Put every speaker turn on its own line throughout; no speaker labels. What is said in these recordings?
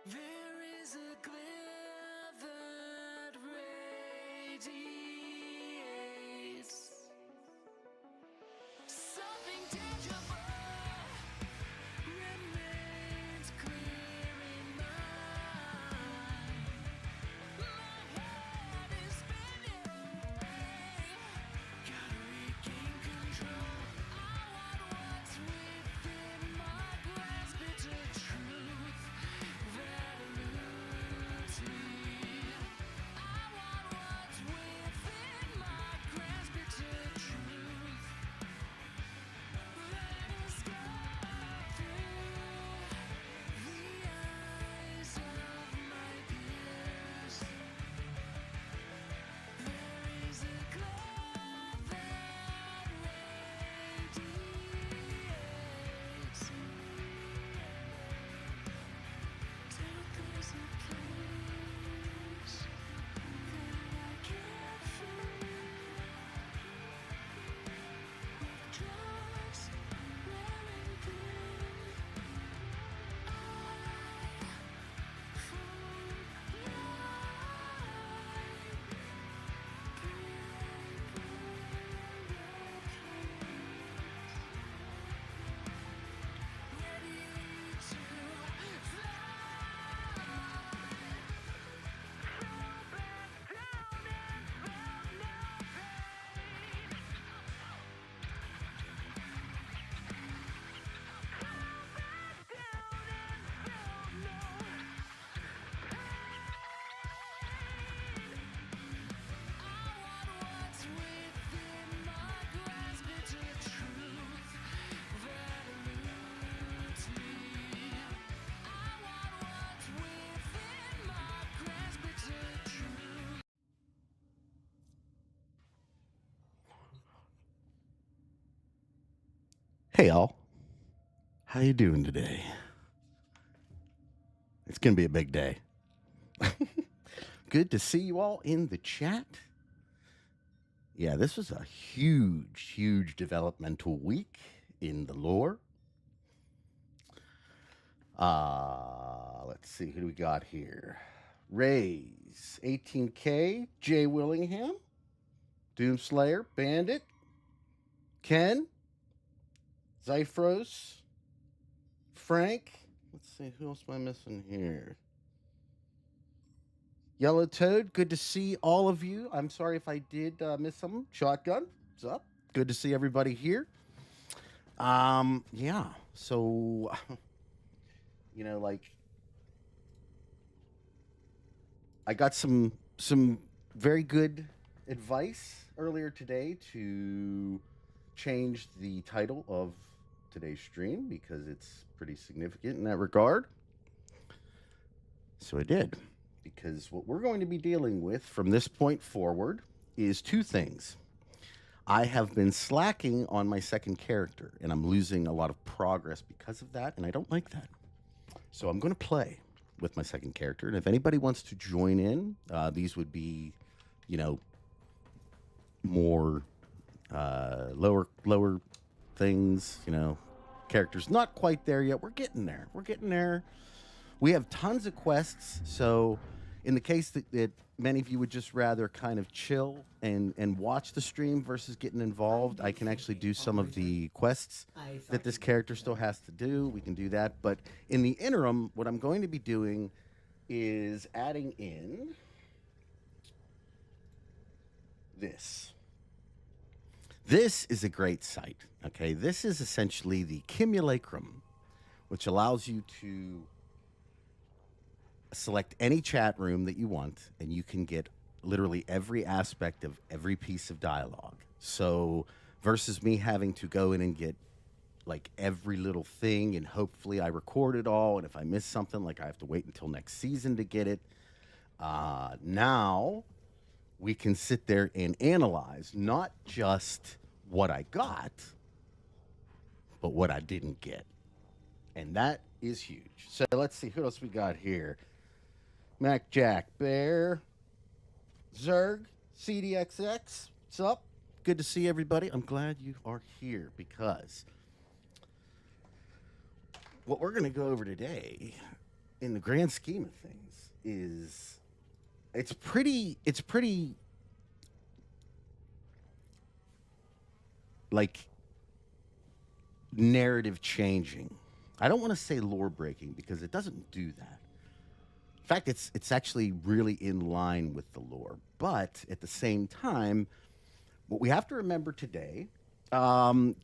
There is a glare that radiates something tangible remains clear in mind. My head is spinning, gotta regain control. I want what's within my grasp. It's a truth that eludes me. I want what's within my grasp. It's a truth that is gone through the eyes of my peers. There is a glow that radiates. Take us a place that I can't feel. Drugs wearing thin. I
Hey y'all, how you doing today? It's gonna be a big day. Good to see you all in the chat. Yeah, this was a huge developmental week in the lore. Let's see, who do we got here? Rays, 18K, Jay Willingham, Doomslayer, Bandit, Ken, Zyphros, Frank. Let's see, who else am I missing here? Yellow Toad, good to see all of you. I'm sorry if I did miss someone. Shotgun, what's up? Good to see everybody here. Yeah, so, you know, like, I got some very good advice earlier today to change the title of today's stream because it's pretty significant in that regard. So I did, because what we're going to be dealing with from this point forward is two things. I have been slacking on my second character, and I'm losing a lot of progress because of that, and I don't like that. So I'm going to play with my second character, and if anybody wants to join in, these would be, you know, more lower things, you know, characters not quite there yet. We're getting there. We have tons of quests, so in the case that many of you would just rather kind of chill and watch the stream versus getting involved, I can actually do some of the quests that this character still has to do. We can do that, but in the interim, what I'm going to be doing is adding in this. This is a great site, okay? This is essentially the Kinematik, which allows you to select any chat room that you want, and you can get literally every aspect of every piece of dialogue. So versus me having to go in and get like every little thing, and hopefully I record it all, and if I miss something, like I have to wait until next season to get it. Now we can sit there and analyze not just what I got, but what I didn't get. And that is huge. So let's see, who else we got here? Mac Jack, Bear, Zerg, CDXX, what's up? Good to see everybody. I'm glad you are here because what we're going to go over today in the grand scheme of things, is it's pretty like narrative changing. I don't want to say lore breaking because it doesn't do that. In fact, it's actually really in line with the lore. But at the same time, what we have to remember today, I'll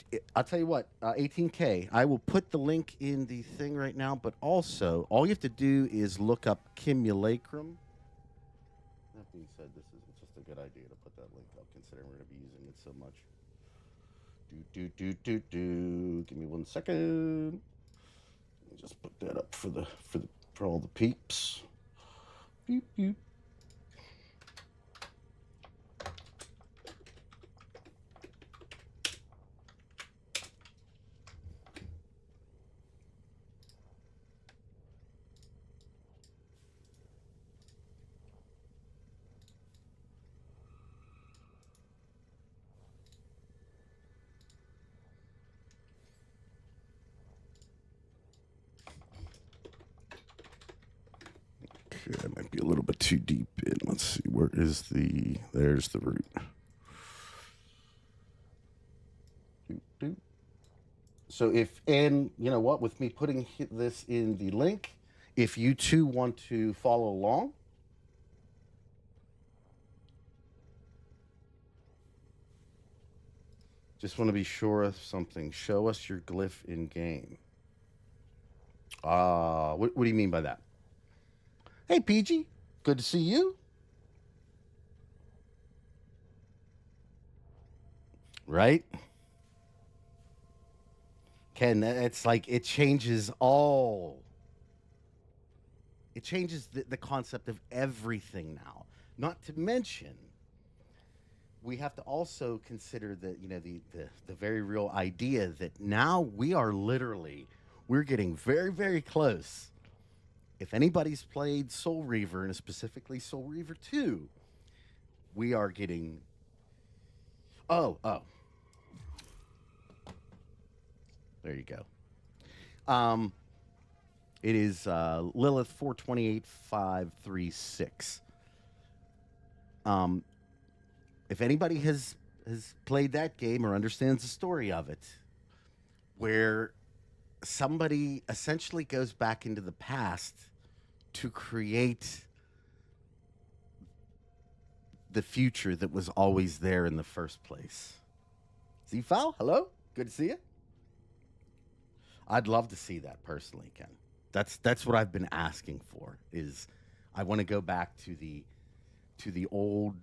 tell you what, 18K, I will put the link in the thing right now, but also all you have to do is look up Kinematik. That being said, it's just a good idea to put that link up considering we're going to be using it so much. Give me 1 second. Let me just put that up for all the peeps. Beep, beep. Okay, I might be a little bit too deep in. Let's see, where is there's the root. Doop, doop. So and you know what, with me putting this in the link, if you too want to follow along, just want to be sure of something. Show us your glyph in game. What do you mean by that? Hey, PG, good to see you. Right? Ken, it's like it changes the concept of everything now. Not to mention, we have to also consider the very real idea that now we're getting very, very close. If anybody's played Soul Reaver, and specifically Soul Reaver 2, we are getting... Oh. There you go. It is Lilith 428536. If anybody has played that game or understands the story of it, where somebody essentially goes back into the past to create the future that was always there in the first place. Z-File, hello? Good to see you. I'd love to see that personally, Ken. That's what I've been asking for, is I want to go back to the old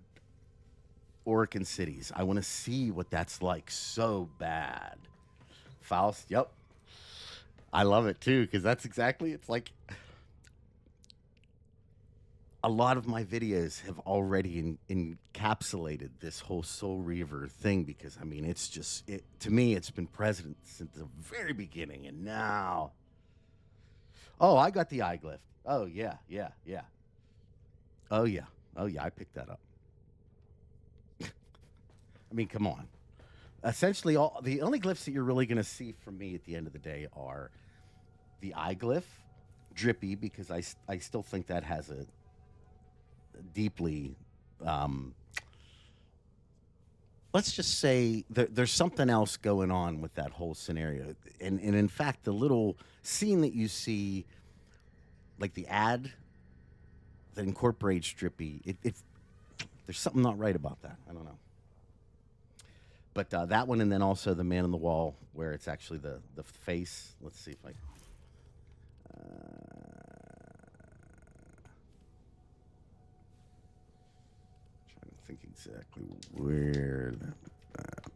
Orkin cities. I want to see what that's like so bad. Faust, yep. I love it too, because it's like a lot of my videos have already encapsulated this whole Soul Reaver thing, because I mean, to me, it's been present since the very beginning, and now, oh, I got the eye glyph. Oh yeah. Oh yeah, I picked that up. I mean, come on. Essentially, the only glyphs that you're really going to see from me at the end of the day are the eye glyph, Drippy, because I still think that has a deeply, let's just say there's something else going on with that whole scenario. And in fact, the little scene that you see, like the ad that incorporates Drippy, there's something not right about that. I don't know. But that one, and then also the man on the wall, where it's actually the face. Let's see if I... trying to think exactly where...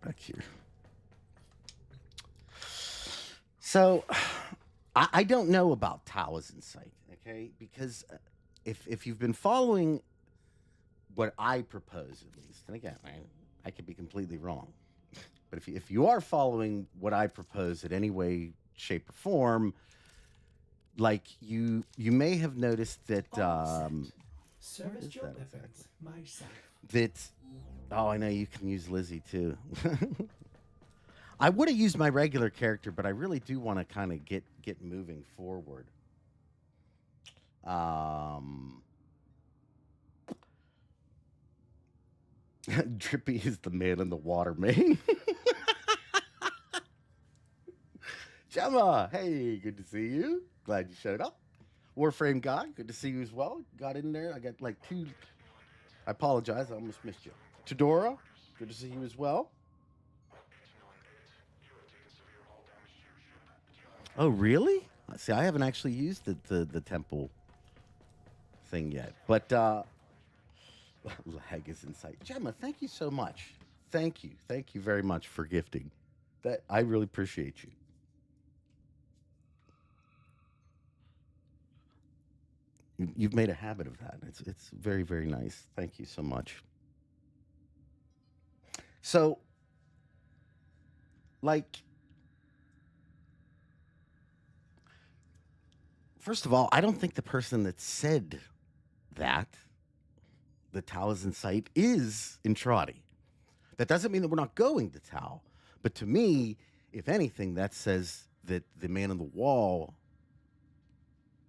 back here. So, I don't know about Tao's Insight, okay? Because if you've been following what I propose, at least, and again, I could be completely wrong, but if you are following what I propose in any way, shape, or form, like you may have noticed that
Service job efforts myself.
I know you can use Lizzie too. I would have used my regular character, but I really do want to kind of get moving forward. Drippy is the man in the water main. Gemma, hey, good to see you. Glad you showed up. Warframe guy, good to see you as well. Got in there. I got like two. I apologize. I almost missed you. Todora, good to see you as well. Oh, really? See, I haven't actually used the temple thing yet. But lag is in sight. Gemma, thank you so much. Thank you. Thank you very much for gifting. That I really appreciate you. You've made a habit of that. It's very, very nice. Thank you so much. So, like, first of all, I don't think the person that said that the Tau is in sight is Entrati. That doesn't mean that we're not going to Tau. But to me, if anything, that says that the man on the wall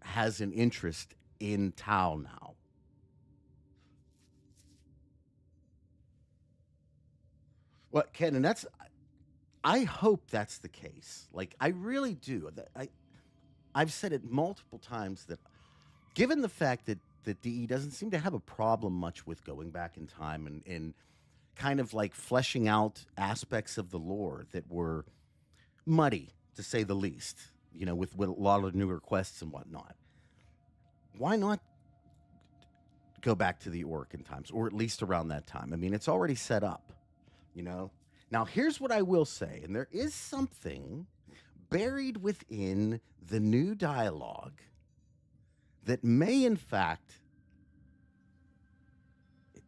has an interest in Tau now. Well, Ken, and I hope that's the case. Like, I really do. I've said it multiple times that given the fact that DE doesn't seem to have a problem much with going back in time and kind of like fleshing out aspects of the lore that were muddy, to say the least, you know, with a lot of newer quests and whatnot. Why not go back to the Orkin times, or at least around that time? I mean, it's already set up, you know? Now, here's what I will say, and there is something buried within the new dialogue that may, in fact,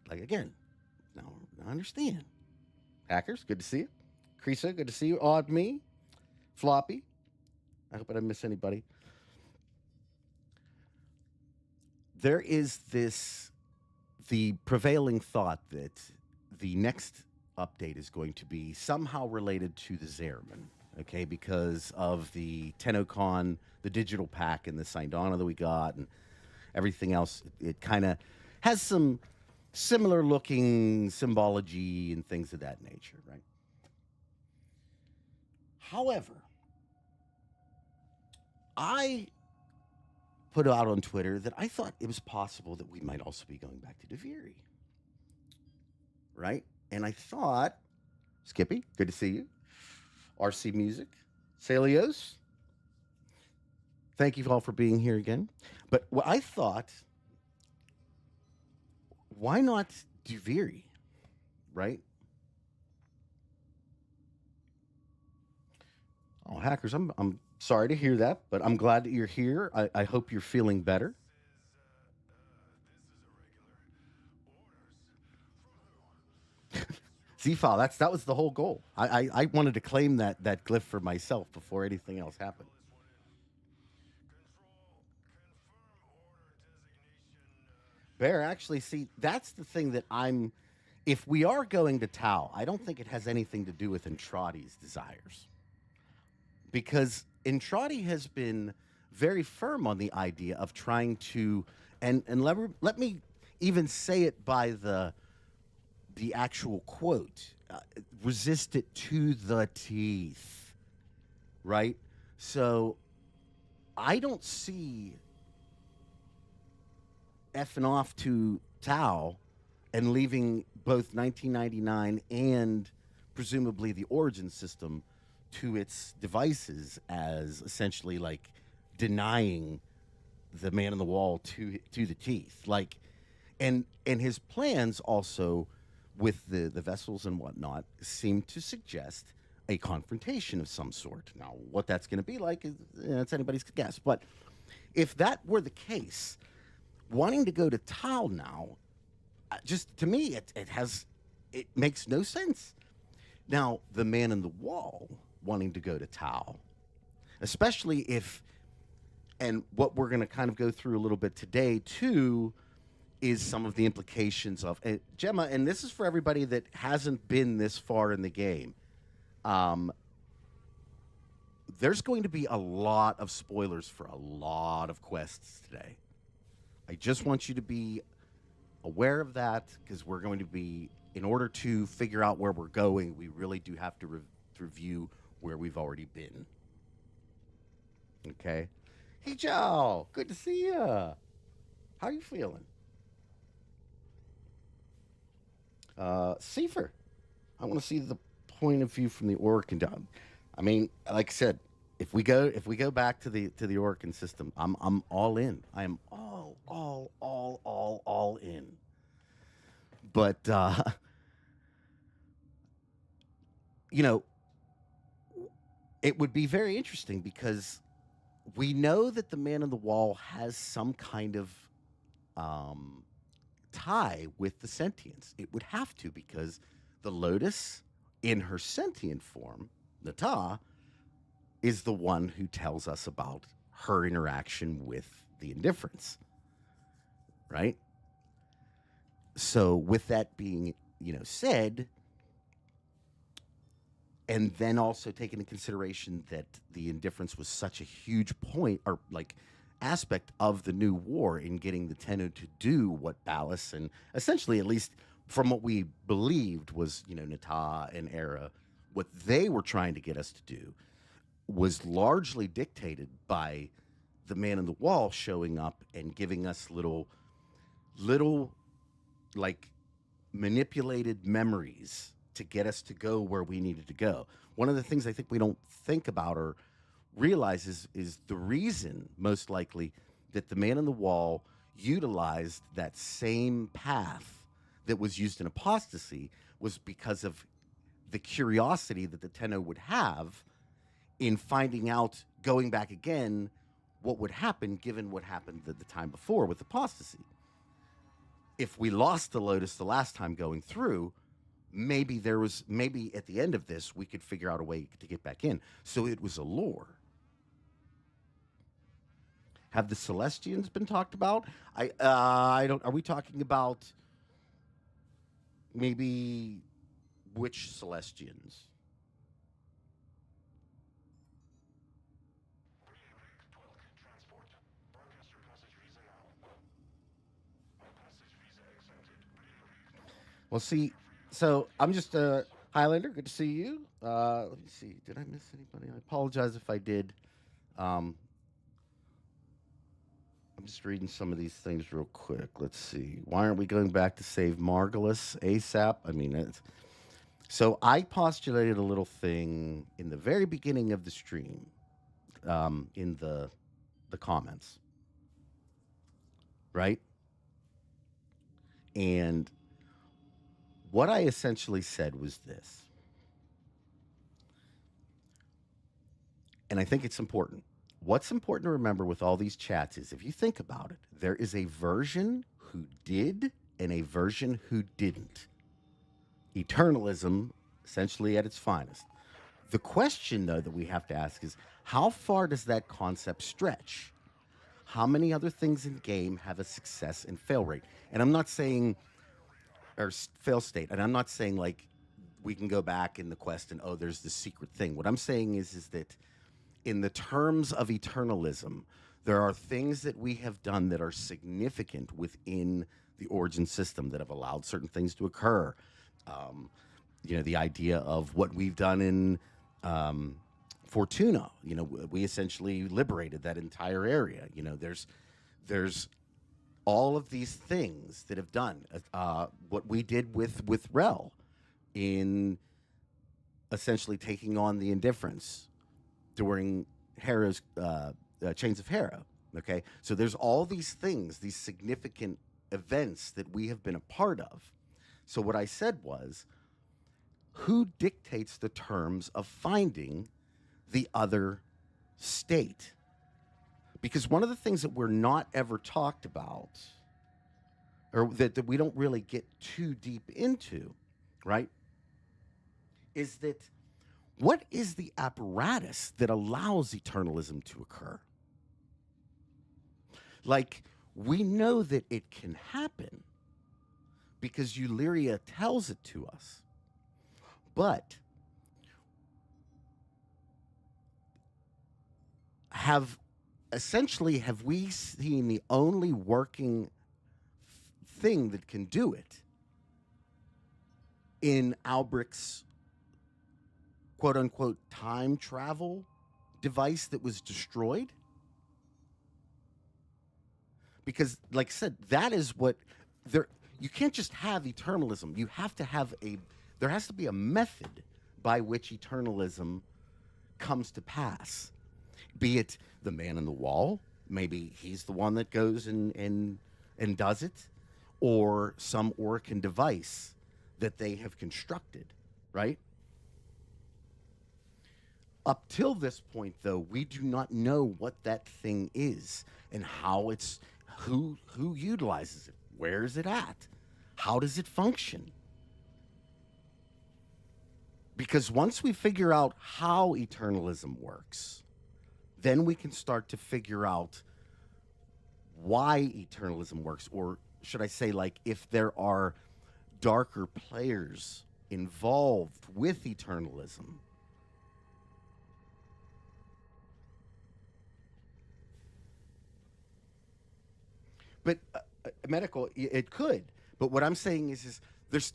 like, again, now I understand. Hackers, good to see you. Creasa, good to see you. Odd Me, Floppy, I hope I didn't miss anybody. There is the prevailing thought that the next update is going to be somehow related to the Zariman, okay, because of the TennoCon, the digital pack, and the Sindana that we got, and everything else. It kind of has some similar looking symbology and things of that nature, right? However, I put out on Twitter that I thought it was possible that we might also be going back to Duviri, right? And I thought, Skippy, good to see you. RC Music, Celios, thank you all for being here again. But what I thought, why not Duviri, right? Oh, hackers, I'm sorry to hear that, but I'm glad that you're here. I hope you're feeling better. Z-File, that was the whole goal. I wanted to claim that glyph for myself before anything else happened. Bear, actually, see, that's the thing that if we are going to Tau, I don't think it has anything to do with Entrati's desires. Because Entrati has been very firm on the idea of trying to, and let me even say it by the actual quote, resist it to the teeth, right? So I don't see effing off to Tau and leaving both 1999 and presumably the Origin system to its devices as essentially like denying the man in the wall to the teeth. Like, and his plans also with the vessels and whatnot seem to suggest a confrontation of some sort. Now, what that's going to be like is it's anybody's guess. But if that were the case, wanting to go to Tau now, just to me, it makes no sense. Now, the man in the wall wanting to go to Tau, especially if, and what we're going to kind of go through a little bit today too, is some of the implications of Gemma, and this is for everybody that hasn't been this far in the game. There's going to be a lot of spoilers for a lot of quests today. I just want you to be aware of that, because we're going to be, in order to figure out where we're going, we really do have to review where we've already been. Okay? Hey, Joe. Good to see you. How are you feeling? Seifer, I want to see the point of view from the Orkin. I mean, like I said, if we go back to the Orkin system, I'm all in. I am all in. But you know, it would be very interesting, because we know that the Man in the Wall has some kind of tie with the Sentients. It would have to, because the Lotus, in her sentient form, Nata, is the one who tells us about her interaction with the Indifference, right? So with that being, said, and then also take into consideration that the Indifference was such a huge point, or like aspect of the new war in getting the Tenno to do what Ballas, and essentially, at least from what we believed, was, Nata and Era, what they were trying to get us to do was largely dictated by the Man in the Wall showing up and giving us little like manipulated memories to get us to go where we needed to go. One of the things I think we don't think about or realize is the reason, most likely, that the Man in the Wall utilized that same path that was used in Apostasy was because of the curiosity that the Tenno would have in finding out, going back again, what would happen given what happened the time before with Apostasy. If we lost the Lotus the last time going through, maybe at the end of this, we could figure out a way to get back in. So it was a lure. Have the Celestians been talked about? I don't. Are we talking about maybe which Celestians? Well, see, so I'm just Highlander. Good to see you. Let me see. Did I miss anybody? I apologize if I did. I'm just reading some of these things real quick. Let's see. Why aren't we going back to save Margulis ASAP? I mean, so I postulated a little thing in the very beginning of the stream, in the comments, right? And what I essentially said was this, and I think it's important. What's important to remember with all these chats is, if you think about it, there is a version who did and a version who didn't. Eternalism, essentially at its finest. The question, though, that we have to ask is, how far does that concept stretch? How many other things in game have a success and fail rate? And I'm not saying, or fail state, and I'm not saying like we can go back in the quest and, oh, there's this secret thing. What I'm saying is that in the terms of eternalism, there are things that we have done that are significant within the origin system that have allowed certain things to occur. The idea of what we've done in Fortuna. We essentially liberated that entire area. There's all of these things that have done what we did with Rel in essentially taking on the Indifference during Hera's Chains of Hera. Okay, so there's all these things, these significant events that we have been a part of. So what I said was, who dictates the terms of finding the other state? Because one of the things that we're not ever talked about, or that we don't really get too deep into, right, is that what is the apparatus that allows eternalism to occur? Like, we know that it can happen because Illyria tells it to us. But have essentially, have we seen the only working thing that can do it in Alberic's quote unquote time travel device that was destroyed? Because, like I said, that is what there. You can't just have eternalism. You have to have there has to be a method by which eternalism comes to pass. Be it the man in the wall, maybe he's the one that goes and does it, or some Orkin device that they have constructed, right? Up till this point, though, we do not know what that thing is and how it's who utilizes it, where is it at, how does it function? Because once we figure out how eternalism works, then we can start to figure out why eternalism works, or should I say, like, if there are darker players involved with eternalism. But medical, it could. But what I'm saying is there's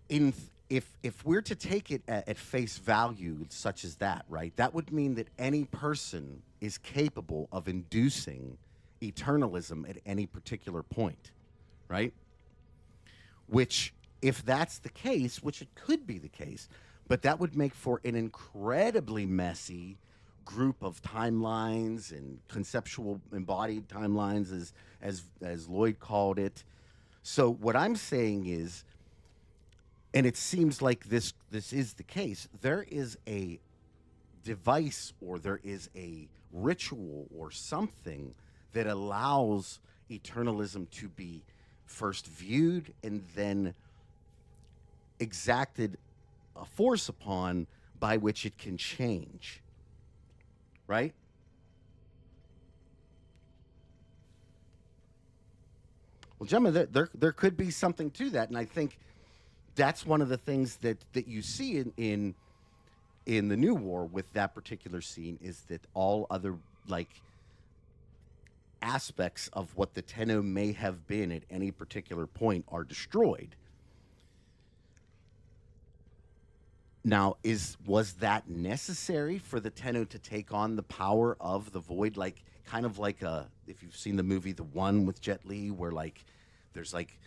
if we're to take it at face value, such as that, right? That would mean that any person is capable of inducing eternalism at any particular point, right? Which, if that's the case, which it could be the case, but that would make for an incredibly messy group of timelines and conceptual embodied timelines, as Lloyd called it. So what I'm saying is, and it seems like this is the case, there is a device or there is a ritual or something that allows eternalism to be first viewed and then exacted a force upon by which it can change. Right? Well, Gemma, there could be something to that, and I think that's one of the things that you see in the New War with that particular scene, is that all other like aspects of what the Tenno may have been at any particular point are destroyed. Now, was that necessary for the Tenno to take on the power of the Void? Like, kind of like if you've seen the movie The One with Jet Li, where like there's like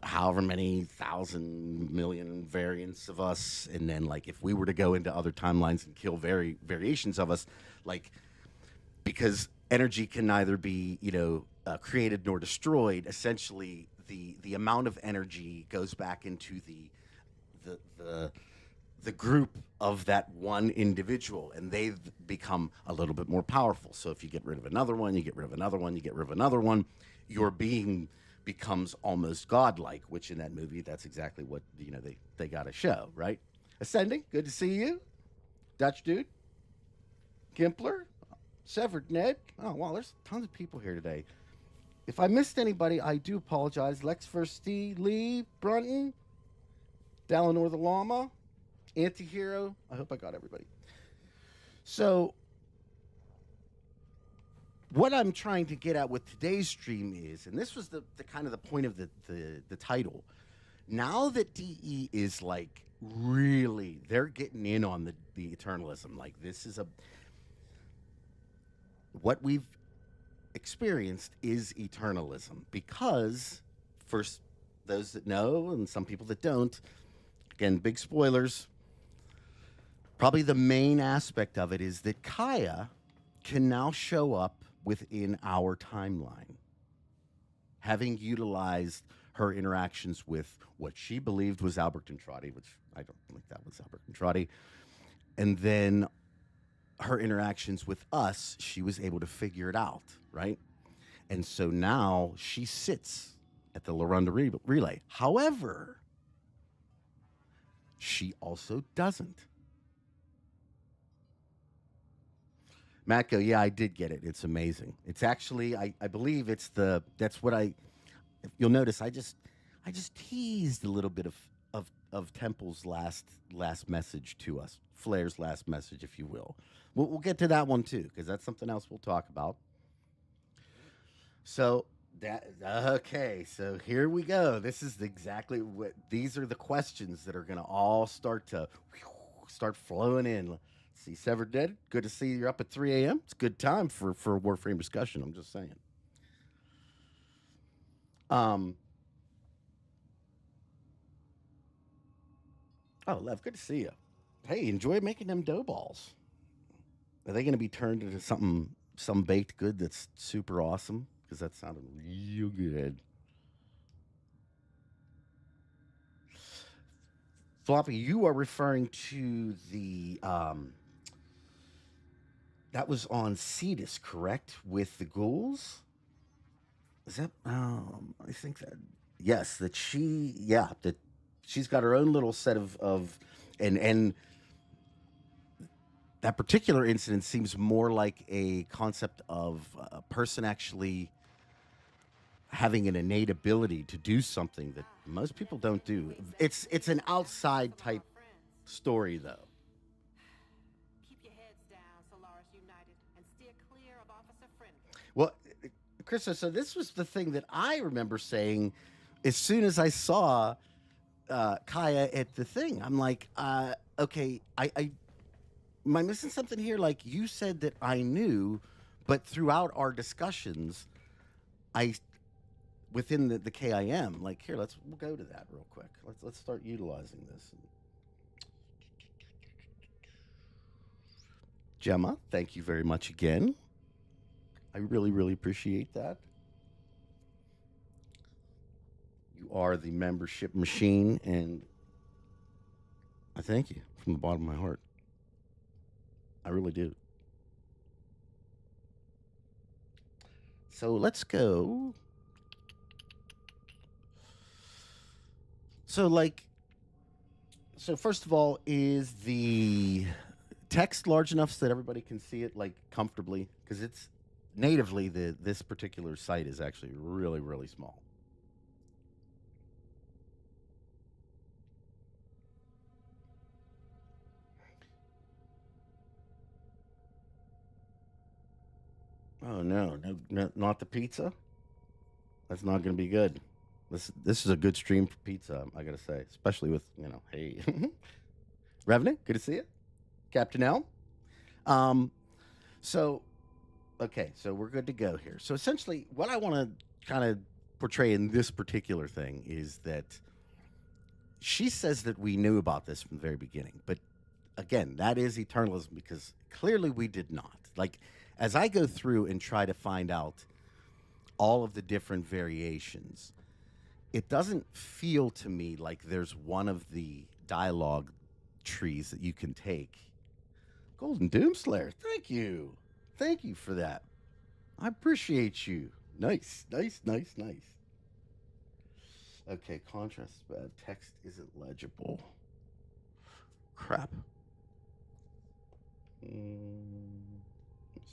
however many thousand million variants of us, and then like if we were to go into other timelines and kill variations of us, like, because energy can neither be created nor destroyed. Essentially, the amount of energy goes back into the group of that one individual, and they've become a little bit more powerful. So if you get rid of another one, you get rid of another one, you get rid of another one, your being becomes almost godlike, which in that movie, that's exactly what they got to show, right? Ascending, good to see you. Dutch Dude, Gimpler, Severed Ned. Oh, wow, there's tons of people here today. If I missed anybody, I do apologize. Lex First Lee, Brunton, Dalinor the Llama, Antihero. I hope I got everybody. So what I'm trying to get at with today's stream is, and this was the kind of the point of the title, now that DE is like really, they're getting in on the eternalism. Like, this is what we've experienced is eternalism, because for those that know and some people that don't, again, big spoilers, probably the main aspect of it is that Kaya can now show up within our timeline, having utilized her interactions with what she believed was Albert Entrati, which I don't think that was Albert Entrati, and then her interactions with us, she was able to figure it out, right? And so now she sits at the Larunda Relay. However, she also doesn't. Matko, yeah, I did get it. It's amazing. It's actually, I believe it's you'll notice I just teased a little bit of Temple's last message to us, Flair's last message, if you will. We'll get to that one too, because that's something else we'll talk about. So that okay, so here we go. This is exactly what these are the questions that are going to all start flowing in. See, Severed Dead. Good to see you're up at 3 a.m. It's a good time for Warframe discussion. I'm just saying. Oh, Lev, good to see you. Hey, enjoy making them dough balls. Are they going to be turned into some baked good that's super awesome? Because that sounded real good. Floppy, you are referring to the that was on Cetus, correct? With the ghouls? Is that I think that yes, that she's got her own little set of and that particular incident seems more like a concept of a person actually having an innate ability to do something that most people don't do. It's an outside type story though.
Keep your heads down, Solaris United, and steer clear of Officer Friendly.
Well, Krista, so this was the thing that I remember saying as soon as I saw Kaya at the thing. I'm like, okay, I am I missing something here? Like you said that I knew, but throughout our discussions, I within the KIM, like here, we'll go to that real quick. Let's start utilizing this. Gemma, thank you very much again. I really, really appreciate that. You are the membership machine, and I thank you from the bottom of my heart. I really do. So let's go. So first of all, is the text large enough so that everybody can see it like comfortably? Because it's natively this particular site is actually really, really small. Oh no, not the pizza. That's not going to be good. This is a good stream for pizza, I gotta say, especially with hey, Revenant, good to see you, Captain L. So okay, so we're good to go here. So essentially, what I want to kind of portray in this particular thing is that she says that we knew about this from the very beginning, but again, that is Eternalism because clearly we did not. Like as I go through and try to find out all of the different variations, it doesn't feel to me like there's one of the dialogue trees that you can take. Golden Doomslayer, thank you. Thank you for that. I appreciate you. Nice. Okay, contrast is bad. Text isn't legible. Crap. Let's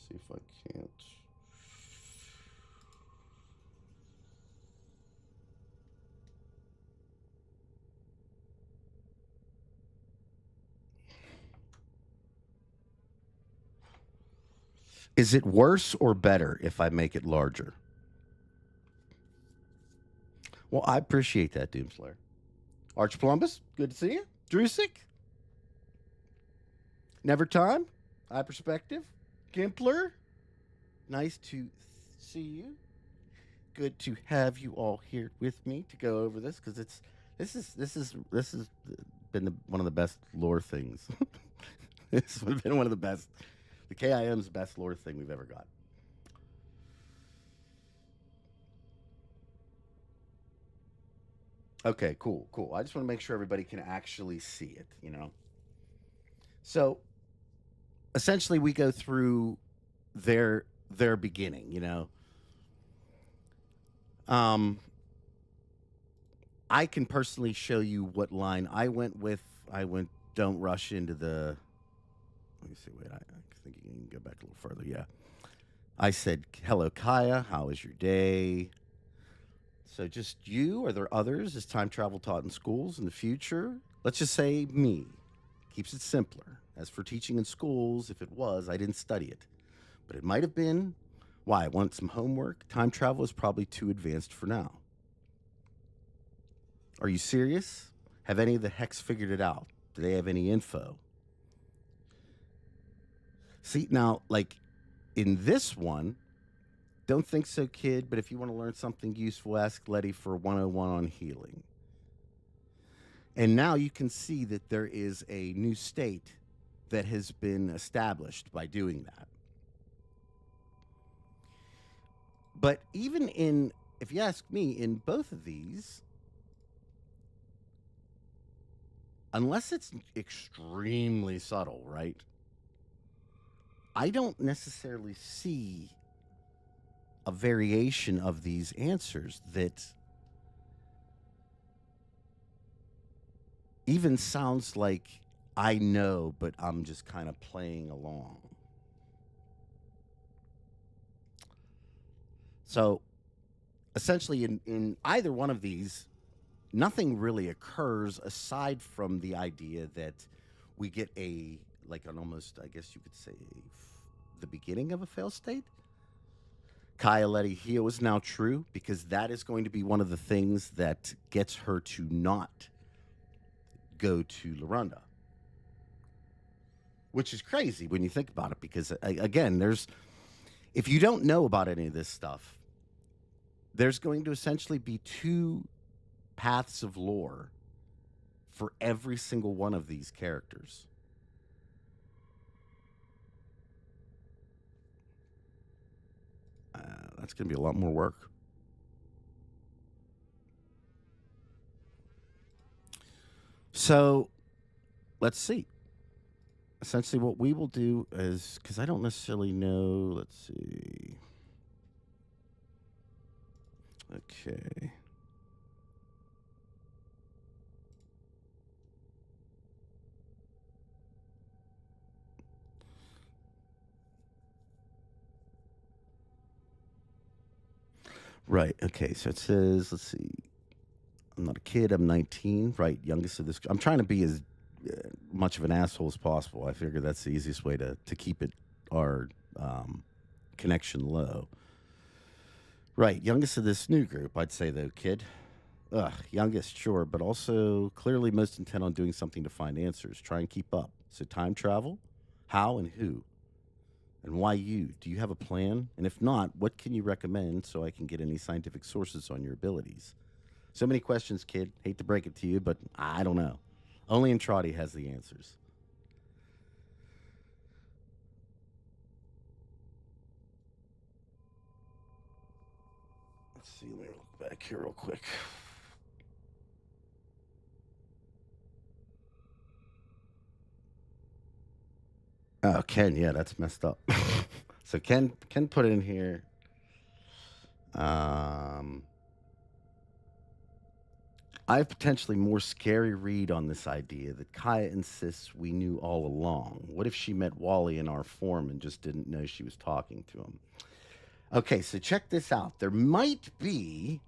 see if I can't. Is it worse or better if I make it larger? Well, I appreciate that, Doomslayer. Arch Columbus, good to see you. Drusik. Never Time. Eye Perspective. Gimpler. Nice to see you. Good to have you all here with me to go over this because this has been one of the best lore things. This would have been one of the best. The KIM's best lore thing we've ever got. Okay, cool. I just want to make sure everybody can actually see it, So, essentially, we go through their beginning, I can personally show you what line I went with. Don't rush into the... Let me see, wait, I think you can go back a little further, yeah. I said, hello, Kaya, how is your day? So just you, are there others? Is time travel taught in schools in the future? Let's just say me. Keeps it simpler. As for teaching in schools, if it was, I didn't study it. But it might have been. Why? I want some homework? Time travel is probably too advanced for now. Are you serious? Have any of the Hex figured it out? Do they have any info? See, now, like, in this one, don't think so, kid, but if you want to learn something useful, ask Letty for 101 on healing. And now you can see that there is a new state that has been established by doing that. But even in, if you ask me, in both of these, unless it's extremely subtle, right? I don't necessarily see a variation of these answers that even sounds like I know, but I'm just kind of playing along. So essentially in either one of these, nothing really occurs aside from the idea that we get a, like an almost, I guess you could say, the beginning of a fail state. Kaya Letty Hio is now true because that is going to be one of the things that gets her to not go to Larunda. Which is crazy when you think about it because, again, if you don't know about any of this stuff, there's going to essentially be two paths of lore for every single one of these characters. That's going to be a lot more work. So, let's see. Essentially, what we will do is, because I don't necessarily know, let's see. Okay. Right. Okay. So it says, let's see. I'm not a kid. I'm 19. Right. Youngest of this. I'm trying to be as much of an asshole as possible. I figure that's the easiest way to keep it our connection low. Right. Youngest of this new group, I'd say, though, kid. Youngest, sure, but also clearly most intent on doing something to find answers. Try and keep up. So time travel? How and who? And why you? Do you have a plan? And if not, what can you recommend so I can get any scientific sources on your abilities? So many questions, kid. Hate to break it to you, but I don't know. Only Entrati has the answers. Let's see. Let me look back here real quick. Oh, Ken, yeah, that's messed up. So Ken put in here. I have potentially more scary read on this idea that Kaya insists we knew all along. What if she met Wally in our form and just didn't know she was talking to him? Okay, so check this out. There might be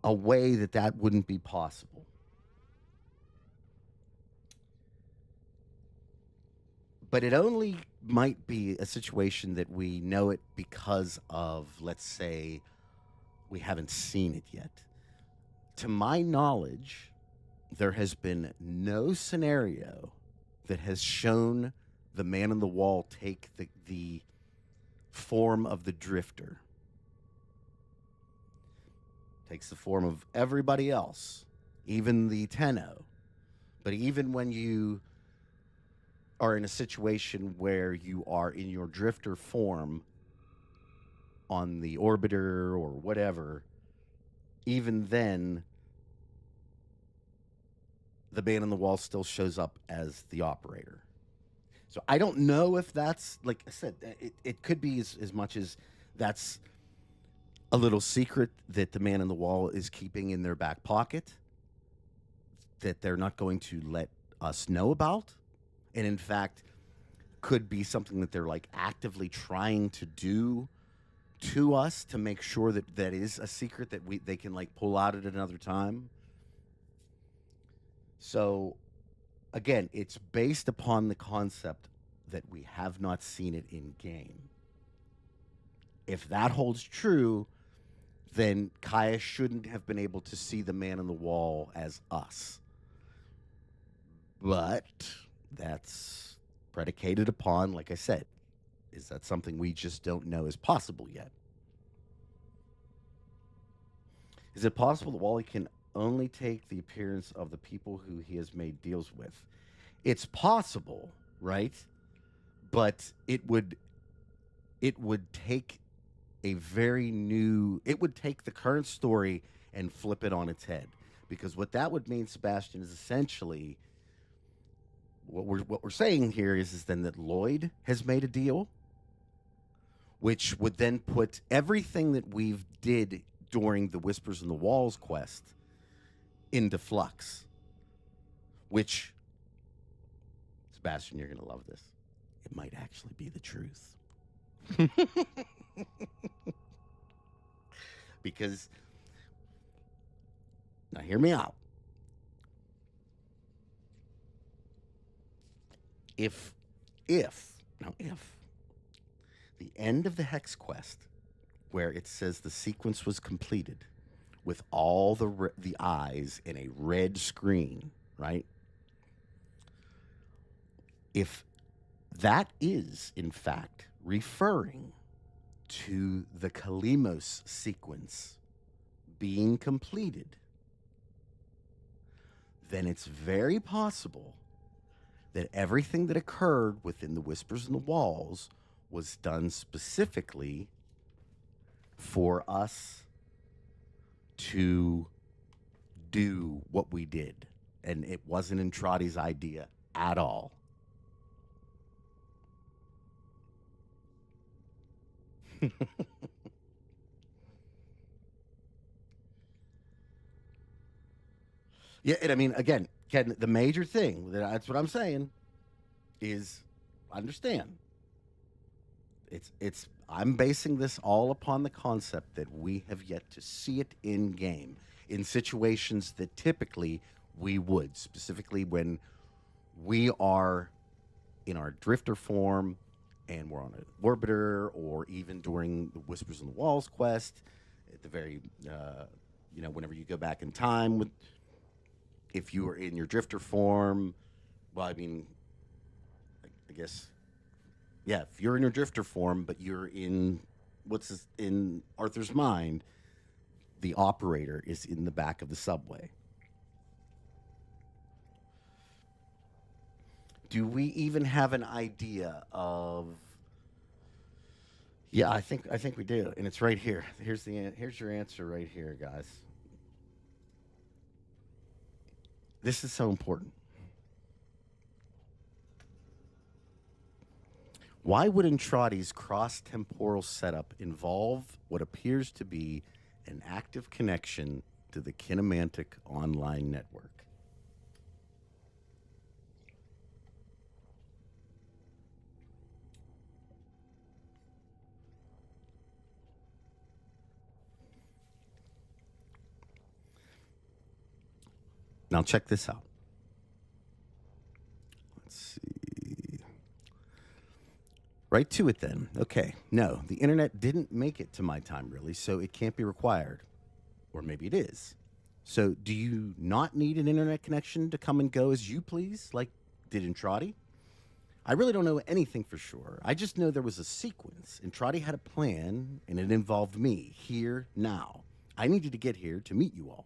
a way that wouldn't be possible. But it only might be a situation that we know it because of, let's say, we haven't seen it yet. To my knowledge, there has been no scenario that has shown the man on the wall take the form of the drifter. Takes the form of everybody else, even the Tenno. But even when you are in a situation where you are in your drifter form on the orbiter or whatever, even then, the man on the wall still shows up as the operator. So I don't know if that's, like I said, it could be as much as that's a little secret that the man on the wall is keeping in their back pocket that they're not going to let us know about. And in fact, could be something that they're like actively trying to do to us to make sure that that is a secret that they can like pull out at another time. So again, it's based upon the concept that we have not seen it in game. If that holds true, then Kaya shouldn't have been able to see the man on the wall as us. But that's predicated upon, like I said, is that something we just don't know is possible yet? Is it possible that Wally can only take the appearance of the people who he has made deals with? It's possible, right? But it would take a very new, it would take the current story and flip it on its head. Because what that would mean, Sebastian, is essentially what we're saying here is then that Lloyd has made a deal, which would then put everything that we've did during the Whispers in the Walls quest into flux. Which, Sebastian, you're going to love this. It might actually be the truth. Because, now hear me out. If the end of the Hex quest, where it says the sequence was completed with all the eyes in a red screen, right? If that is, in fact, referring to the Kalimos sequence being completed, then it's very possible that everything that occurred within the Whispers in the Walls was done specifically for us to do what we did. And it wasn't Entrati's idea at all. Yeah, and I mean, again, Ken, the major thing, that's what I'm saying, is understand. I'm basing this all upon the concept that we have yet to see it in game, in situations that typically we would, specifically when we are in our drifter form and we're on an orbiter, or even during the Whispers in the Walls quest, at the very, whenever you go back in time with, if you are in your drifter form, well, I mean, I guess, yeah, if you're in your drifter form, but you're in in Arthur's mind, the operator is in the back of the subway. Do we even have an idea of? Yeah, I think we do, and it's right here. Here's your answer right here, guys. This is so important. Why would Entrati's cross-temporal setup involve what appears to be an active connection to the Kinematik online network? Now check this out. Let's see. Right to it then. Okay. No, the internet didn't make it to my time, really, so it can't be required. Or maybe it is. So do you not need an internet connection to come and go as you please, like did Entrati? I really don't know anything for sure. I just know there was a sequence. Entrati had a plan, and it involved me, here, now. I needed to get here to meet you all.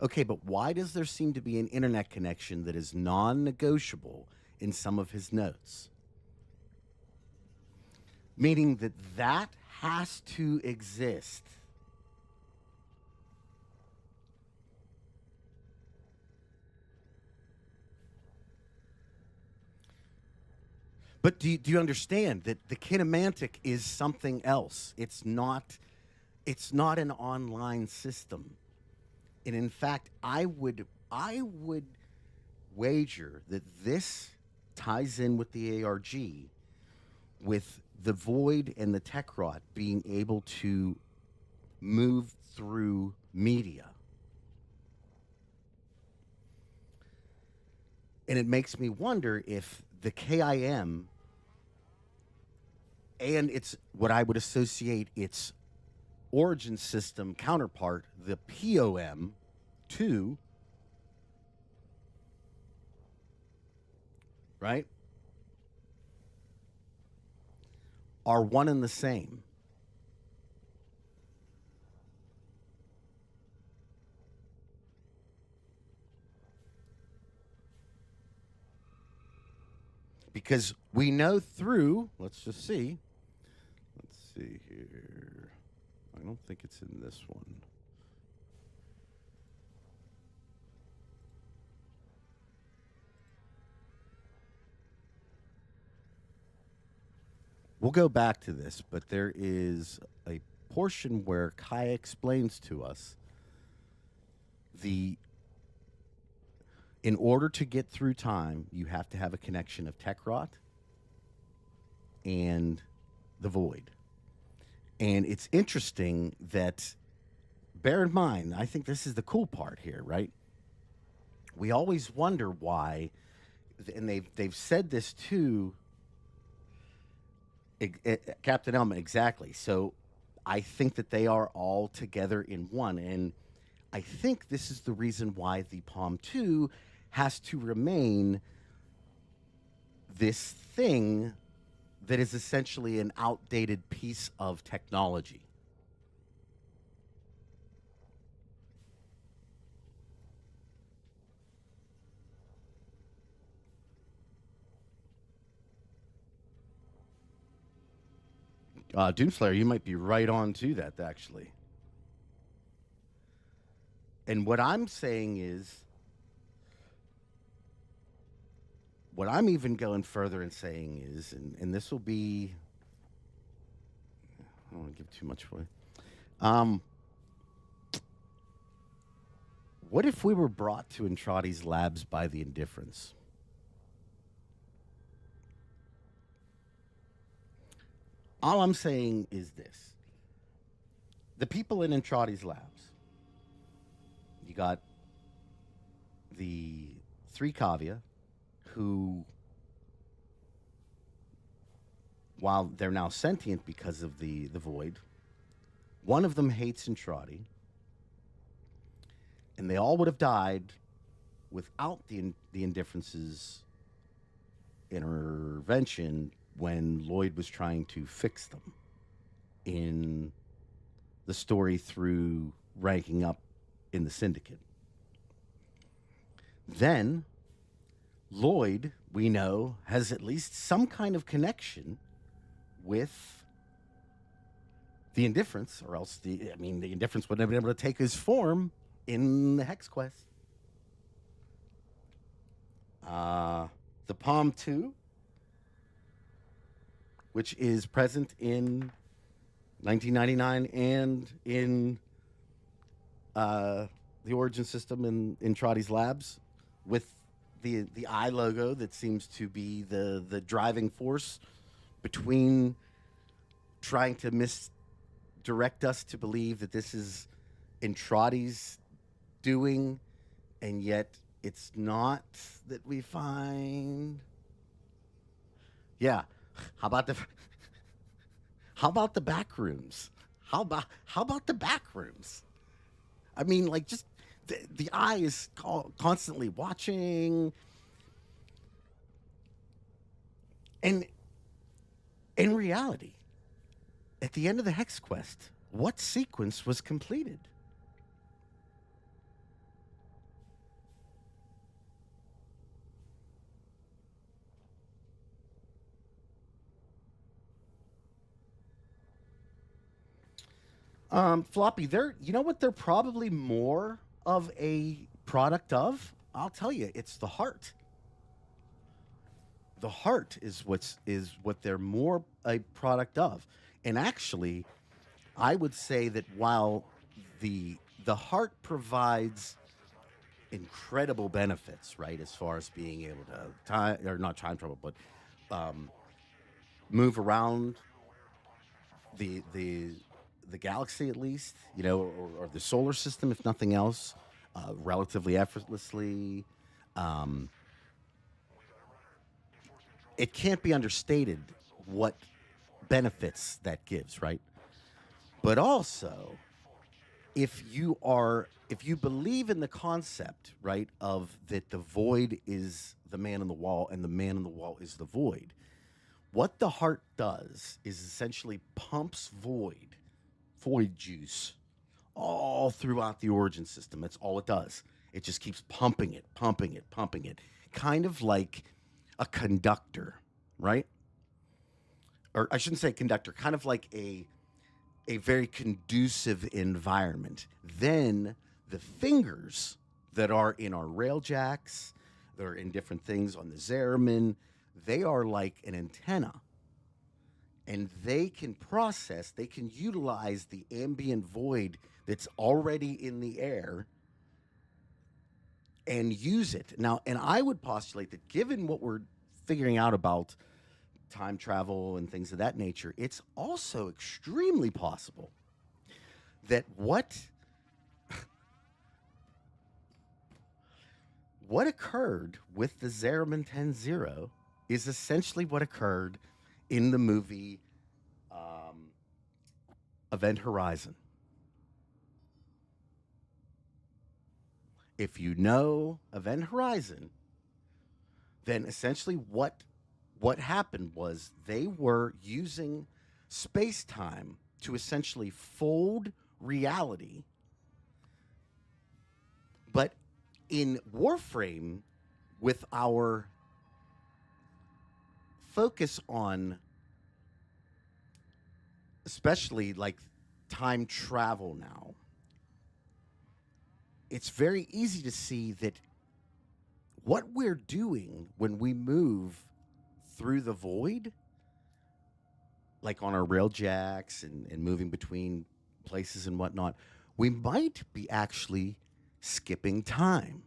Okay, but why does there seem to be an internet connection that is non-negotiable in some of his notes? Meaning that has to exist. But do you understand that the Kinematik is something else? It's not an online system. And in fact, I would wager that this ties in with the ARG, with the Void and the Techrot being able to move through media. And it makes me wonder if the KIM and its what I would associate its origin system counterpart, the POM 2, right, are one and the same. Because we know through, let's just see. Let's see here. I don't think it's in this one. We'll go back to this, but there is a portion where Kai explains to us in order to get through time, you have to have a connection of Techrot and the Void. And it's interesting that, bear in mind, I think this is the cool part here, right? We always wonder why, and they've said this too, Captain Elman, exactly. So I think that they are all together in one. And I think this is the reason why the Palm 2 has to remain this thing that is essentially an outdated piece of technology. Doomslayer, you might be right on to that, actually. And what I'm saying is, what I'm even going further and saying is, and this will be, I don't want to give too much away. What if we were brought to Entrati's labs by the Indifference? All I'm saying is this. The people in Entrati's labs, you got the 3 Kavya, who, while they're now sentient because of the Void, one of them hates Entrati, and they all would have died without the Indifference's intervention when Lloyd was trying to fix them in the story through ranking up in the Syndicate. Then Lloyd, we know, has at least some kind of connection with the Indifference, or else the Indifference wouldn't have been able to take his form in the Hex Quest. The Palm 2, which is present in 1999 and in the Origin system in Entrati's labs, with the eye logo that seems to be the driving force between trying to misdirect us to believe that this is Entrati's doing, and yet it's not, that we find. Yeah. How about the back rooms? How about the back rooms? I mean, like, just the eye is constantly watching. And in reality, at the end of the Hex Quest, what sequence was completed? Floppy, you know what they're probably more of a product of? I'll tell you, it's the heart. The heart is what they're more a product of. And actually, I would say that while the heart provides incredible benefits, right, as far as being able to not time travel, but move around the galaxy, at least, you know, or the solar system, if nothing else, relatively effortlessly. it can't be understated what benefits that gives, right? But also, if you believe in the concept, right, of that the void is the man in the wall and the man in the wall is the void, what the heart does is essentially pumps void juice all throughout the origin system. That's all it does. It just keeps pumping it, pumping it, pumping it. Kind of like a conductor, right? Or I shouldn't say conductor, kind of like a very conducive environment. Then the fingers that are in our rail jacks, that are in different things on the Zariman, they are like an antenna. And they can utilize the ambient void that's already in the air and use it. Now, and I would postulate that given what we're figuring out about time travel and things of that nature, it's also extremely possible that what occurred with the Zariman 10-0 is essentially what occurred in the movie Event Horizon. If you know Event Horizon, then essentially what happened was they were using space-time to essentially fold reality. But in Warframe, with our focus on especially like time travel now, it's very easy to see that what we're doing when we move through the void, like on our rail jacks and moving between places and whatnot, we might be actually skipping time.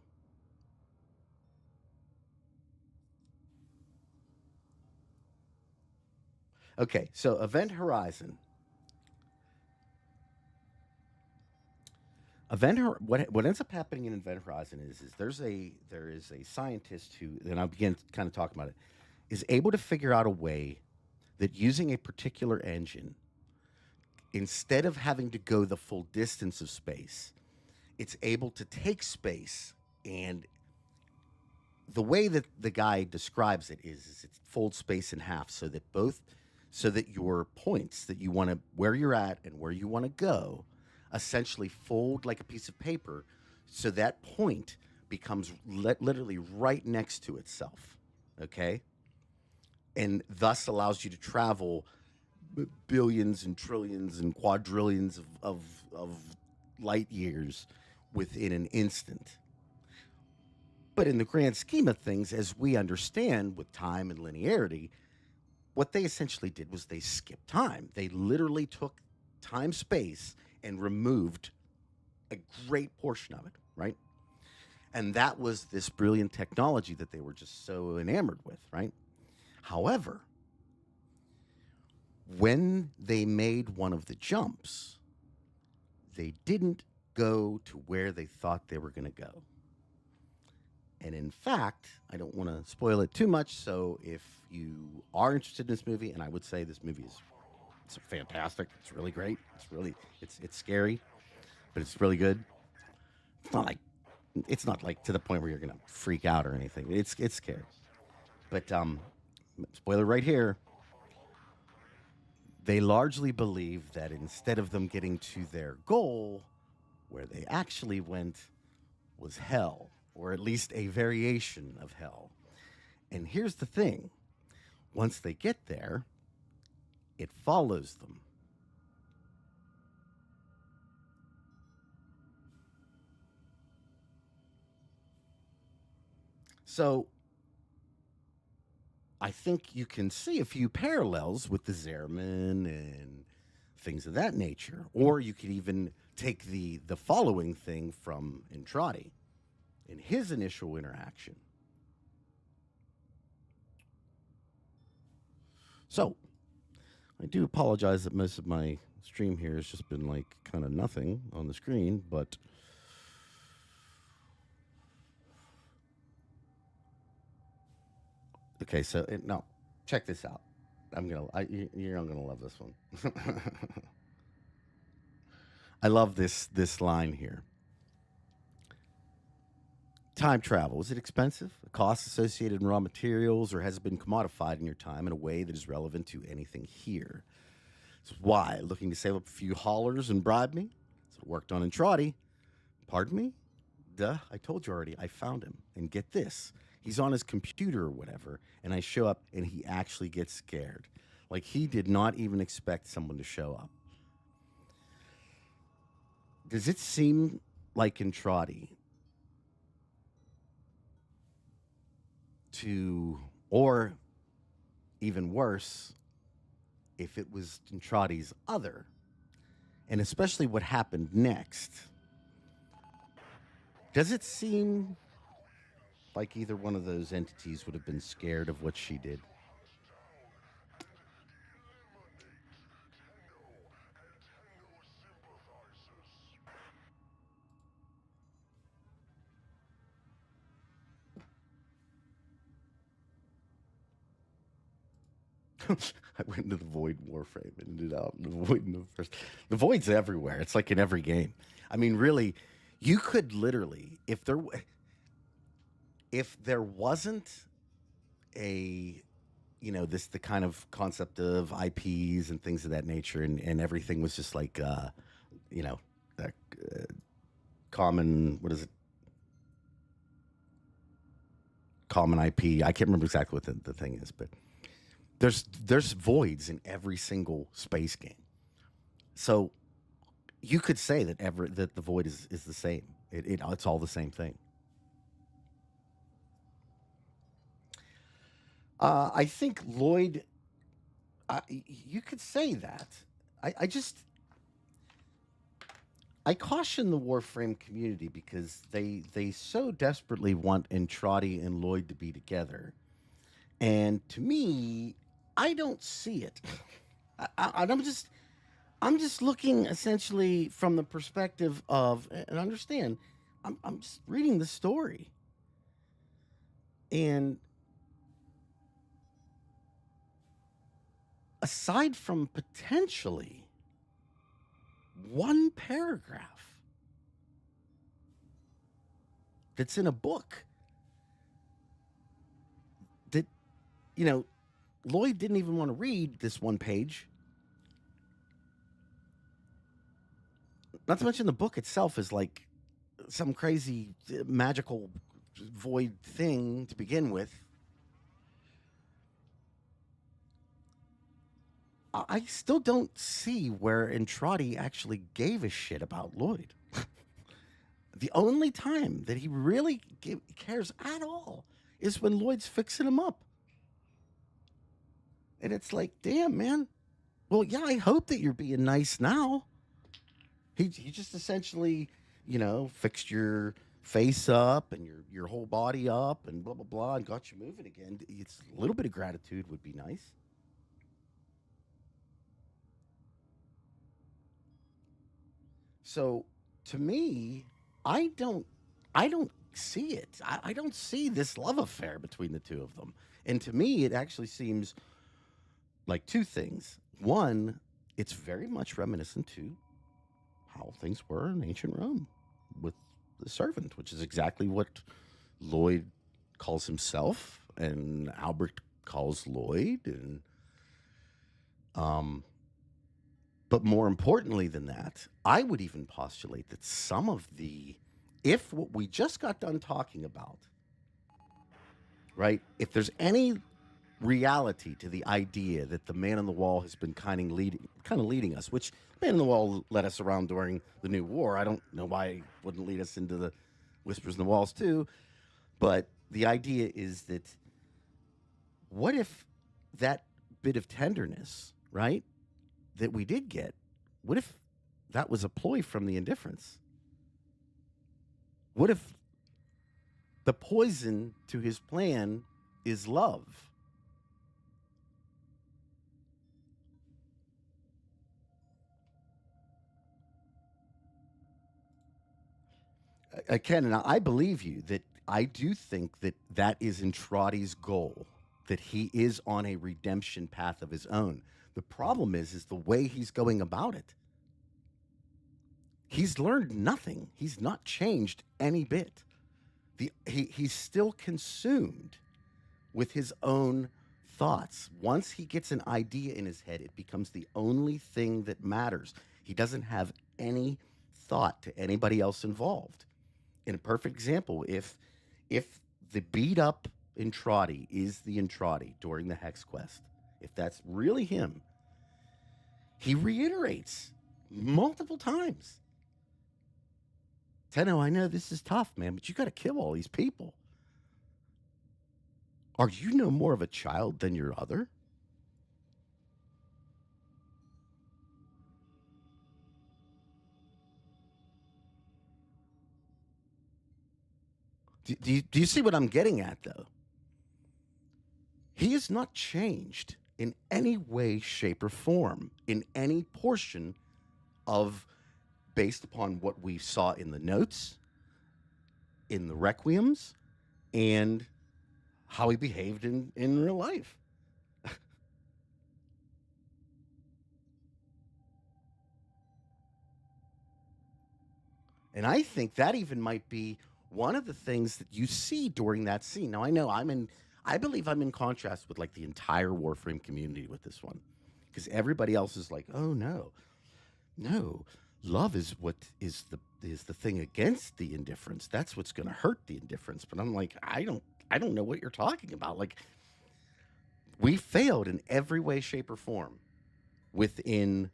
Okay, so Event Horizon. What ends up happening in Event Horizon is there is a scientist who, and I'll begin kind of talking about it, is able to figure out a way that using a particular engine, instead of having to go the full distance of space, it's able to take space, and the way that the guy describes it is it folds space in half so that your points that you want to, where you're at and where you want to go, essentially fold like a piece of paper, so that point becomes literally right next to itself, okay? And thus allows you to travel billions and trillions and quadrillions of light years within an instant. But in the grand scheme of things, as we understand with time and linearity, what they essentially did was they skipped time. They literally took time-space and removed a great portion of it, right? And that was this brilliant technology that they were just so enamored with, right? However, when they made one of the jumps, they didn't go to where they thought they were going to go. And in fact, I don't want to spoil it too much, so if you are interested in this movie, and I would say this movie it's fantastic, it's really great, it's scary, but it's really good. It's not like to the point where you're gonna freak out or anything. It's scary. But spoiler right here. They largely believe that instead of them getting to their goal, where they actually went was hell, or at least a variation of hell. And here's the thing. Once they get there, it follows them. So I think you can see a few parallels with the Zariman and things of that nature. Or you could even take the following thing from Entrati in his initial interaction. So I do apologize that most of my stream here has just been like kind of nothing on the screen, but okay, so no, check this out. You're gonna love this one. I love this line here. Time travel, is it expensive? A cost associated in raw materials, or has it been commodified in your time in a way that is relevant to anything here? It's why, looking to save up a few haulers and bribe me? So it worked on Entrati. Pardon me? Duh, I told you already, I found him. And get this, he's on his computer or whatever, and I show up and he actually gets scared. Like he did not even expect someone to show up. Does it seem like Entrati to, or even worse, if it was Entrati's other, and especially what happened next, does it seem like either one of those entities would have been scared of what she did? I went into the void warframe and ended out in the void in the first. The void's everywhere. It's like in every game. I mean, really, you could literally, if there wasn't a, the kind of concept of IPs and things of that nature, and everything was just like, that common, what is it? Common IP. I can't remember exactly what the thing is, but there's voids in every single space game. So you could say that that the void is the same. It's all the same thing. I think Lloyd, you could say that. I caution the Warframe community because they so desperately want Entrati and Lloyd to be together. And to me, I don't see it. I'm just looking essentially from the perspective of, and understand, I'm just reading the story. And aside from potentially one paragraph that's in a book that, Lloyd didn't even want to read this one page. Not to mention the book itself is like some crazy magical void thing to begin with. I still don't see where Entrati actually gave a shit about Lloyd. The only time that he really cares at all is when Lloyd's fixing him up. And it's like, damn, man. Well, yeah, I hope that you're being nice now. He just essentially, fixed your face up and your whole body up and blah, blah, blah, and got you moving again. It's a little bit of gratitude would be nice. So to me, I don't see it. I don't see this love affair between the two of them. And to me, it actually seems like two things. One, it's very much reminiscent to how things were in ancient Rome with the servant, which is exactly what Lloyd calls himself and Albert calls Lloyd. And but more importantly than that, I would even postulate that some of if what we just got done talking about, right, if there's any reality to the idea that the man on the wall has been kind of leading us, which man on the wall led us around during the New War. I don't know why he wouldn't lead us into the Whispers in the Walls too, but the idea is that what if that bit of tenderness, right, that we did get, what if that was a ploy from the Indifference? What if the poison to his plan is love? Ken, and I believe you that I do think that is Entrati's goal. that he is on a redemption path of his own. The problem is the way he's going about it. He's learned nothing. He's not changed any bit. He's still consumed with his own thoughts. Once he gets an idea in his head, it becomes the only thing that matters. He doesn't have any thought to anybody else involved. In a perfect example, if the beat up Entrati is the Inradi during the Hex quest, if that's really him, he reiterates multiple times. Tenno, I know this is tough, man, but you got to kill all these people. Are you no more of a child than your other? Do you see what I'm getting at, though? He is not changed in any way, shape, or form in any portion of, based upon what we saw in the notes, in the requiems, and how he behaved in real life. And I think that even might be one of the things that you see during that scene. Now, I know I believe I'm in contrast with like the entire Warframe community with this one, because everybody else is like, oh no, love is what is the thing against the indifference. That's what's going to hurt the indifference. But I'm like, I don't know what you're talking about. Like, we failed in every way, shape, or form within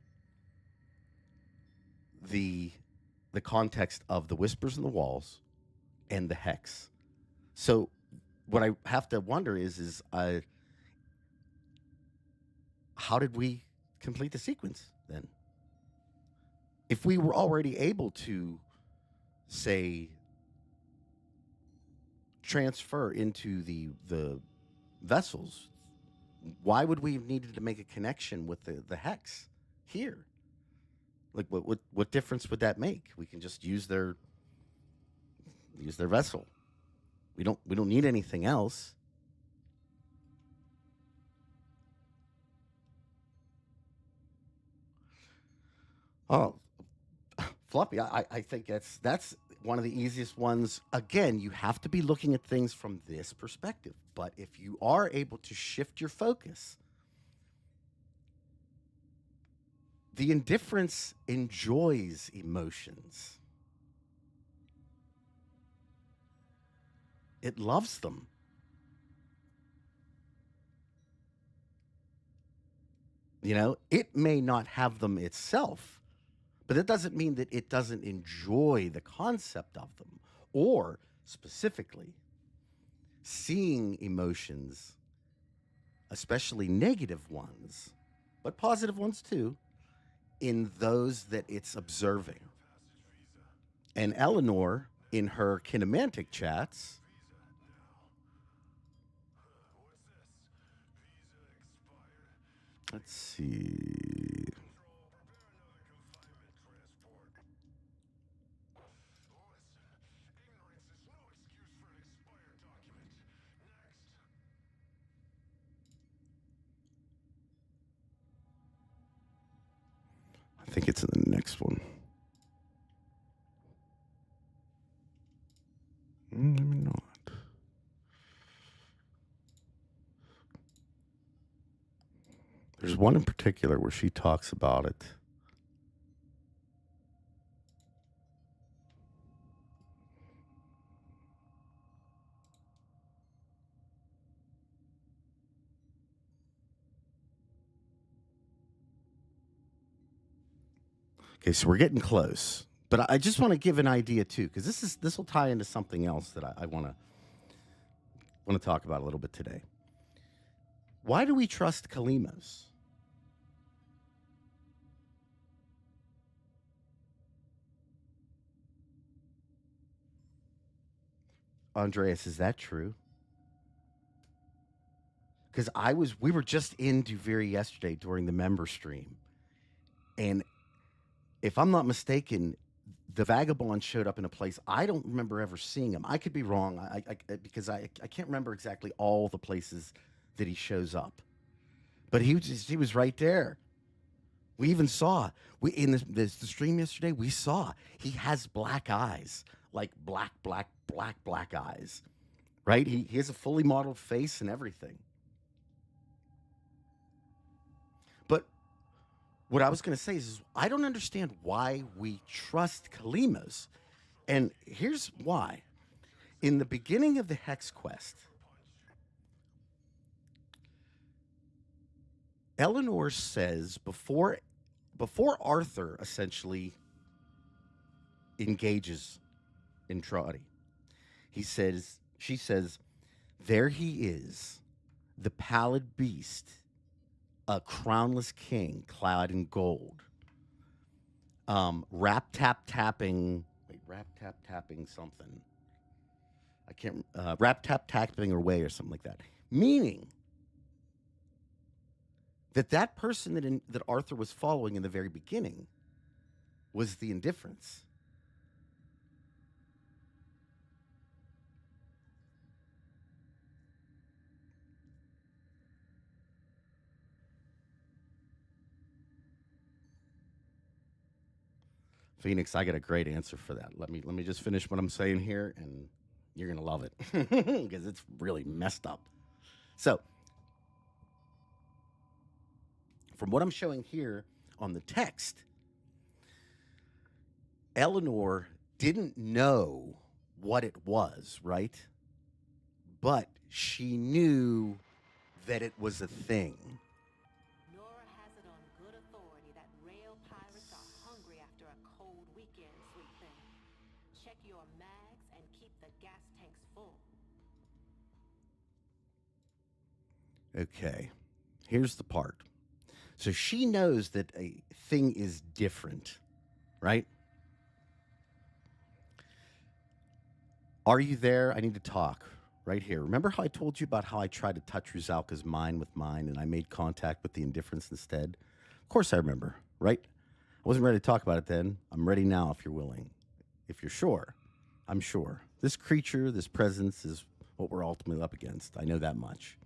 the context of the whispers in the walls and the hex. So what I have to wonder is how did we complete the sequence then? If we were already able to, say, transfer into the vessels, why would we have needed to make a connection with the hex here? Like, what difference would that make? We can just use their vessel. We don't need anything else. Oh, Floppy, I think that's one of the easiest ones. Again, you have to be looking at things from this perspective. But if you are able to shift your focus, the indifference enjoys emotions. It loves them. You know, it may not have them itself, but it doesn't mean that it doesn't enjoy the concept of them, or specifically seeing emotions, especially negative ones, but positive ones too, in those that it's observing. And Eleanor, in her kinematic chats, let's see. I think it's in the next one. Maybe not. There's one in particular where she talks about it. Okay, so we're getting close, but I just want to give an idea too, because this will tie into something else that I want to talk about a little bit today. Why do we trust Kalimos? Andreas, is that true? Because we were just in Duviri yesterday during the member stream, and if I'm not mistaken, the vagabond showed up in a place I don't remember ever seeing him. I could be wrong, because I can't remember exactly all the places that he shows up. But he was right there. We even saw in the stream yesterday. We saw he has black eyes, like black eyes, right? He has a fully modeled face and everything. But what I was going to say is I don't understand why we trust Kalimos, and here's why. In the beginning of the Hex quest, Eleanor says before Arthur essentially engages Entrati, she says, there he is, the pallid beast, a crownless king clad in gold, rap tap tapping something. I can't rap tap tapping away or something like that. Meaning that person that Arthur was following in the very beginning was the Indifference. Phoenix, I got a great answer for that. Let me just finish what I'm saying here, and you're gonna love it because it's really messed up. So, from what I'm showing here on the text, Eleanor didn't know what it was, right? But she knew that it was a thing.
Nora has it on good authority that rail pirates are hungry after a cold weekend, sweet thing. Check your mags and keep the gas tanks full.
Okay, here's the part. So she knows that a thing is different, right? Are you there? I need to talk right here. Remember how I told you about how I tried to touch Rusalka's mind with mine and I made contact with the Indifference instead? Of course I remember, right? I wasn't ready to talk about it then. I'm ready now if you're willing. If you're sure, I'm sure. This creature, this presence is what we're ultimately up against. I know that much.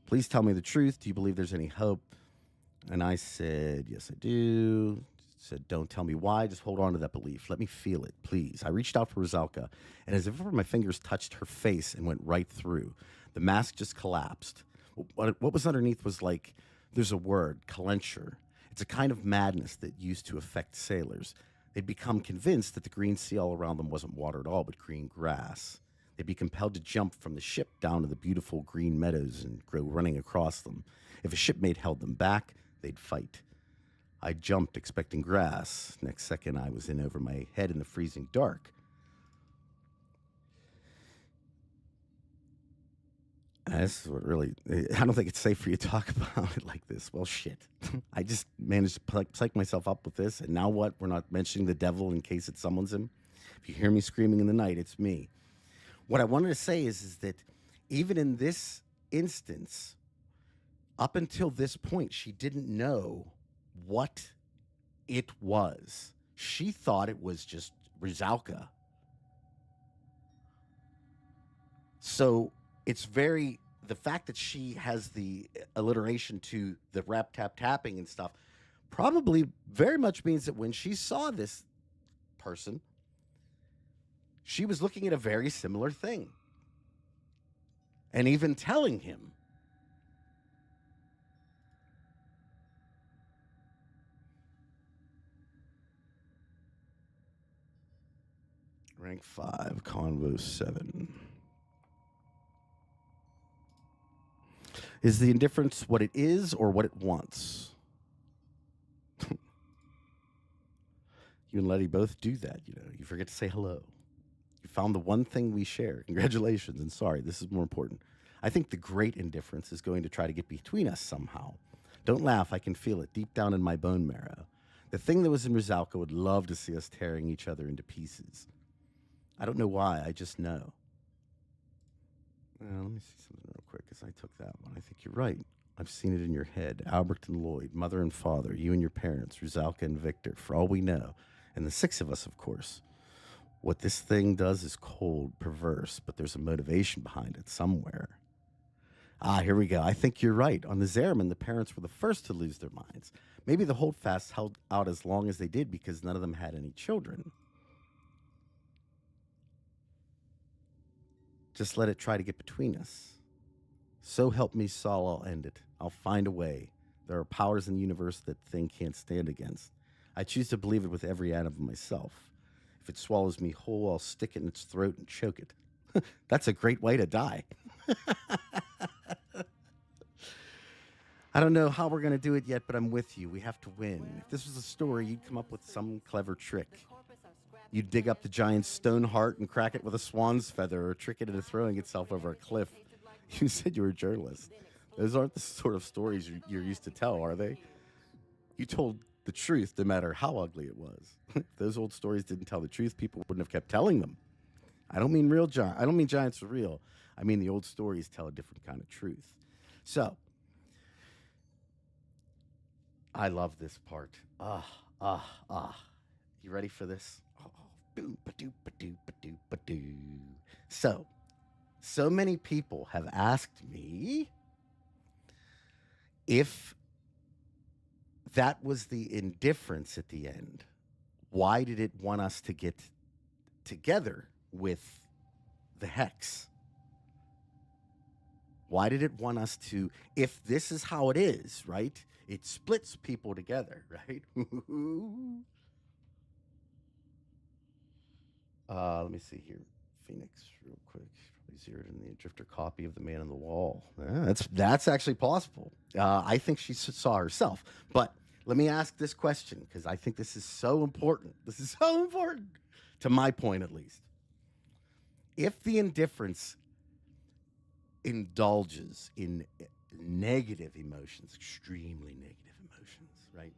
Please tell me the truth. Do you believe there's any hope? And I said, yes, I do. Said, don't tell me why. Just hold on to that belief. Let me feel it, please. I reached out for Rusalka, and as if my fingers touched her face and went right through, the mask just collapsed. What was underneath was like, there's a word, calenture. It's a kind of madness that used to affect sailors. They'd become convinced that the green sea all around them wasn't water at all, but green grass. They'd be compelled to jump from the ship down to the beautiful green meadows and go running across them. If a shipmate held them back, they'd fight. I jumped expecting grass. Next second, I was in over my head in the freezing dark. This is what really, I don't think it's safe for you to talk about it like this. Well, shit. I just managed to psych myself up with this, and now what? We're not mentioning the devil in case it summons him. If you hear me screaming in the night, it's me. What I wanted to say is that even in this instance, up until this point, she didn't know what it was. She thought it was just Rusalka. So it's the fact that she has the alliteration to the rap tap tapping and stuff probably very much means that when she saw this person, she was looking at a very similar thing. And even telling him. Rank 5, Convo 7. Is the Indifference what it is or what it wants? You and Letty both do that, you know. You forget to say hello. You found the one thing we share. Congratulations, and sorry, this is more important. I think the great Indifference is going to try to get between us somehow. Don't laugh, I can feel it deep down in my bone marrow. The thing that was in Rusalka would love to see us tearing each other into pieces. I don't know why, I just know. Let me see something real quick, because I took that one. I think you're right. I've seen it in your head. Albert and Lloyd, mother and father, you and your parents, Rusalka and Victor, for all we know. And the 6 of us, of course. What this thing does is cold, perverse, but there's a motivation behind it somewhere. Here we go. I think you're right. On the Zariman, the parents were the first to lose their minds. Maybe the holdfasts held out as long as they did because none of them had any children. Just let it try to get between us. So help me, Saul, I'll end it. I'll find a way. There are powers in the universe that thing can't stand against. I choose to believe it with every atom of myself. If it swallows me whole, I'll stick it in its throat and choke it. That's a great way to die. I don't know how we're going to do it yet, but I'm with you. We have to win. If this was a story, you'd come up with some clever trick. You'd dig up the giant stone heart and crack it with a swan's feather or trick it into throwing itself over a cliff. You said you were a journalist. Those aren't the sort of stories you're used to tell, are they? You told the truth no matter how ugly it was. If those old stories didn't tell the truth, people wouldn't have kept telling them. I don't mean giants are real. I mean the old stories tell a different kind of truth. So, I love this part. You ready for this? So many people have asked me if that was the indifference at the end. Why did it want us to get together with the hex? Why did it want us to, if this is how it is, right? It splits people together, right? Let me see here. Phoenix, real quick. Probably zeroed in the drifter copy of The Man on the Wall. That's actually possible. I think she saw herself. But let me ask this question, because I think this is so important. This is so important, to my point at least. If the indifference indulges in negative emotions, extremely negative emotions, right?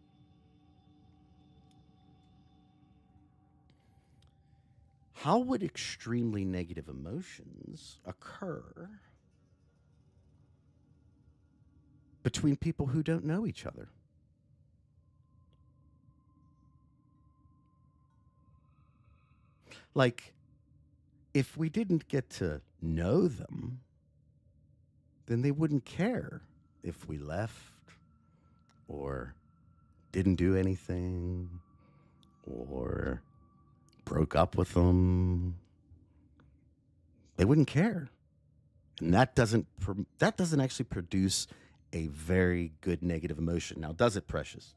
How would extremely negative emotions occur between people who don't know each other? Like, if we didn't get to know them, then they wouldn't care if we left or didn't do anything or broke up with them. They wouldn't care. And that doesn't actually produce a very good negative emotion. Now, does it, Precious?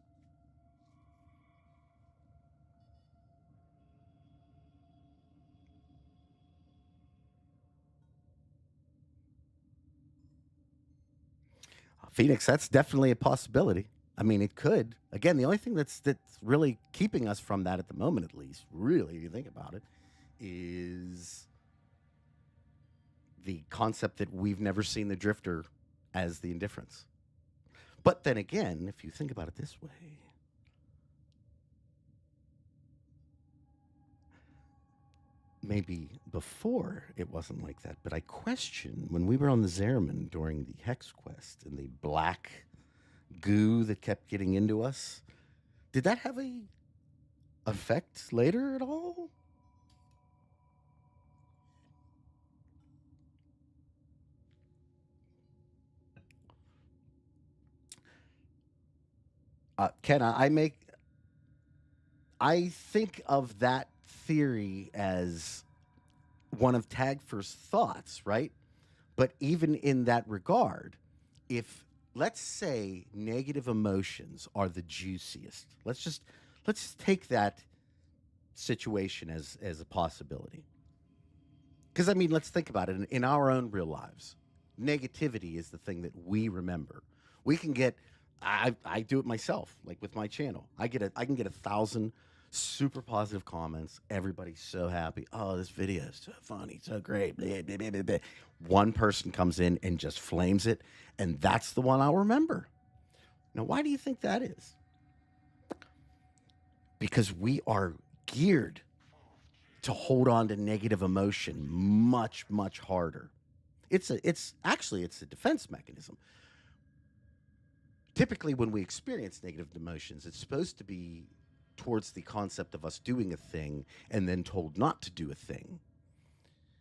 Phoenix, that's definitely a possibility. I mean, it could. Again, the only thing that's really keeping us from that at the moment, at least, really, if you think about it, is the concept that we've never seen the drifter as the indifference. But then again, if you think about it this way, maybe before it wasn't like that, but I question when we were on the Zariman during the Hex quest and the black goo that kept getting into us, did that have a effect later at all? Ken, I think of that theory as one of Tagfer's thoughts, right? But even in that regard, if let's say negative emotions are the juiciest, let's take that situation as a possibility. Because I mean, let's think about it in our own real lives. Negativity is the thing that we remember. We can get I do it myself, like with my channel. I can get 1,000 super positive comments. Everybody's so happy. Oh, this video is so funny, so great. Blah, blah, blah, blah, blah. One person comes in and just flames it, and that's the one I'll remember. Now, why do you think that is? Because we are geared to hold on to negative emotion much, much harder. It's a defense mechanism. Typically, when we experience negative emotions, it's supposed to be towards the concept of us doing a thing and then told not to do a thing.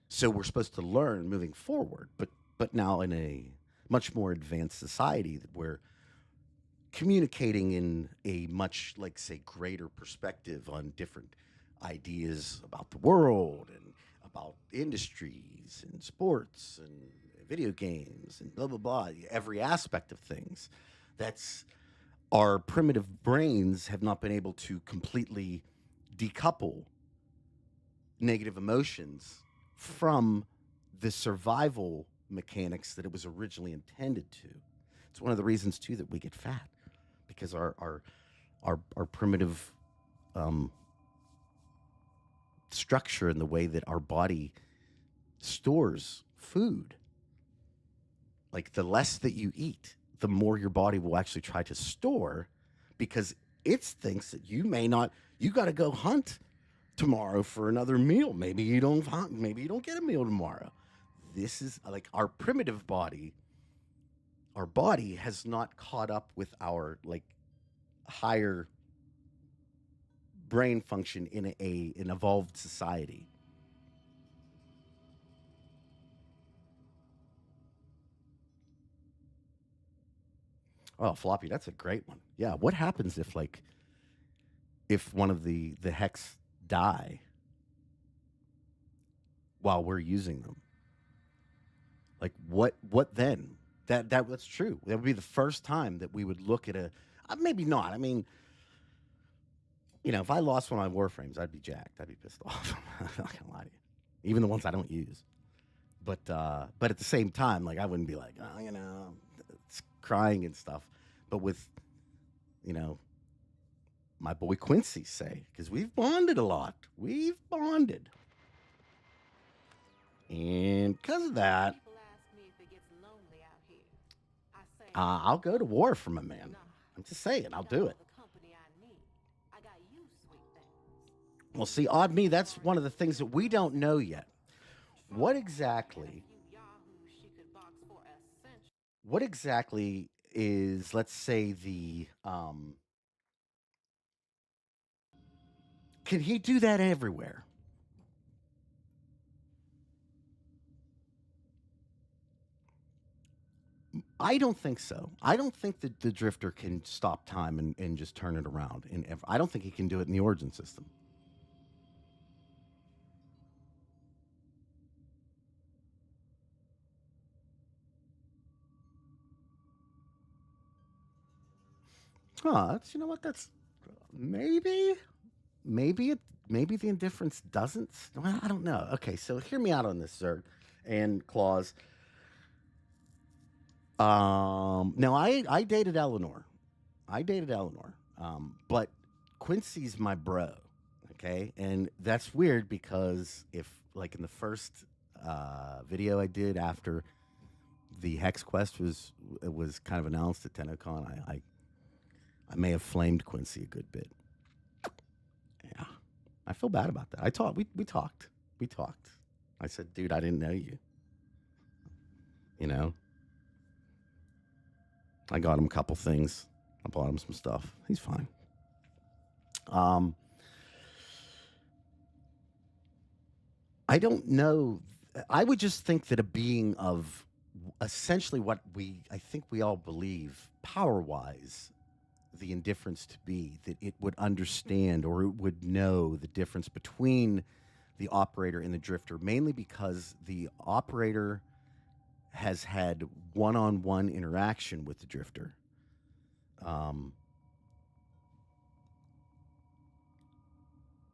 So we're supposed to learn moving forward. But now in a much more advanced society that we're communicating in a much, like, say, greater perspective on different ideas about the world and about industries and sports and video games and blah blah blah, every aspect of things. That's our primitive brains have not been able to completely decouple negative emotions from the survival mechanics that it was originally intended to. It's one of the reasons too that we get fat, because our primitive structure and the way that our body stores food, like the less that you eat, the more your body will actually try to store, because it thinks that you may not, you got to go hunt tomorrow for another meal. Maybe you don't hunt, maybe you don't get a meal tomorrow. This is like our primitive body. Our body has not caught up with our like higher brain function in an evolved society. Oh, floppy, that's a great one. Yeah, what happens if like if one of the hex die while we're using them? Like what then? That's true. That would be the first time that we would look at a maybe not. I mean, you know, if I lost one of my Warframes, I'd be jacked. I'd be pissed off. I'm not gonna lie to you. Even the ones I don't use. But at the same time, like I wouldn't be like, oh, you know, it's crying and stuff. But with, you know, my boy Quincy say, because we've bonded a lot. We've bonded. And because of that,
People ask me if it gets lonely out here. I say,
I'll go to war for my man.
nah.
I'm just saying, I'll
I got
do
all
it.
the company I need. I got you, sweet things.
Well, see, odd me, that's one of the things that we don't know yet. What exactly?
You yahoos she could box for essential.
What exactly is, let's say, the can he do that everywhere? I don't think so. I don't think that the Drifter can stop time and just turn it around. I don't think he can do it in the Origin system. Huh, that's, you know what, that's maybe maybe the Indifference doesn't. Well, I don't know. Okay, so hear me out on this, Zerg and Claus. Now I dated Eleanor. But Quincy's my bro. Okay, and that's weird because if like in the first video I did after the Hex Quest was kind of announced at TennoCon, I may have flamed Quincy a good bit. Yeah, I feel bad about that. We talked. I said, dude, I didn't know you. You know, I got him a couple things. I bought him some stuff. He's fine. I don't know. I would just think that a being of essentially what I think we all believe, power-wise, the Indifference to be, that it would understand or it would know the difference between the operator and the Drifter, mainly because the operator has had one-on-one interaction with the Drifter. Or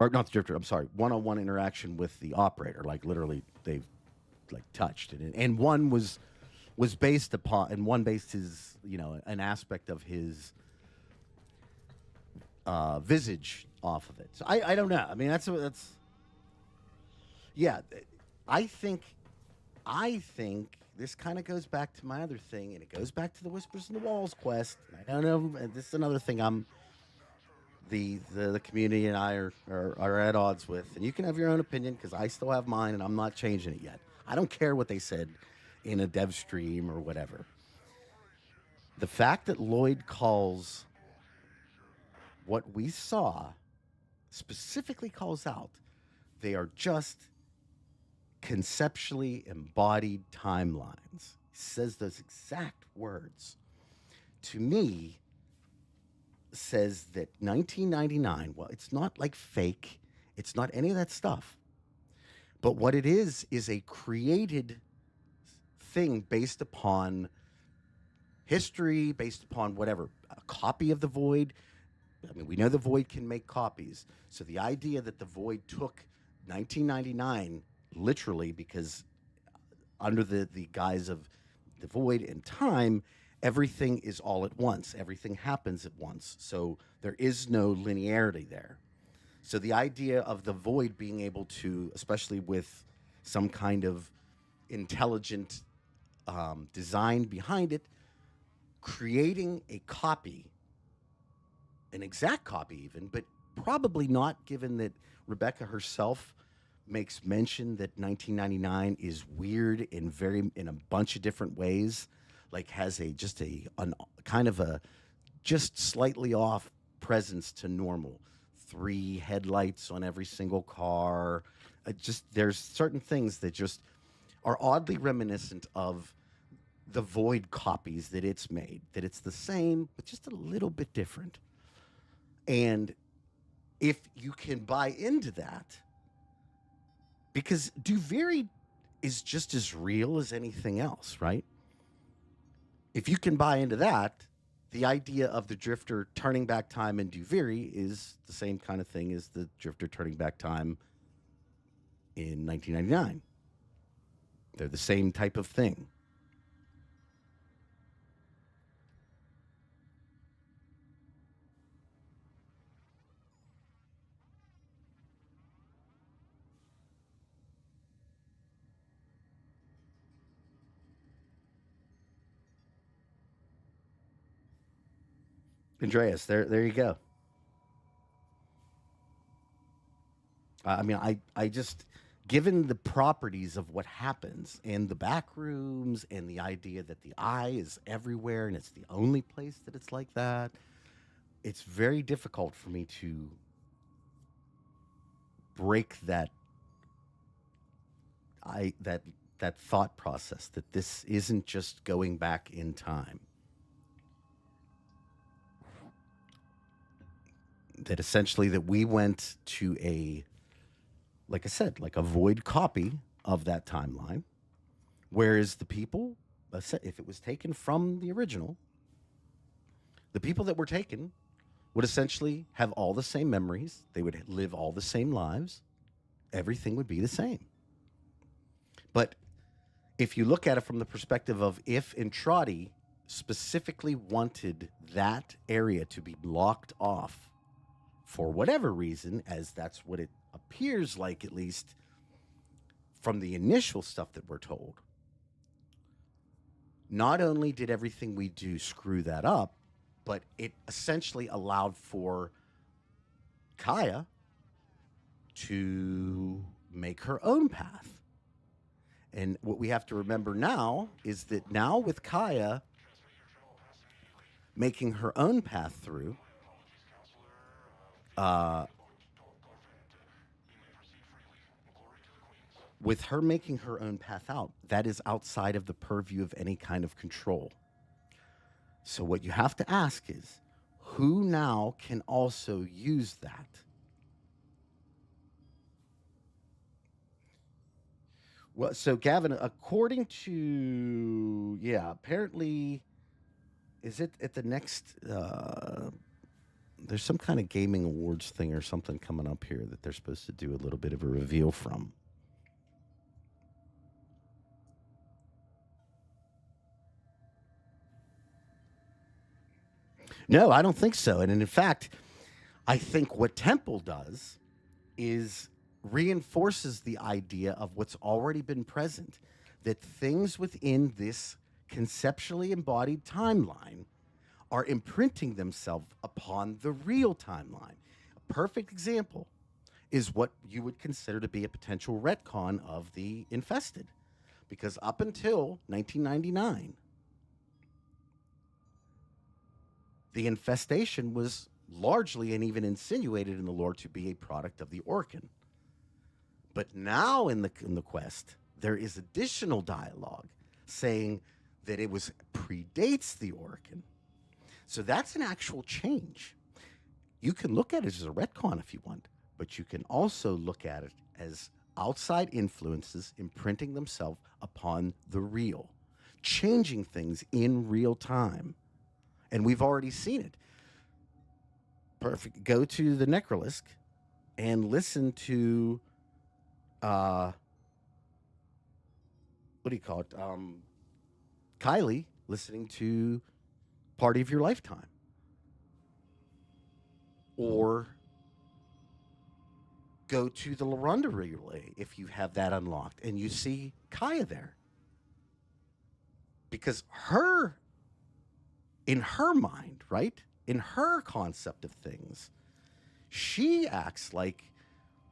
not the Drifter, I'm sorry, one-on-one interaction with the operator. Like literally they've like touched it. And one was based upon, and one based his, you know, an aspect of his visage off of it. So I don't know. I mean, that's yeah. I think this kind of goes back to my other thing, and it goes back to the Whispers in the Walls quest. I don't know. This is another thing I'm the community and I are at odds with, and you can have your own opinion because I still have mine, and I'm not changing it yet. I don't care what they said in a dev stream or whatever. The fact that Lloyd calls what we saw, specifically calls out, they are just conceptually embodied timelines. says those exact words. To me, says that 1999, well, it's not like fake, it's not any of that stuff. But what it is a created thing based upon history, based upon whatever, a copy of the Void. I mean, we know the Void can make copies. So the idea that the Void took 1999 literally, because under the guise of the Void and time, everything is all at once. Everything happens at once. So there is no linearity there. So the idea of the Void being able to, especially with some kind of intelligent design behind it, creating a copy, an exact copy even, but probably not, given that Rebecca herself makes mention that 1999 is weird in a bunch of different ways, like has a kind of a just slightly off presence to normal. 3 headlights on every single car. There's certain things that just are oddly reminiscent of the Void copies that it's made, that it's the same, but just a little bit different. And if you can buy into that, because Duviri is just as real as anything else, right? If you can buy into that, the idea of the Drifter turning back time in Duviri is the same kind of thing as the Drifter turning back time in 1999. They're the same type of thing. Andreas, there you go. I mean, I just, given the properties of what happens and the back rooms and the idea that the eye is everywhere and it's the only place that it's like that, it's very difficult for me to break that thought process that this isn't just going back in time. That essentially that we went to a, like I said, like a Void copy of that timeline, whereas the people, if it was taken from the original, the people that were taken would essentially have all the same memories. They would live all the same lives. Everything would be the same. But if you look at it from the perspective of if Entrati specifically wanted that area to be blocked off for whatever reason, as that's what it appears like, at least from the initial stuff that we're told, not only did everything we do screw that up, but it essentially allowed for Kaya to make her own path. And what we have to remember now is that now with Kaya making her own path through, with her making her own path out, that is outside of the purview of any kind of control. So what you have to ask is, who now can also use that? Well, so Gavin, according to, apparently, is it at the next, there's some kind of gaming awards thing or something coming up here that they're supposed to do a little bit of a reveal from. No, I don't think so. And in fact, I think what Temple does is reinforces the idea of what's already been present, that things within this conceptually embodied timeline are imprinting themselves upon the real timeline. A perfect example is what you would consider to be a potential retcon of the Infested. Because up until 1999, the infestation was largely and even insinuated in the lore to be a product of the Orkin. But now in the quest, there is additional dialogue saying that it was predates the Orkin. So that's an actual change. You can look at it as a retcon if you want, but you can also look at it as outside influences imprinting themselves upon the real, changing things in real time. And we've already seen it. Perfect. Go to the Necrolisk and listen to what do you call it? Kylie listening to Party of Your Lifetime. Or go to the Larunda relay if you have that unlocked and you see Kaya there. Because in her mind, right? In her concept of things, she acts like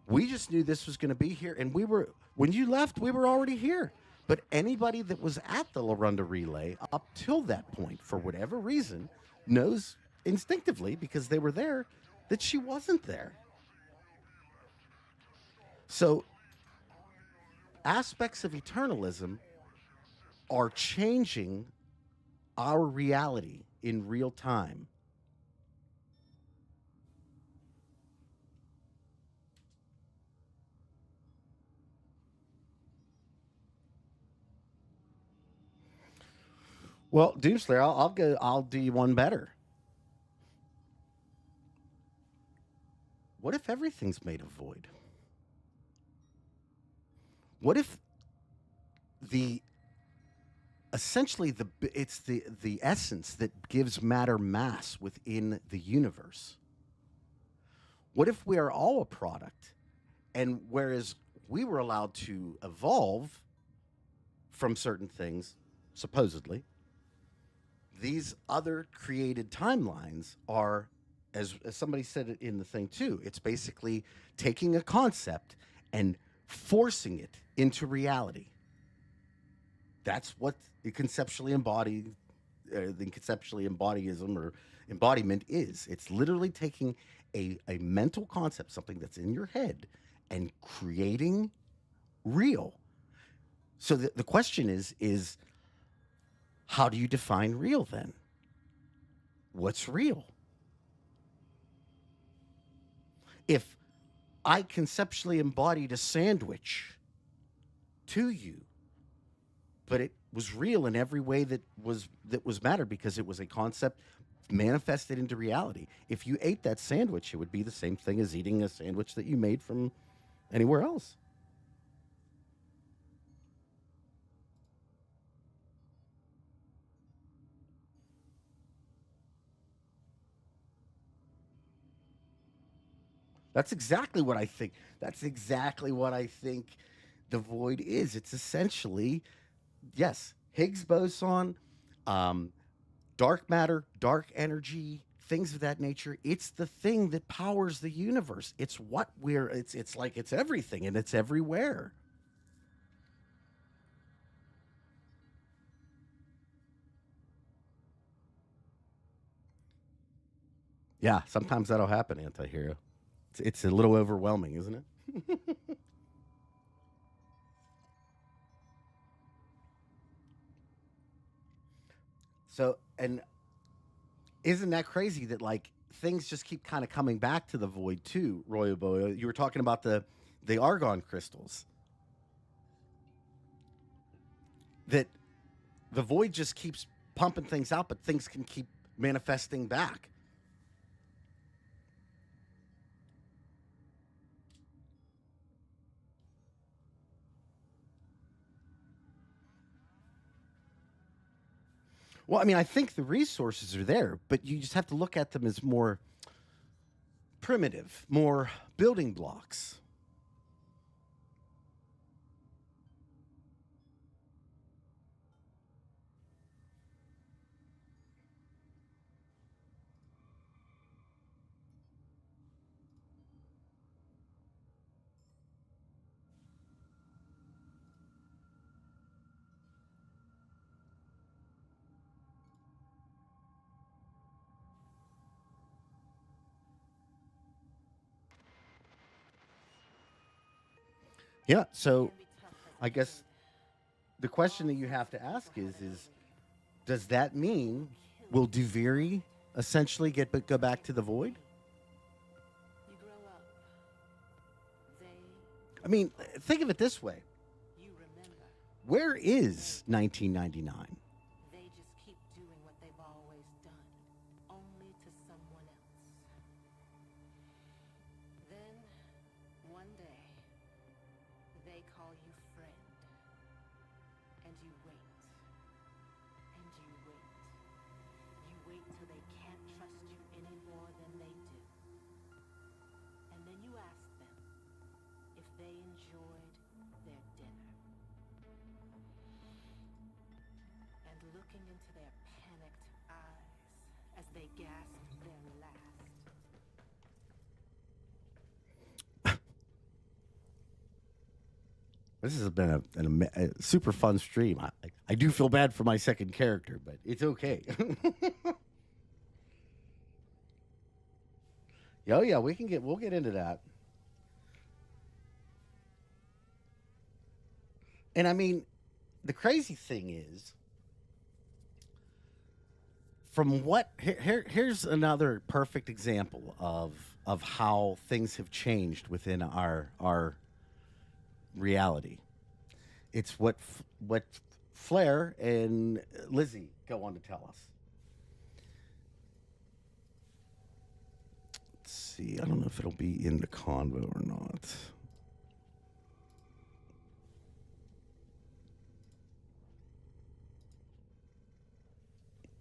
we just knew this was going to be here. And when you left, we were already here. But anybody that was at the Larunda relay up till that point, for whatever reason, knows instinctively, because they were there, that she wasn't there. So aspects of Eternalism are changing our reality in real time. Well, Doomslayer, I'll do you one better. What if everything's made of void? What if essentially it's the essence that gives matter mass within the universe? What if we are all a product, and whereas we were allowed to evolve from certain things, supposedly, these other created timelines are, as somebody said it in the thing too, it's basically taking a concept and forcing it into reality. That's what the conceptually embodyism or embodiment is. It's literally taking a mental concept, something that's in your head, and creating real. So the question is how do you define real then? What's real? If I conceptually embodied a sandwich to you, but it was real in every way that was matter, because it was a concept manifested into reality. If you ate that sandwich, it would be the same thing as eating a sandwich that you made from anywhere else. That's exactly what I think. That's exactly what I think the void is. It's essentially, yes, Higgs boson, dark matter, dark energy, things of that nature. It's the thing that powers the universe. It's what it's like it's everything and it's everywhere. Yeah, sometimes that'll happen, anti-hero. It's a little overwhelming, isn't it? So, and isn't that crazy that like things just keep kind of coming back to the void too, Royo Boyo? You were talking about the argon crystals. That the void just keeps pumping things out, but things can keep manifesting back. Well, I mean, I think the resources are there, but you just have to look at them as more primitive, more building blocks. Yeah, so I guess the question that you have to ask is Does that mean will Duviri essentially go back to the void?
You grow up. They,
I mean, think of it this way.
you remember.
Where is 1999?
They just keep doing what they've always done, only to someone else. Then, one day, they call you friend. And you wait. And you wait. You wait till they can't trust you any more than they do. And then you ask them if they enjoyed their dinner. And looking into their panicked eyes as they gasped their last.
This has been a super fun stream. I do feel bad for my second character, but it's okay. Oh yeah, we'll get into that. And I mean, the crazy thing is, from what here's another perfect example of how things have changed within our reality. It's what Flair and Lizzie go on to tell us. Let's see. I don't know if it'll be in the convo or not.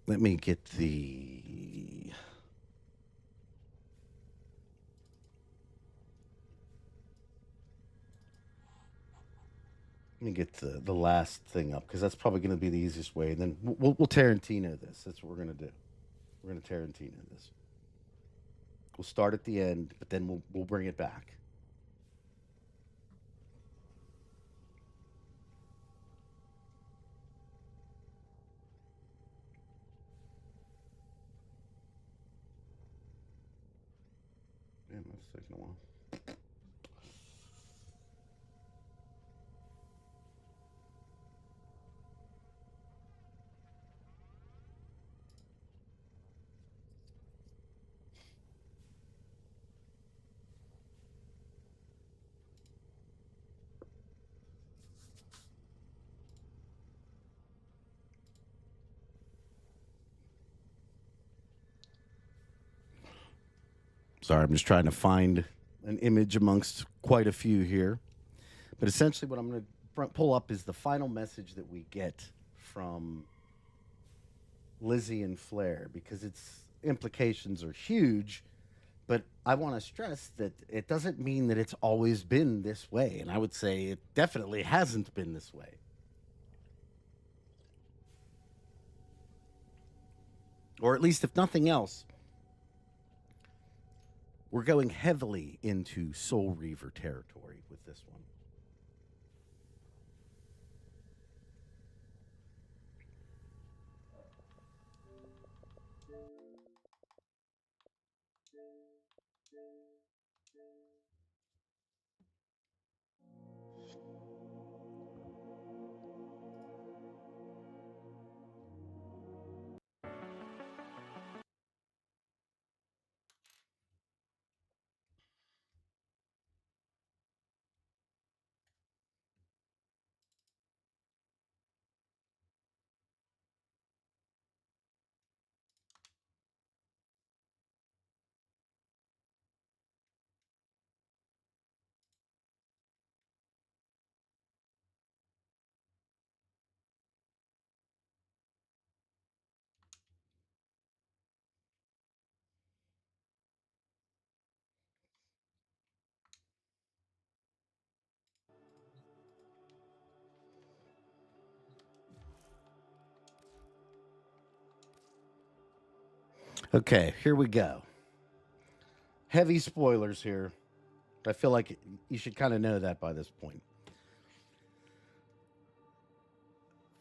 Let me get the... Let me get the last thing up, because that's probably going to be the easiest way. And then we'll Tarantino this. That's what we're going to do. We're going to Tarantino this. We'll start at the end, but then we'll bring it back. Damn, that's taking a while. Sorry, I'm just trying to find an image amongst quite a few here. But essentially what I'm going to pull up is the final message that we get from Lizzie and Flair, because its implications are huge. But I want to stress that it doesn't mean that it's always been this way. And I would say it definitely hasn't been this way. Or at least, if nothing else, we're going heavily into Soul Reaver territory with this one. Okay, here we go. Heavy spoilers here. I feel like you should kind of know that by this point.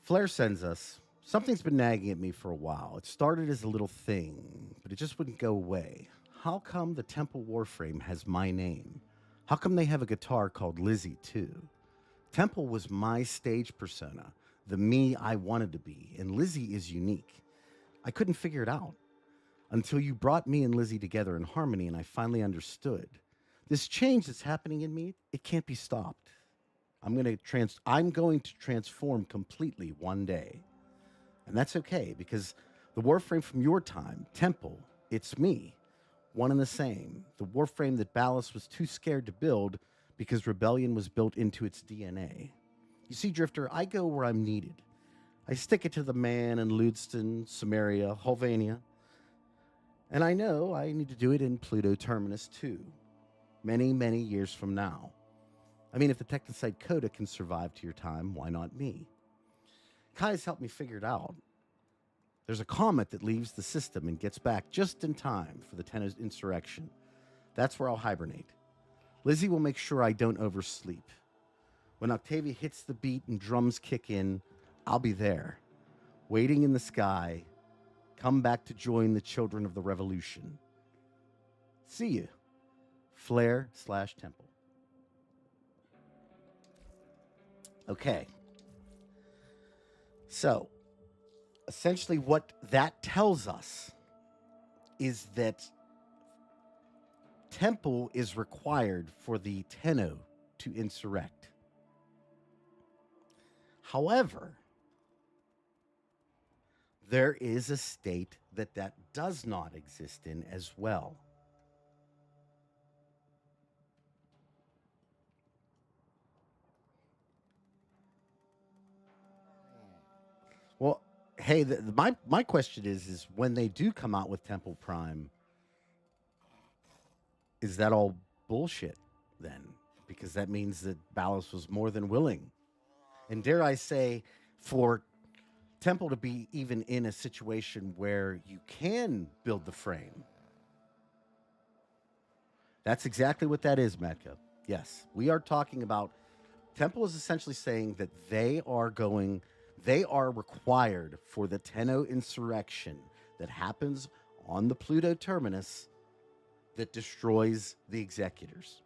Flair sends us, something's been nagging at me for a while. It started as a little thing, but it just wouldn't go away. How come the Temple Warframe has my name? How come they have a guitar called Lizzie too? Temple was my stage persona. the me I wanted to be. And Lizzie is unique. I couldn't figure it out until you brought me and Lizzie together in harmony, and I finally understood. This change that's happening in me, it can't be stopped. I'm going to transform completely one day. And that's okay, because the Warframe from your time, Temple, it's me, one and the same. The Warframe that Ballas was too scared to build because rebellion was built into its DNA. You see, Drifter, I go where I'm needed. I stick it to the man in Ludston, Samaria, Hulvania. And I know I need to do it in Pluto Terminus too, many, many years from now. I mean, if the Technosite Coda can survive to your time, why not me? Kai's helped me figure it out. There's a comet that leaves the system and gets back just in time for the Tenno's insurrection. That's where I'll hibernate. Lizzie will make sure I don't oversleep. When Octavia hits the beat and drums kick in, I'll be there, waiting in the sky. Come back to join the children of the revolution. See you. Flare/Temple. Okay. So, essentially what that tells us is that Temple is required for the Tenno to insurrect. However, there is a state that does not exist in as well. Well, hey, my question is when they do come out with Temple Prime, is that all bullshit then? Because that means that Ballas was more than willing. And dare I say, for Temple to be even in a situation where you can build the frame. That's exactly what that is, Matka. Yes, we are talking about, Temple is essentially saying that they are required for the Tenno insurrection that happens on the Pluto terminus that destroys the executors.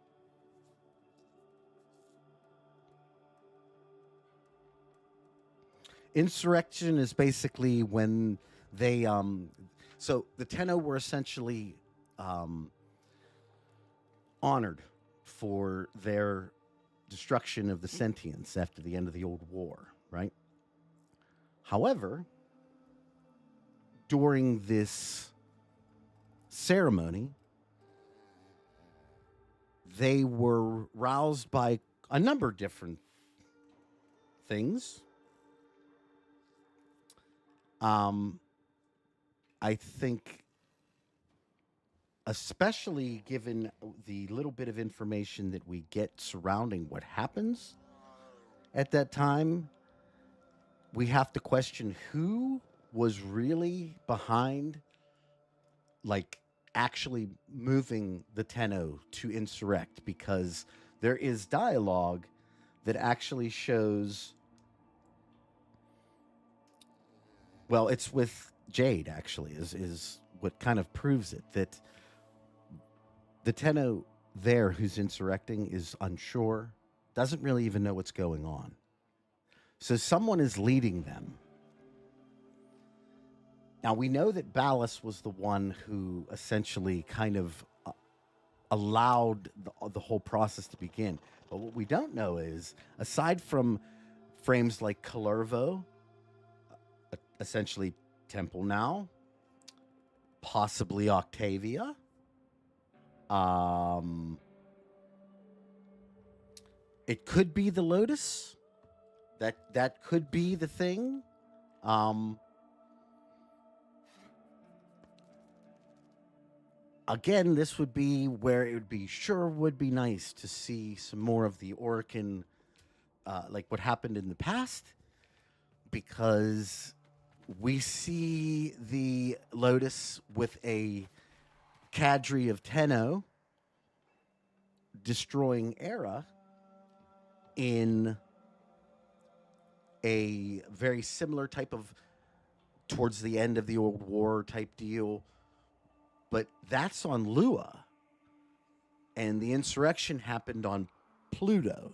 Insurrection is basically when they so the Tenno were essentially honored for their destruction of the Sentients after the end of the old war, right? However, during this ceremony, they were roused by a number of different things. I think, especially given the little bit of information that we get surrounding what happens at that time, we have to question who was really behind, like, actually moving the Tenno to insurrect, because there is dialogue that actually shows. Well, it's with Jade, actually, is what kind of proves it, that the Tenno there who's insurrecting is unsure, doesn't really even know what's going on. So someone is leading them. Now, we know that Ballas was the one who essentially kind of allowed the whole process to begin. But what we don't know is, aside from frames like Calervo, essentially Temple now, possibly Octavia, it could be the Lotus. That could be the thing. Again, this would be where it would be nice to see some more of the Orkin, like what happened in the past, because we see the Lotus with a cadre of Tenno destroying Era in a very similar type of, towards the end of the old war type deal. But that's on Lua. And the insurrection happened on Pluto.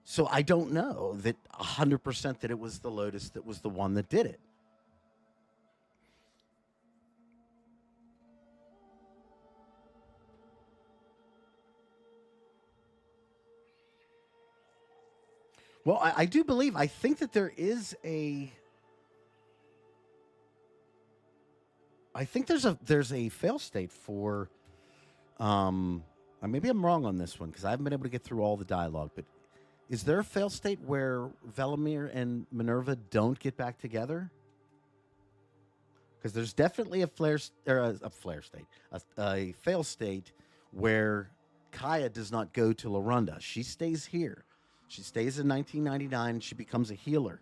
So I don't know that 100% that it was the Lotus that was the one that did it. Well, I do believe, I think that there is a, I think there's a fail state for, maybe I'm wrong on this one because I haven't been able to get through all the dialogue, but is there a fail state where Velimir and Minerva don't get back together? Because there's definitely a flare state, a fail state where Kaya does not go to Larunda. She stays here. She stays in 1999. She becomes a healer.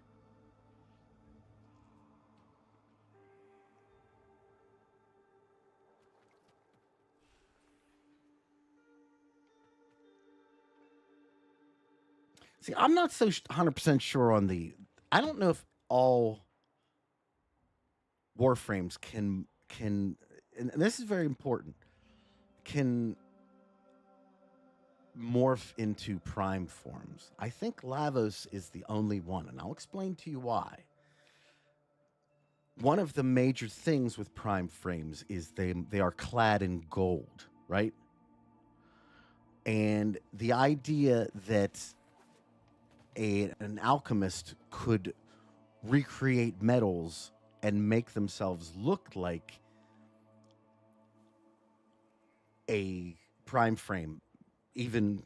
See, I'm not so 100% sure on the. I don't know if all Warframes can, and this is very important, can morph into prime forms. I think Lavos is the only one, and I'll explain to you why. One of the major things with prime frames is they are clad in gold, right? And the idea that an alchemist could recreate metals and make themselves look like a prime frame, even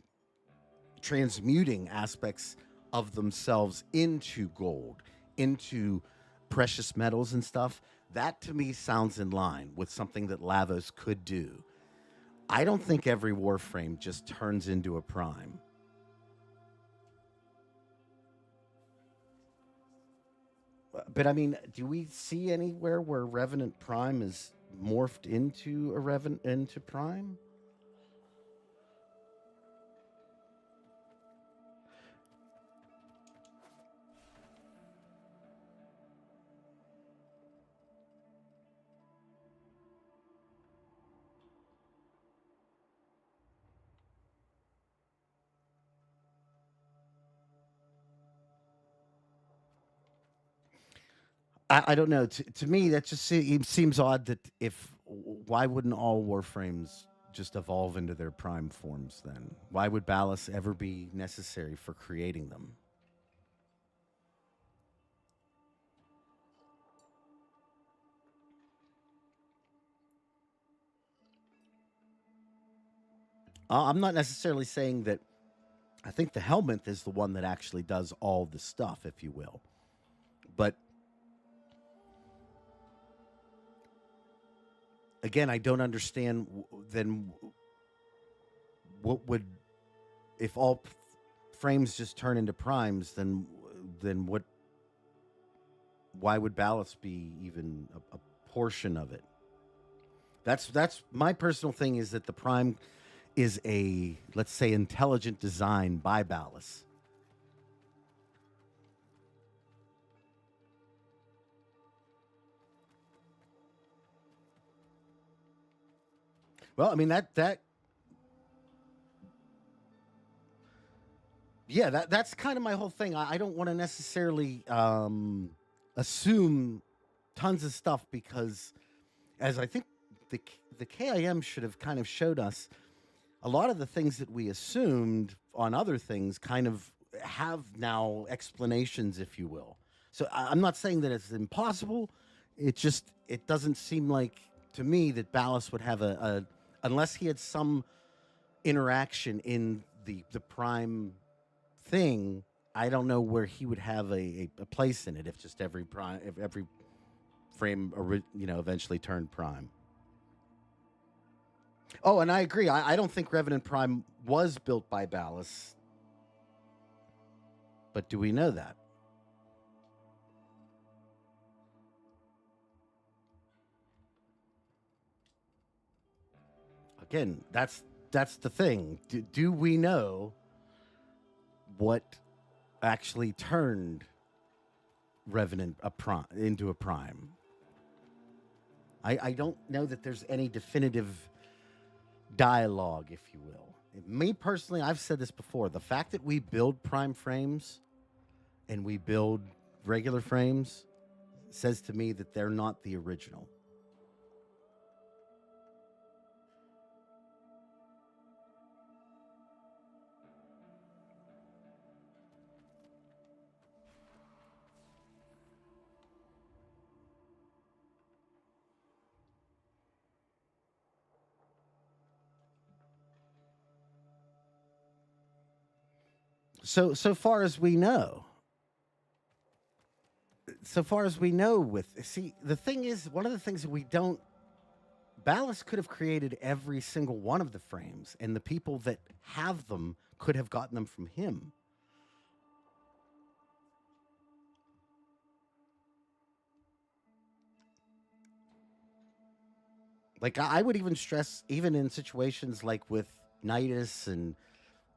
transmuting aspects of themselves into gold, into precious metals and stuff, that to me sounds in line with something that Lavos could do. I don't think every Warframe just turns into a prime. But I mean, do we see anywhere where Revenant Prime is morphed into into Prime? I don't know. To me, that just seems odd. That why wouldn't all Warframes just evolve into their prime forms then? Why would Ballas ever be necessary for creating them? I'm not necessarily saying that. I think the helmet is the one that actually does all the stuff, if you will. But again, I don't understand then what would, if all frames just turn into primes, then what, why would Ballas be even a portion of it? That's my personal thing, is that the prime is a, let's say, intelligent design by Ballas. Well, I mean that yeah, that's kind of my whole thing. I don't want to necessarily assume tons of stuff, because as I think the KIM should have kind of showed us, a lot of the things that we assumed on other things kind of have now explanations, if you will. So I'm not saying that it's impossible. It doesn't seem like to me that Ballas would have a unless he had some interaction in the prime thing. I don't know where he would have a place in it if just every frame eventually turned prime. Oh, and I agree. I don't think Revenant Prime was built by Ballas. But do we know that? Again, that's the thing. Do we know what actually turned Revenant into a prime? I don't know that there's any definitive dialogue, if you will. Me personally, I've said this before. The fact that we build prime frames and we build regular frames says to me that they're not the original. So far as we know, the thing is, one of the things that we don't, Ballast could have created every single one of the frames, and the people that have them could have gotten them from him. Like I would even stress, even in situations like with Nidus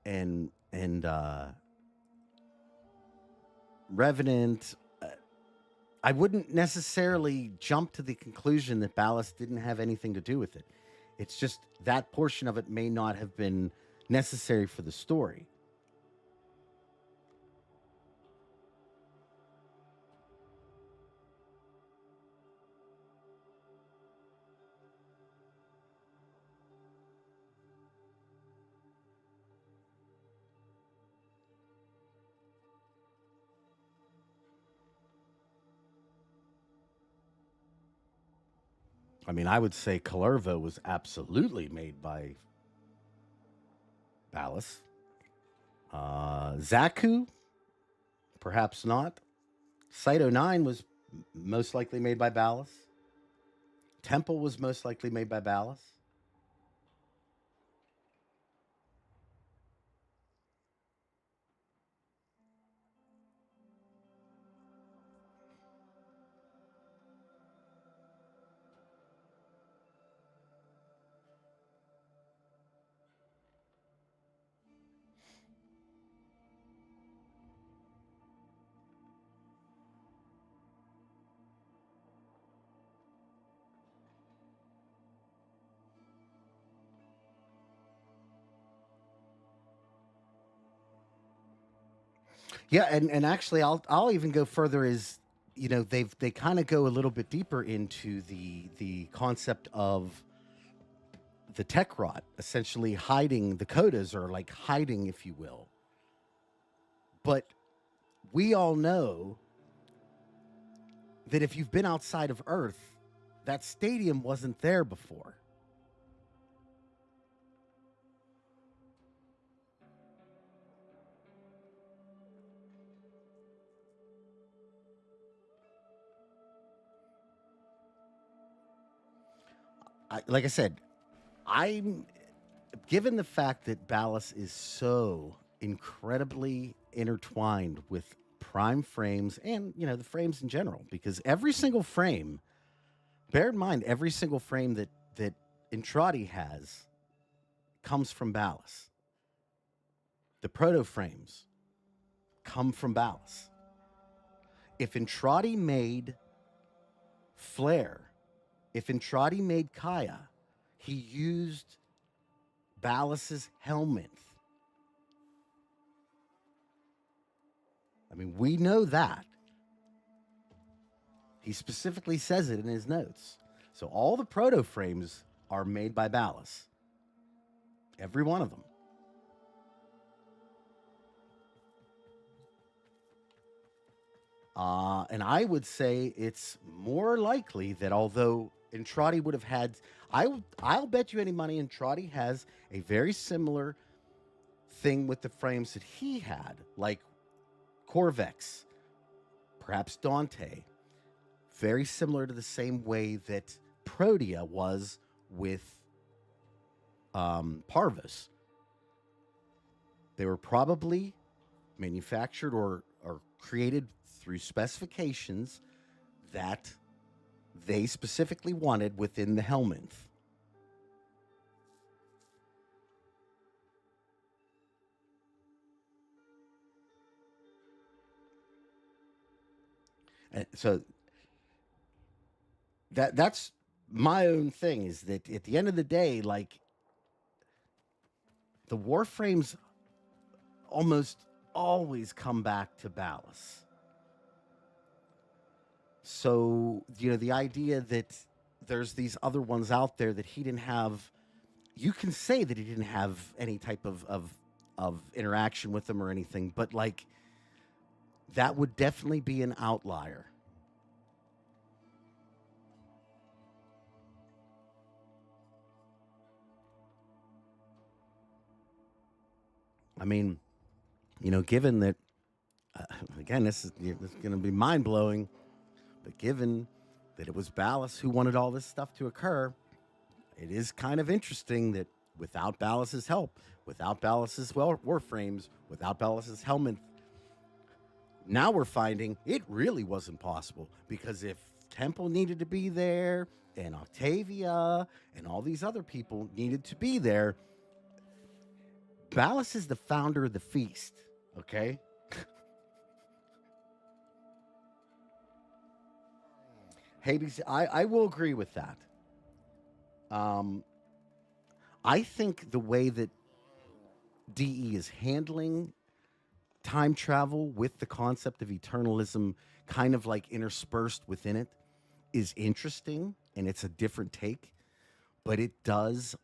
and Revenant, I wouldn't necessarily jump to the conclusion that Ballast didn't have anything to do with it. It's just that portion of it may not have been necessary for the story. I mean, I would say Kalerva was absolutely made by Ballast. Zaku, perhaps not. Cyto 9 was most likely made by Ballast. Temple was most likely made by Ballast. Yeah, and actually, I'll even go further. Is they kind of go a little bit deeper into the concept of the Techrot, essentially hiding the codas, or like hiding, if you will. But we all know that if you've been outside of Earth, that stadium wasn't there before. Like I said, I'm given the fact that Ballast is so incredibly intertwined with prime frames and the frames in general, because every single frame, bear in mind, every single frame that Intradi has comes from Ballast. The proto frames come from Ballast. If Intradi made Flare, if Entrati made Kaya, he used Ballast's helmet. I mean, we know that. He specifically says it in his notes. So all the proto frames are made by Ballast. Every one of them. And I would say it's more likely that although Entrati would have had, I'll bet you any money Entrati has a very similar thing with the frames that he had, like Corvex, perhaps Dante, very similar to the same way that Protea was with Parvus. They were probably manufactured or created through specifications that they specifically wanted within the Helminth. And so that's my own thing, is that at the end of the day, like, the Warframes almost always come back to Ballas. So, you know, the idea that there's these other ones out there that he didn't have, you can say that he didn't have any type of interaction with them or anything, but like that would definitely be an outlier. I mean, you know, given that, again, this is going to be mind blowing, but given that it was Ballas who wanted all this stuff to occur, it is kind of interesting that without Ballas's help, without Ballas's Warframes, without Ballas's helmet, now we're finding it really wasn't possible, because if Temple needed to be there and Octavia and all these other people needed to be there, Ballas is the founder of the feast, okay? Hades, I will agree with that. I think the way that DE is handling time travel with the concept of eternalism kind of like interspersed within it is interesting, and it's a different take, but it does,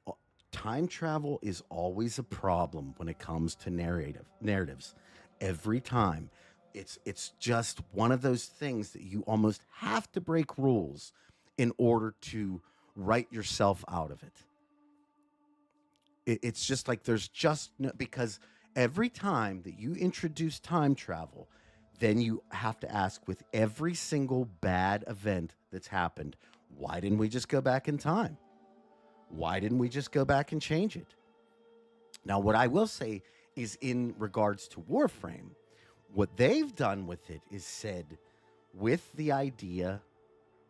time travel is always a problem when it comes to narratives. Every time. It's just one of those things that you almost have to break rules in order to write yourself out of it. It's just like there's just no, because every time that you introduce time travel, then you have to ask with every single bad event that's happened, why didn't we just go back in time? Why didn't we just go back and change it? Now, what I will say is in regards to Warframe, what they've done with it is said, with the idea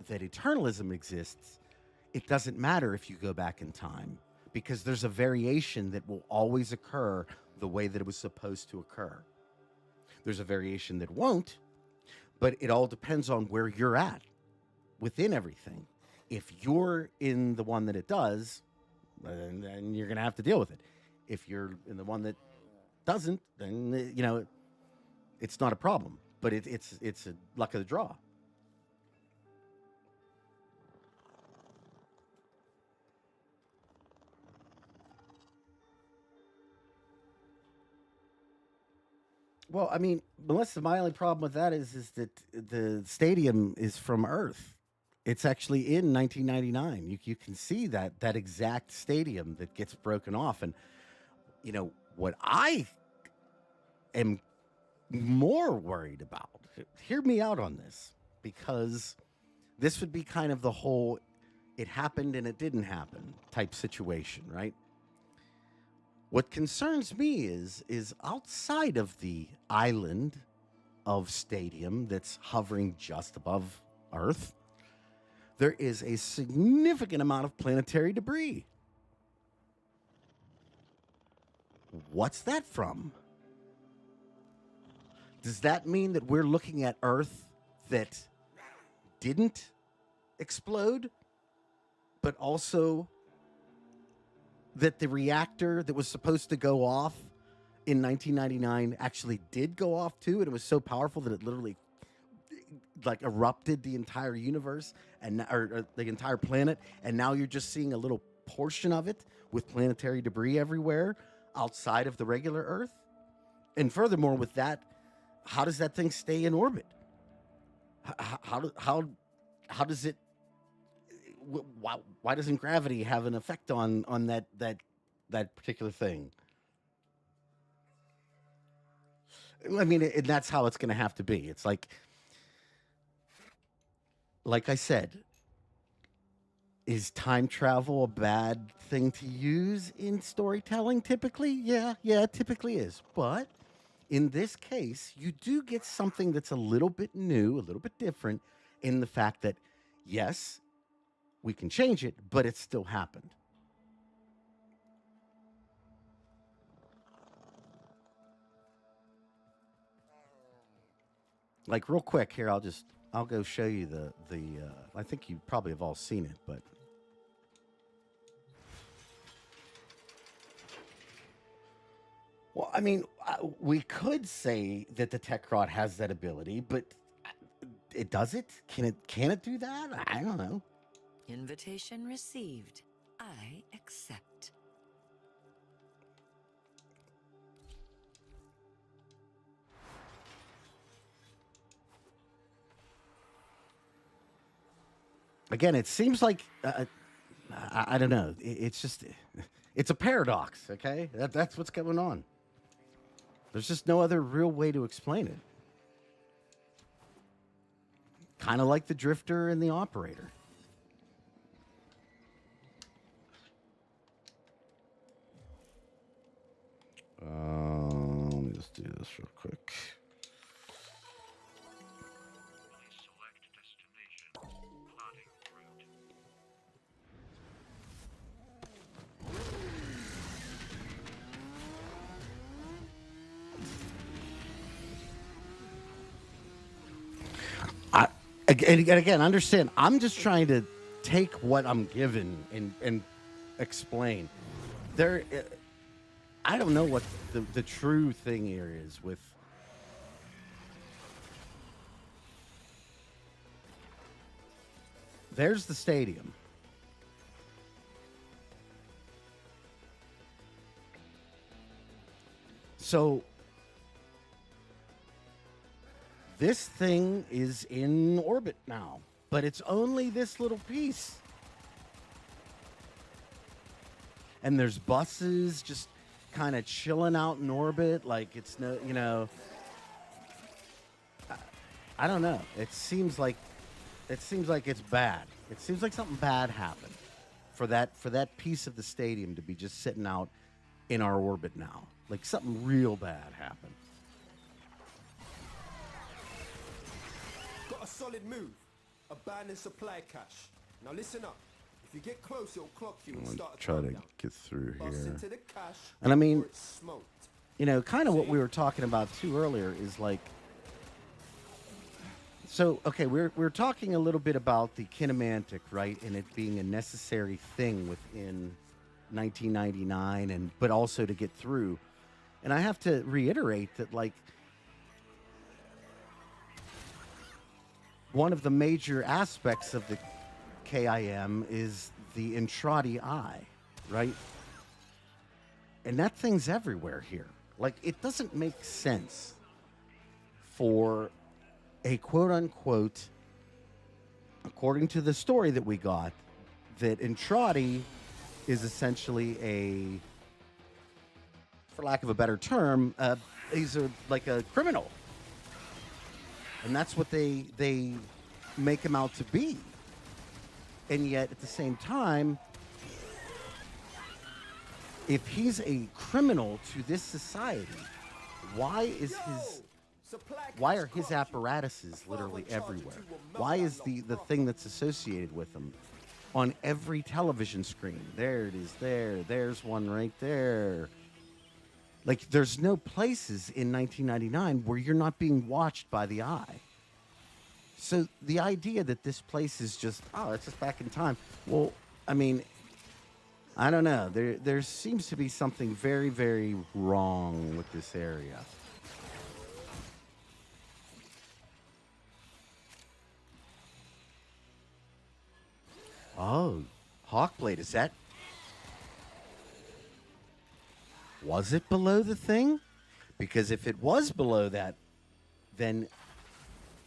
that eternalism exists, it doesn't matter if you go back in time, because there's a variation that will always occur the way that it was supposed to occur. There's a variation that won't, but it all depends on where you're at within everything. If you're in the one that it does, then you're going to have to deal with it. If you're in the one that doesn't, then, you know, it's not a problem, but it's a luck of the draw. Well, I mean, Melissa, my only problem with that is that the stadium is from Earth. It's actually in 1999. You can see that exact stadium that gets broken off. And, you know, what I am more worried about, hear me out on this, because this would be kind of the whole it happened and it didn't happen type situation, right? What concerns me is outside of the island of Stadium that's hovering just above Earth, there is a significant amount of planetary debris. What's that from? Does that mean that we're looking at Earth that didn't explode, but also that the reactor that was supposed to go off in 1999 actually did go off too, and it was so powerful that it literally like erupted the entire universe or the entire planet, and now you're just seeing a little portion of it with planetary debris everywhere outside of the regular Earth? And furthermore, with that, how does that thing stay in orbit? How does it? Why doesn't gravity have an effect on that particular thing? I mean, and that's how it's going to have to be. It's like I said, is time travel a bad thing to use in storytelling? Typically, yeah, it typically is. But in this case, you do get something that's a little bit new, a little bit different, in the fact that, yes, we can change it, but it still happened. Like real quick here, I'll go show you the I think you probably have all seen it, but Well, I mean, we could say that the Techrot has that ability, but it does it? Can it do that? I don't know.
Invitation received. I accept.
Again, it seems like I don't know. It's just it's a paradox. Okay, that's what's going on. There's just no other real way to explain it. Kind of like the drifter and the operator. Let me just do this real quick.
Select destination. Plotting route.
And again, understand, I'm just trying to take what I'm given and explain. There, I don't know what the true thing here is with. There's the stadium. So this thing is in orbit now, but it's only this little piece. And there's buses just kind of chilling out in orbit, like it's no, you know. I don't know. It seems like it's bad. It seems like something bad happened for that piece of the stadium to be just sitting out in our orbit now. Like something real bad happened.
Got a solid move. Abandoned supply cache. Now listen up. If you get close, it'll clock you and
I'm
start a
try to
countdown.
get through
Bust
here.
into the cache.
And I mean,
or it's smoked.
you know, kind of what we were talking about too earlier is like. So, okay, we're talking a little bit about the kinematic, right, and it being a necessary thing within 1999, but also to get through. And I have to reiterate that, like, one of the major aspects of the KIM is the Entrati eye, right? And that thing's everywhere here. Like, it doesn't make sense for a quote-unquote, according to the story that we got, that Entrati is essentially a, for lack of a better term, he's like a criminal. And that's what they make him out to be. And yet, at the same time, if he's a criminal to this society, why are his apparatuses literally everywhere? Why is the thing that's associated with them on every television screen? There it is there. There's one right there. Like, there's no places in 1999 where you're not being watched by the eye. So the idea that this place is just, oh, it's just back in time. Well, I mean, I don't know. There seems to be something very, very wrong with this area. Oh, Hawkblade, is that... Was it below the thing? Because if it was below that, then,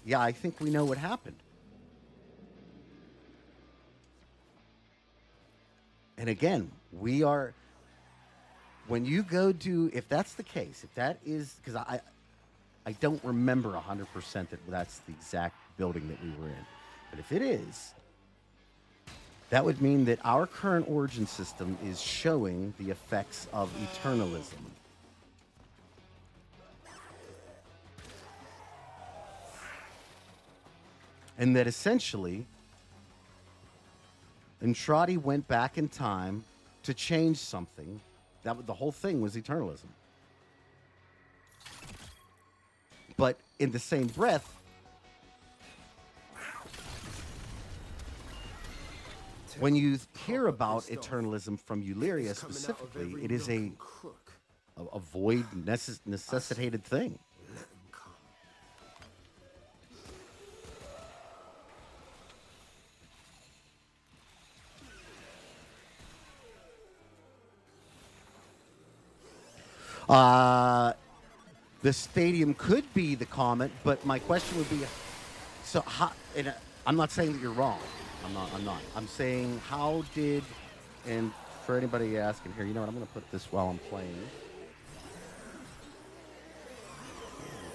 yeah, I think we know what happened. And again, we are... When you go to... If that's the case, if that is... Because I don't remember 100% that that's the exact building that we were in. But if it is... That would mean that our current origin system is showing the effects of Eternalism. And that essentially, Entrati went back in time to change something. The whole thing was Eternalism. But in the same breath, when you hear about Eternalism from Illyria specifically, it is a a void necessitated thing.
Let them come.
The stadium could be the comet, but my question would be, so how? And I'm not saying that you're wrong. I'm not. I'm saying how did, and for anybody asking here, you know what? I'm going to put this while I'm playing.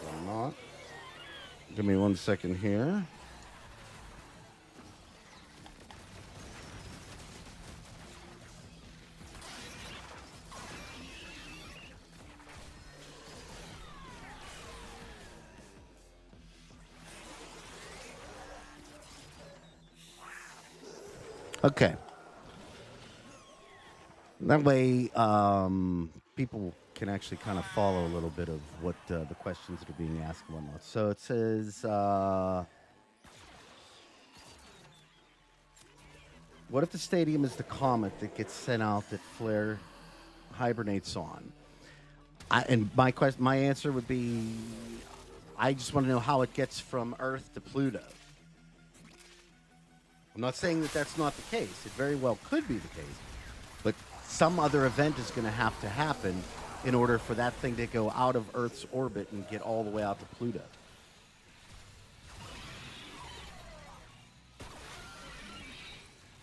I'm not. Give me 1 second here. Okay. That way, people can actually kind of follow a little bit of what the questions that are being asked and whatnot. So it says, what if the stadium is the comet that gets sent out that Flare hibernates on? And my answer would be, I just want to know how it gets from Earth to Pluto. I'm not saying that that's not the case. It very well could be the case. But some other event is going to have to happen in order for that thing to go out of Earth's orbit and get all the way out to Pluto.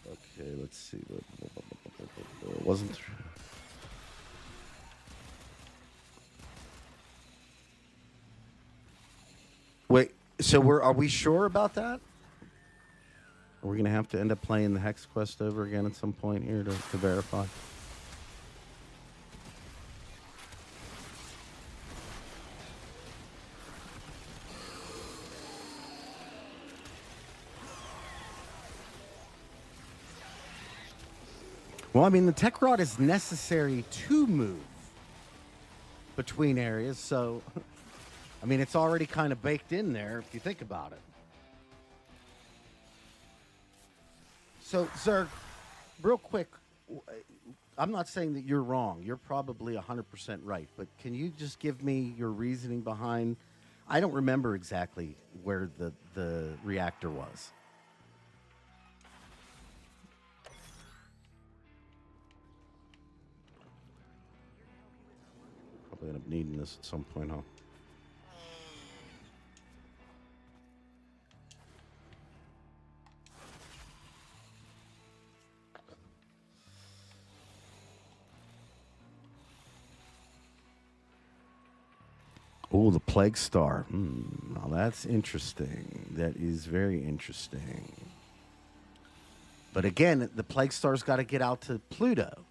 Okay, let's see. It wasn't... Wait, so are we sure about that? Are we going to have to end up playing the Hex Quest over again at some point here to verify? Well, I mean, the Techrot is necessary to move between areas, so, I mean, it's already kind of baked in there if you think about it. So, Zerg, real quick, I'm not saying that you're wrong. You're probably 100% right. But can you just give me your reasoning behind... I don't remember exactly where the reactor was. Probably end up needing this at some point, huh? Oh, the Plague Star. Now that's interesting. That is very interesting. But again, the Plague Star's got to get out to Pluto.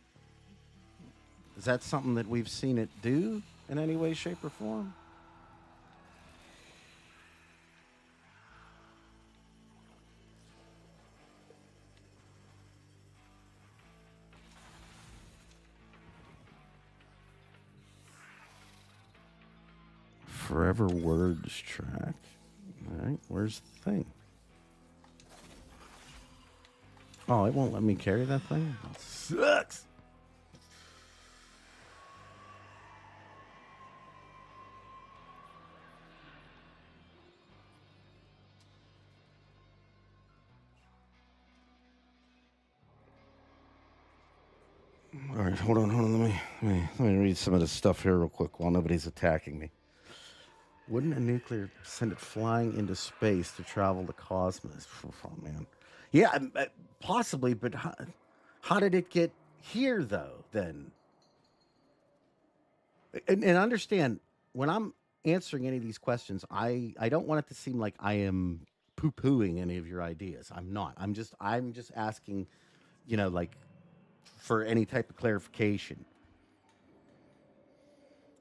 Is that something that we've seen it do in any way, shape, or form? Forever Words track. All right, where's the thing? Oh, it won't let me carry that thing? That sucks. All right, hold on. Let me read some of this stuff here real quick while nobody's attacking me. Wouldn't a nuclear send it flying into space to travel the cosmos? Oh, man. Yeah, possibly, but how did it get here, though, then? And understand, when I'm answering any of these questions, I don't want it to seem like I am poo-pooing any of your ideas. I'm not. I'm just asking, like, for any type of clarification.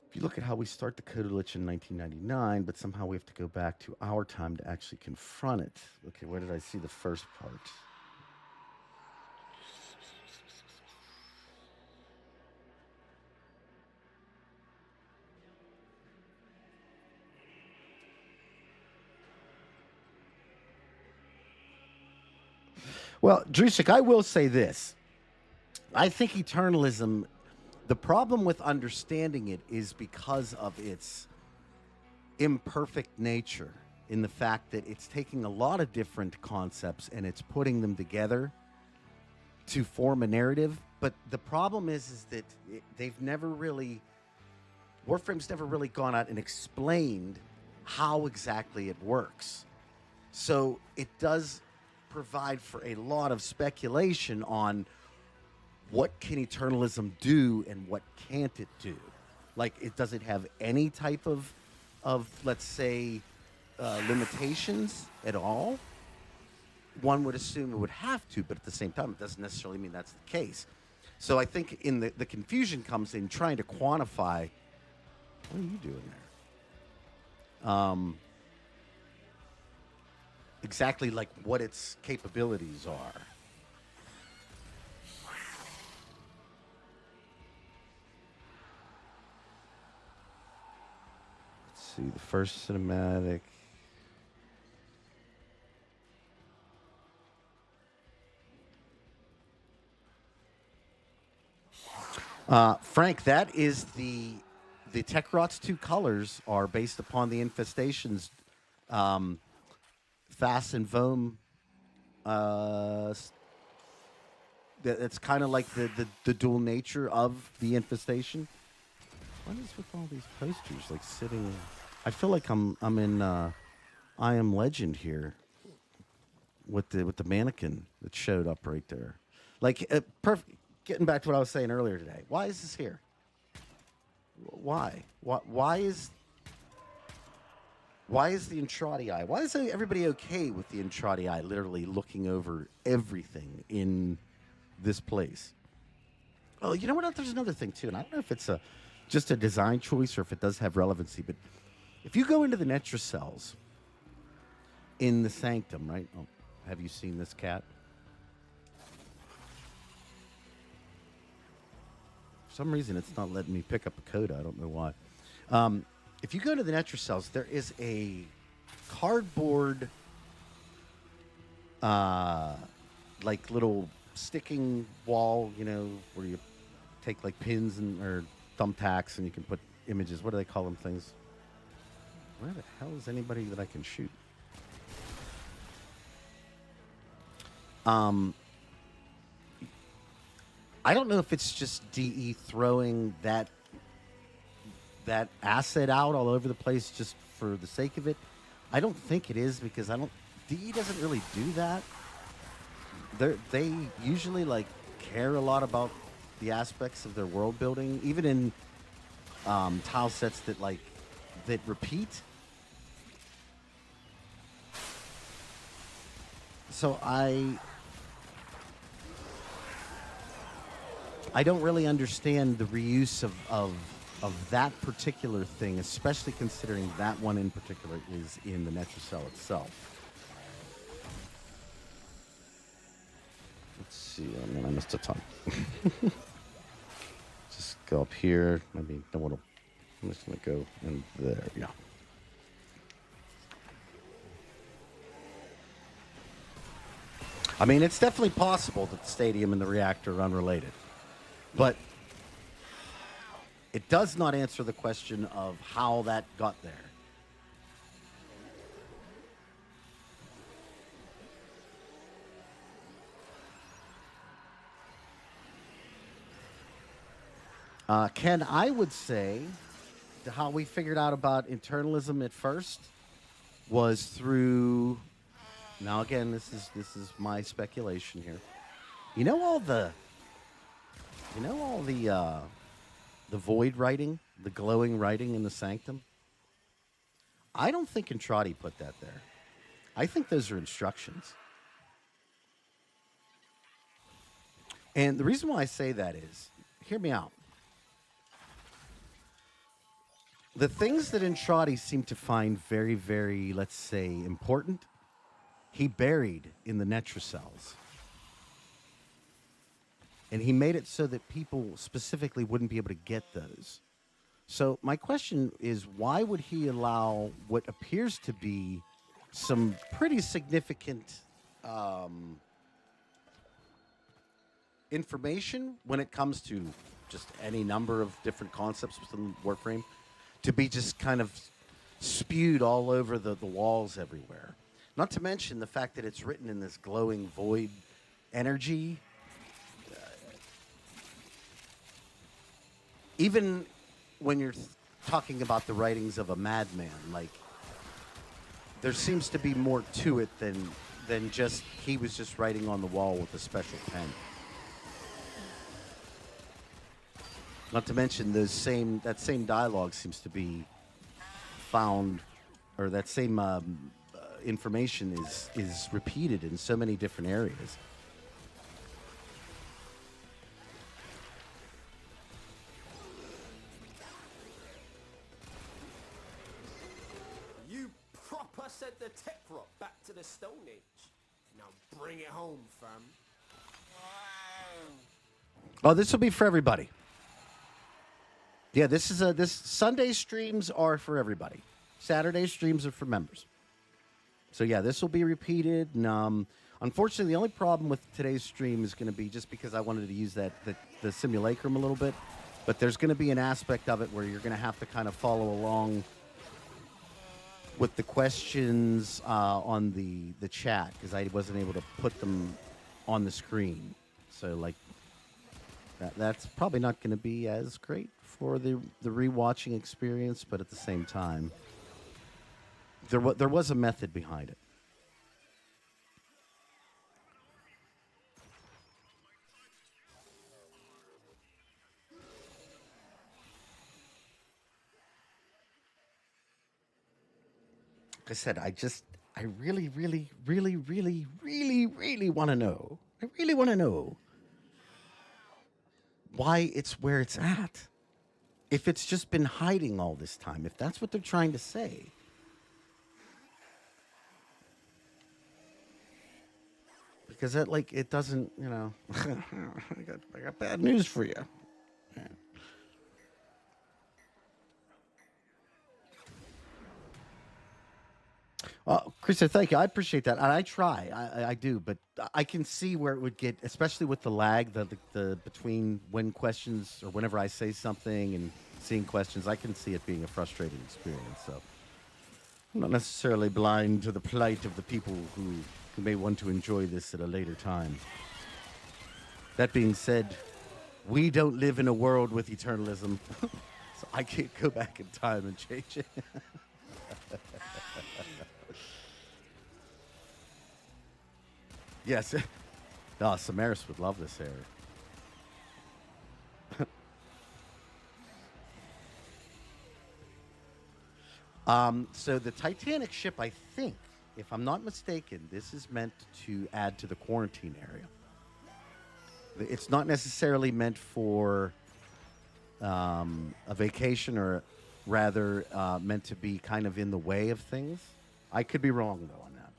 If you look at how we start the code glitch in 1999, but somehow we have to go back to our time to actually confront it. Okay, where did I see the first part? Well, Drusik, I will say this. I think Eternalism The problem with understanding it is because of its imperfect nature, in the fact that it's taking a lot of different concepts and it's putting them together to form a narrative. But the problem is that they've never really, Warframe's never really gone out and explained how exactly it works. So it does provide for a lot of speculation on what can Eternalism do and what can't it do. Like, does it have any type of let's say, limitations at all? One would assume it would have to, but at the same time, it doesn't necessarily mean that's the case. So I think in the confusion comes in trying to quantify, what are you doing there? Exactly like what its capabilities are. Let's see, the first cinematic. Frank, that is the Techrot's 2 colors are based upon the infestations, Fast and Vom. It's kind of like the dual nature of the infestation. What is with all these posters like sitting? I feel like I'm in I Am Legend here with the mannequin that showed up right there. Like perfect. Getting back to what I was saying earlier today. Why is this here? Why? Why is the Intradi eye? Why is everybody okay with the Intradi eye literally looking over everything in this place? Oh, you know what? There's another thing too, and I don't know if it's just a design choice or if it does have relevancy, but if you go into the Netra cells in the Sanctum, right? Oh, have you seen this cat? For some reason, it's not letting me pick up a coda. I don't know why. If you go to the Netra cells, there is a cardboard, like little sticking wall, you know, where you take like pins or thumbtacks and you can put images. What do they call them things? Where the hell is anybody that I can shoot? I don't know if it's just DE throwing that asset out all over the place just for the sake of it. I don't think it is, because DE doesn't really do that. They usually like care a lot about the aspects of their world building, even in tile sets that repeat. So I don't really understand the reuse of that particular thing, especially considering that one in particular is in the Netra cell itself. Let's see. I mean, I missed a ton. Just go up here. Maybe no one. I'm just gonna go in there. Yeah. I mean, it's definitely possible that the stadium and the reactor are unrelated. But it does not answer the question of how that got there. Ken, I would say how we figured out about internalism at first was through. Now, again, this is my speculation here. You know all the void writing, the glowing writing in the Sanctum? I don't think Entrati put that there. I think those are instructions. And the reason why I say that is, hear me out. The things that Entrati seemed to find very, very, let's say, important, he buried in the Netra cells. And he made it so that people specifically wouldn't be able to get those. So my question is, why would he allow what appears to be some pretty significant information when it comes to just any number of different concepts within Warframe to be just kind of spewed all over the walls everywhere. Not to mention the fact that it's written in this glowing void energy. Even when you're talking about the writings of a madman, like, there seems to be more to it than just he was just writing on the wall with a special pen. Not to mention that same dialogue seems to be found, or that same information is repeated in so many different areas.
You proper sent the Techrot back to the Stone Age. Now bring it home, fam.
Oh, this will be for everybody. Yeah, this Sunday streams are for everybody. Saturday streams are for members. So yeah, this will be repeated. And unfortunately, the only problem with today's stream is going to be just because I wanted to use the simulacrum a little bit. But there's going to be an aspect of it where you're going to have to kind of follow along with the questions on the chat, because I wasn't able to put them on the screen. So like that's probably not going to be as great for the rewatching experience, but at the same time, there was a method behind it. Like I said, I really, really, really, really, really, really want to know. I really want to know why it's where it's at. If it's just been hiding all this time, if that's what they're trying to say. Because that, like, it doesn't, you know, I got bad news for you. Yeah. Krista, thank you. I appreciate that. And I try. I do. But I can see where it would get, especially with the lag, the between when questions or whenever I say something and seeing questions, I can see it being a frustrating experience. So I'm not necessarily blind to the plight of the people who may want to enjoy this at a later time. That being said, we don't live in a world with eternalism, so I can't go back in time and change it. Yes. Oh, Samaris would love this area. So the Titanic ship, I think, if I'm not mistaken, this is meant to add to the quarantine area. It's not necessarily meant for a vacation, or rather meant to be kind of in the way of things. I could be wrong, though, on that.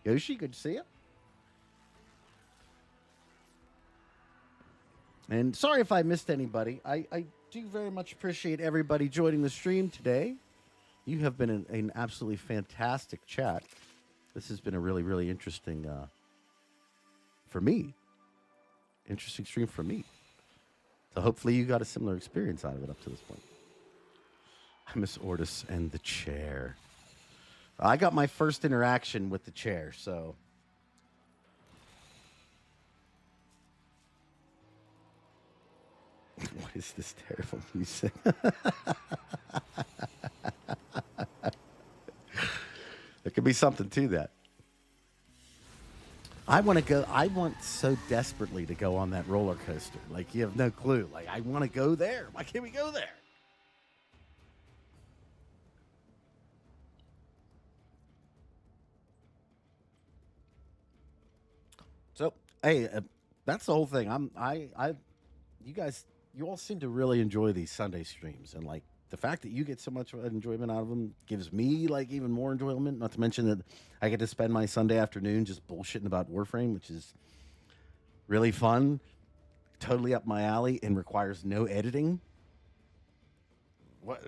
Yoshi, good to see you. And sorry if I missed anybody. I do very much appreciate everybody joining the stream today. You have been an absolutely fantastic chat. This has been a really, really interesting, for me, interesting stream for me. So hopefully you got a similar experience out of it up to this point. I miss Ortis and the chair. I got my first interaction with the chair, so... What is this terrible music? There could be something to that. I want so desperately to go on that roller coaster. Like, you have no clue. Like, I want to go there. Why can't we go there? So, hey, that's the whole thing. You all seem to really enjoy these Sunday streams, and like the fact that you get so much enjoyment out of them gives me like even more enjoyment. Not to mention that I get to spend my Sunday afternoon just bullshitting about Warframe, which is really fun, totally up my alley, and requires no editing. What?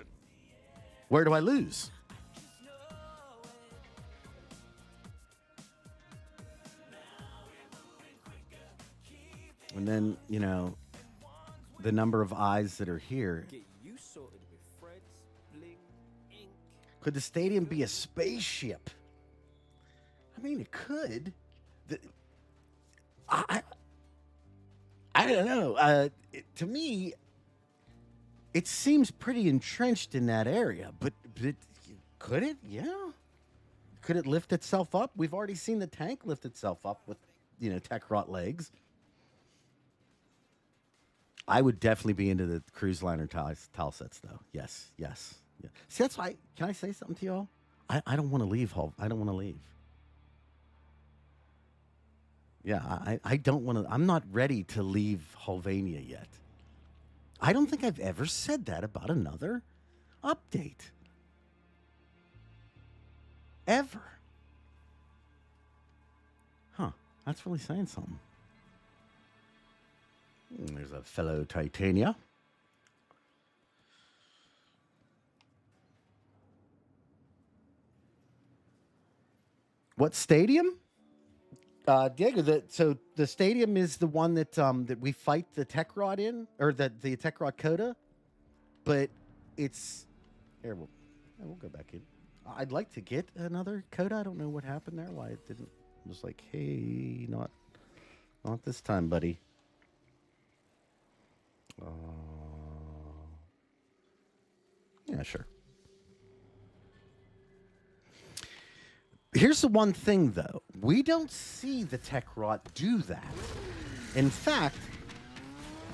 Where do I lose? And then, you know, the number of eyes that are here.
Get you sorted with threads, bling, ink.
Could the stadium be a spaceship? I mean, it could. I don't know. To me, it seems pretty entrenched in that area. But could it? Yeah. Could it lift itself up? We've already seen the tank lift itself up with, Techrot legs. I would definitely be into the cruise liner tile sets, though. Yes. Yeah. See, that's why. Can I say something to y'all? I don't want to leave, Hull. I don't want to leave. Yeah, I don't want to. I'm not ready to leave Hulvania yet. I don't think I've ever said that about another update. Ever. Huh. That's really saying something. There's a fellow Titania. What stadium? Diego, so the stadium is the one that that we fight the Techrot in, or the Techrot Coda, but it's here. We'll go back in. I'd like to get another Coda. I don't know what happened there. Why it didn't. It was like, hey, not this time, buddy. Yeah, sure. Here's the one thing, though. We don't see the Techrot do that. In fact,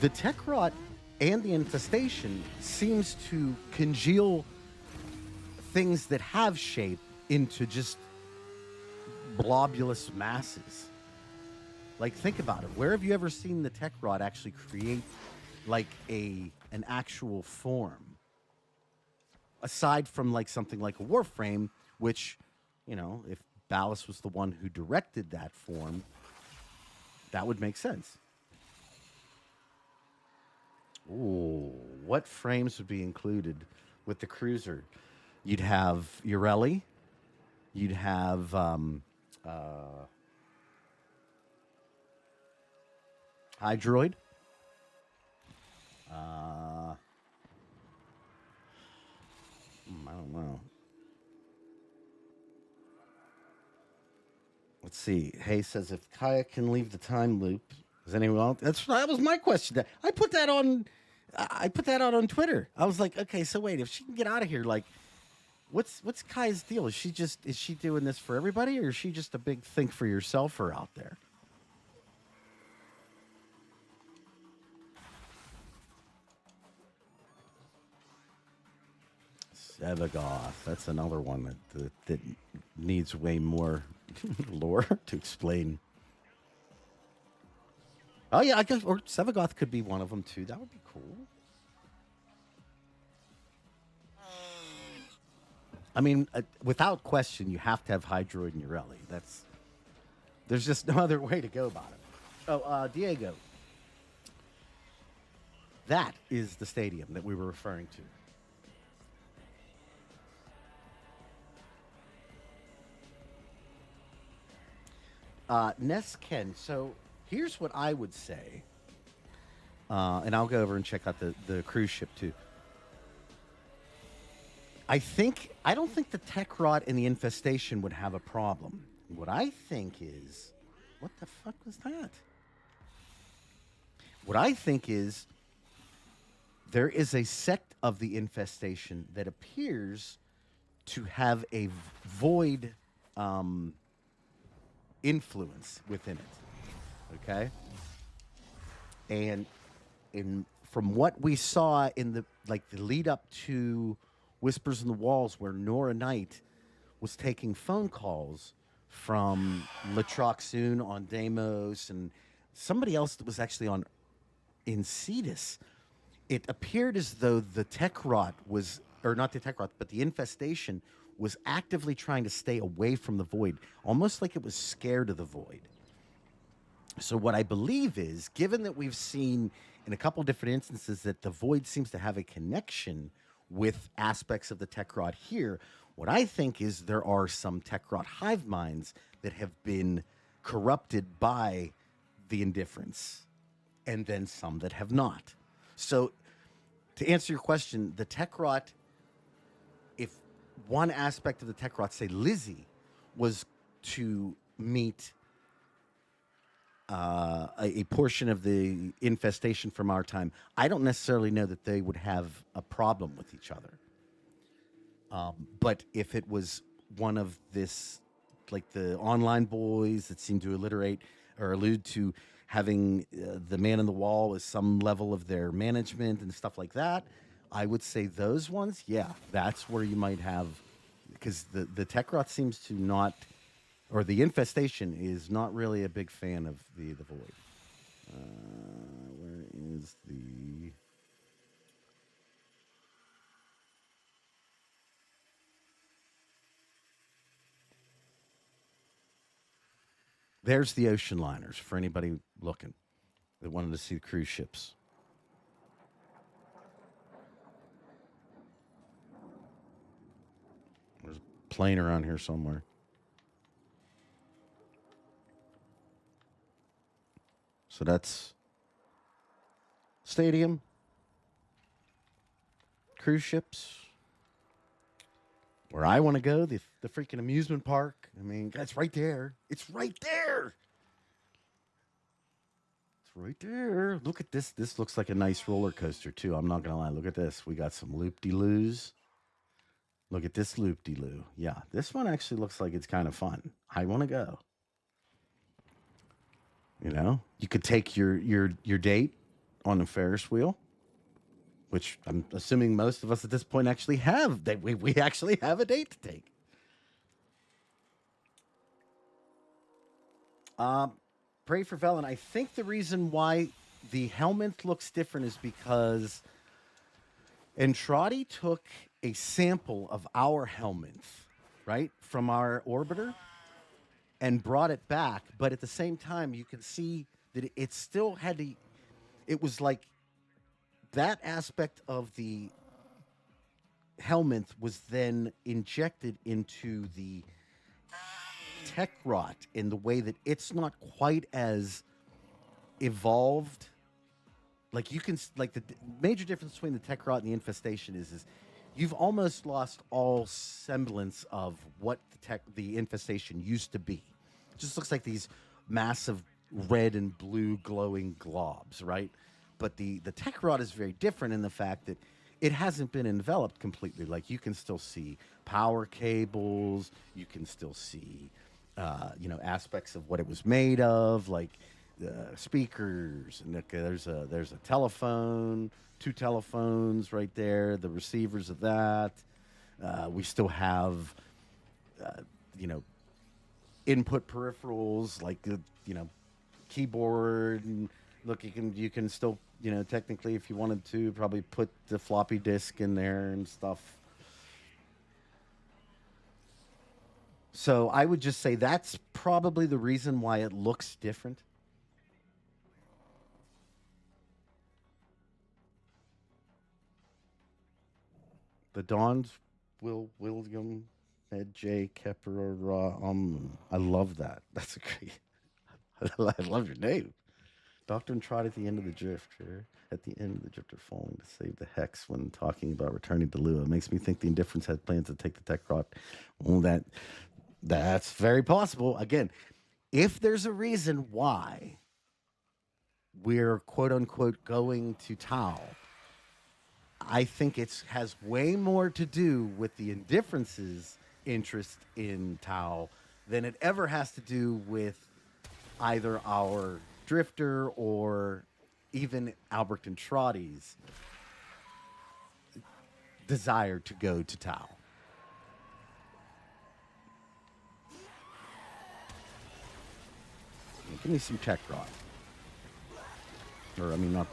the Techrot and the Infestation seems to congeal things that have shape into just blobulous masses. Like, think about it. Where have you ever seen the Techrot actually create, like, an actual form? Aside from, like, something like a Warframe, which... if Ballas was the one who directed that form, that would make sense. Ooh, what frames would be included with the cruiser? You'd have Ureli. You'd have Hydroid. I don't know. Let's see. Hay says if Kaya can leave the time loop, does anyone else? That was my question. I put that out on Twitter. I was like, okay, so wait, if she can get out of here, like, what's Kaya's deal? Is she doing this for everybody, or is she just a big think for yourselfer out there? Sevagoth. That's another one that needs way more lore to explain. Oh yeah, I guess, or Sevagoth could be one of them too. That would be cool. I mean, without question, you have to have Hydroid and Ureli. There's just no other way to go about it. Oh, Diego. That is the stadium that we were referring to. Ness Ken. So here's what I would say, and I'll go over and check out the cruise ship too. I don't think the Techrot and the Infestation would have a problem. What I think is, what the fuck was that? What I think is, there is a sect of the Infestation that appears to have a void influence within it. Okay? And from what we saw in the lead up to Whispers in the Walls, where Nora Knight was taking phone calls from Latroxune on Deimos and somebody else that was actually on Insidis, it appeared as though the Techrot was, or not the Techrot, but the Infestation was actively trying to stay away from the void, almost like it was scared of the void. So what I believe is, given that we've seen in a couple different instances that the void seems to have a connection with aspects of the Techrot here, what I think is there are some Techrot hive minds that have been corrupted by the Indifference, and then some that have not. So, to answer your question, the Techrot, if one aspect of the Techrot, say Lizzie, was to meet a portion of the infestation from our time, I don't necessarily know that they would have a problem with each other. But if it was one of this, like the online boys that seem to alliterate or allude to having the man in the wall as some level of their management and stuff like that, I would say those ones, yeah, that's where you might have, because the Techrot seems to not, or the infestation is not really a big fan of the void. Where is the... There's the ocean liners for anybody looking that wanted to see the cruise ships. There's a plane around here somewhere. So that's stadium, cruise ships. Where I want to go, the freaking amusement park. I mean, that's right there. It's right there. It's right there. Look at this. This looks like a nice roller coaster, too. I'm not going to lie. Look at this. We got some loop-de-loos. Look at this loop-de-loo. Yeah, this one actually looks like it's kind of fun. I want to go. You know, you could take your date on a Ferris wheel, which I'm assuming most of us at this point actually have. We actually have a date to take. Pray for Velen. I think the reason why the helmet looks different is because Entrati took a sample of our helmet, right, from our orbiter and brought it back. But at the same time, you can see that it still had to, it was like that aspect of the helmet was then injected into the Techrot in the way that it's not quite as evolved. Like you can, like the major difference between the Techrot and the infestation is you've almost lost all semblance of what the infestation used to be. It just looks like these massive red and blue glowing globs, right? But the Techrot is very different in the fact that it hasn't been enveloped completely. Like you can still see power cables, you can still see, aspects of what it was made of, like speakers. And there's a telephone, 2 telephones right there, the receivers of that. We still have, input peripherals like keyboard and look, you can still, technically, if you wanted to, probably put the floppy disk in there and stuff. So I would just say that's probably the reason why it looks different. The Dons, William, Ed J. Kepper, I love that. That's a great. I love your name. Doctrine trot at the end of the drifter. At the end of the drifter falling to save the Hex when talking about returning to Lua. It makes me think the Indifference had plans to take the Techrot. Well, that's very possible. Again, if there's a reason why we're quote unquote going to Tau, I think it has way more to do with the Indifference's interest in Tau than it ever has to do with either our Drifter or even Albert and Trotty's desire to go to Tau. Give me some Techrot. Or, I mean, not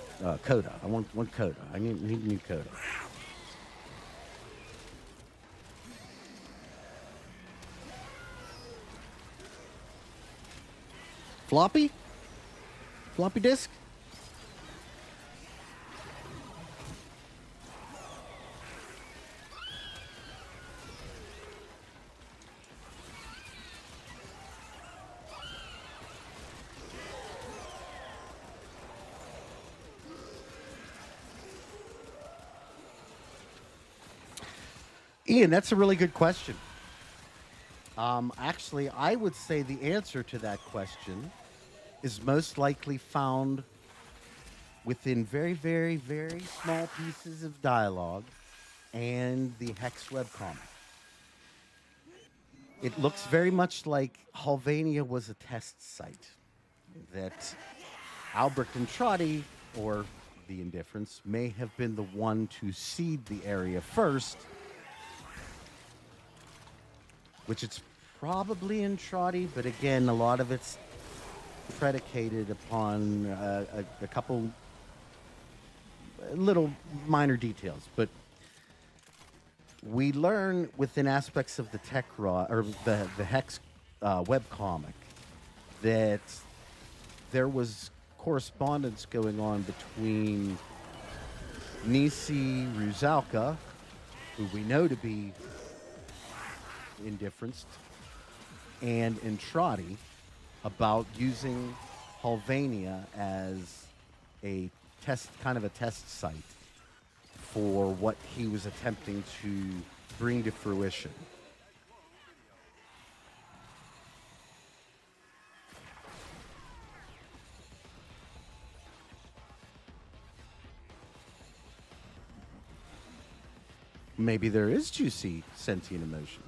Coda. I want Coda. I need new Coda. Floppy? Floppy disk? Ian, that's a really good question. Actually, I would say the answer to that question is most likely found within very, very, very small pieces of dialogue and the Hex webcomic. It looks very much like Halvania was a test site, that Albrecht Entrati, or the Indifference, may have been the one to seed the area first, which it's probably Entrati, but again, a lot of it's predicated upon a couple little minor details. But we learn within aspects of the Techrot, or the Hex webcomic, that there was correspondence going on between Nisi Ruzalka, who we know to be Indifferenced, and Entrati about using Halvania as a test, kind of a test site for what he was attempting to bring to fruition. Maybe there is juicy sentient emotions.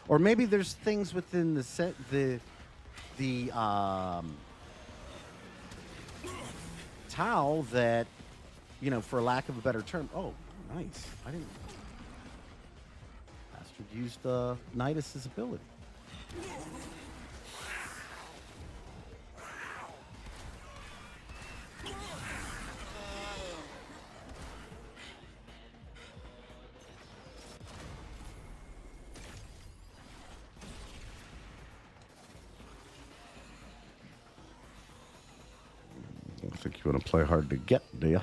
Or maybe there's things within the Tau that, you know, for lack of a better term. Oh, nice! I didn't. Bastard used Nidus's ability. I think you want to play hard to get, do you?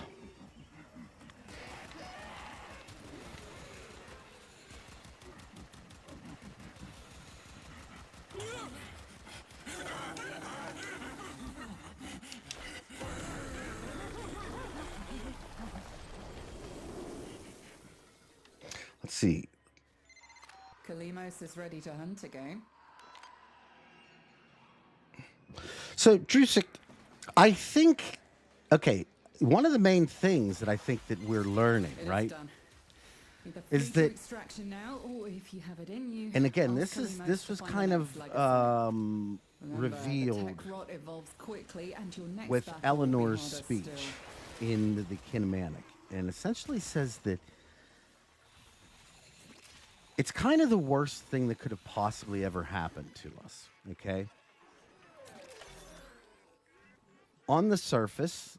Let's see.
Kalimos is ready to hunt again.
So, Drusik, I think, okay, one of the main things that I think that we're learning,
It is
right?
done. Either
Is
free to
that-
extraction now, or if you have it in you.
And again,
ask
this
Kalimos to
was
find
kind
the
of
next legacy. Remember,
revealed
the Techrot evolves quickly, and your next
with
battle will be
Eleanor's
harder
speech
still.
in the Kinematik, and essentially says that it's kind of the worst thing that could have possibly ever happened to us, okay? On the surface,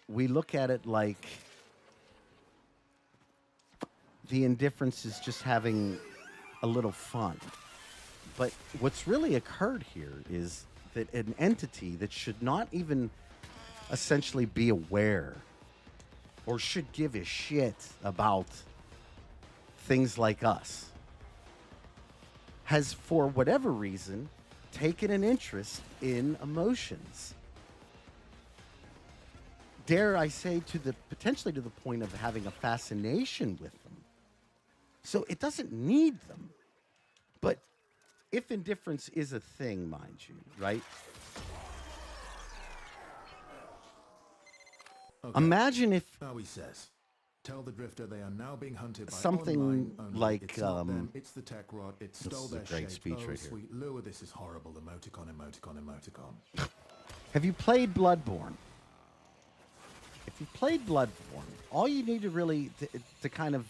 we look at it like the Indifference is just having a little fun. But what's really occurred here is that an entity that should not even essentially be aware or should give a shit about things like us has, for whatever reason, taken an interest in emotions. Dare I say, potentially to the point of having a fascination with them. So it doesn't need them. But if indifference is a thing, mind you, right?
Okay.
Imagine if
Now he says, tell the Drifter they are now being hunted by
Something
online only.
like,
it's not them, it's the Techrot. It
this
stole
is a
their
great
shape.
speech
Oh,
right here.
sweet lure, this is horrible. Emoticon, emoticon, emoticon.
have you played Bloodborne? If you played Bloodborne, all you need to really to kind of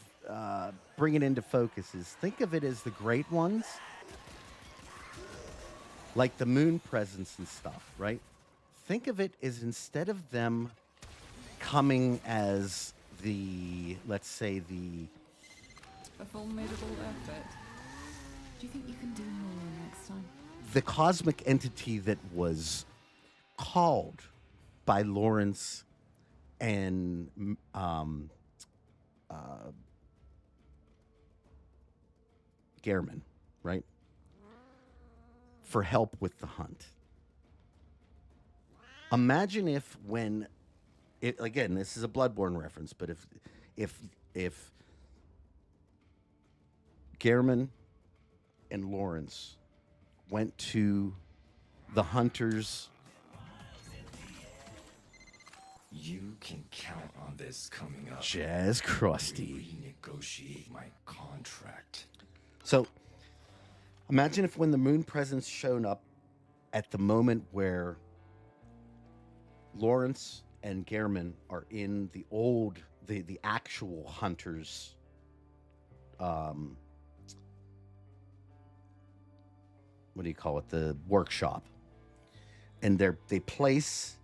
bring it into focus is think of it as the Great Ones, like the Moon Presence and stuff, right? Think of it as instead of them coming as the, let's say,
A formidable effort. Do you think you can do more next time?
the cosmic entity that was called by Lawrence and Gehrman, right? For help with the hunt. Imagine if when again, this is a Bloodborne reference, but if Gehrman and Lawrence went to the hunters.
You can count on this coming up.
Jazz Krusty.
Renegotiate my contract.
So imagine if when the moon presence showed up at the moment where Lawrence and Gehrman are in the old, the actual hunters, what do you call it? The workshop. And they place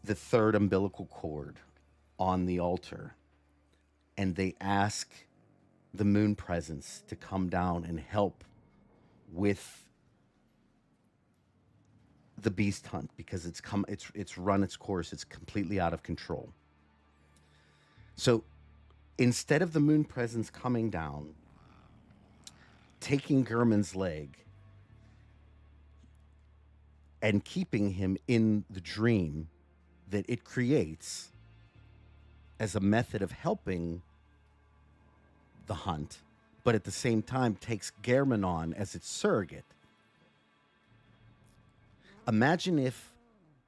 the third umbilical cord on the altar, and they ask the moon presence to come down and help with the beast hunt, because it's run its course. It's completely out of control. So instead of the moon presence coming down, taking Gehrman's leg and keeping him in the dream that it creates as a method of helping the hunt, but at the same time takes Gehrman on as its surrogate. Imagine if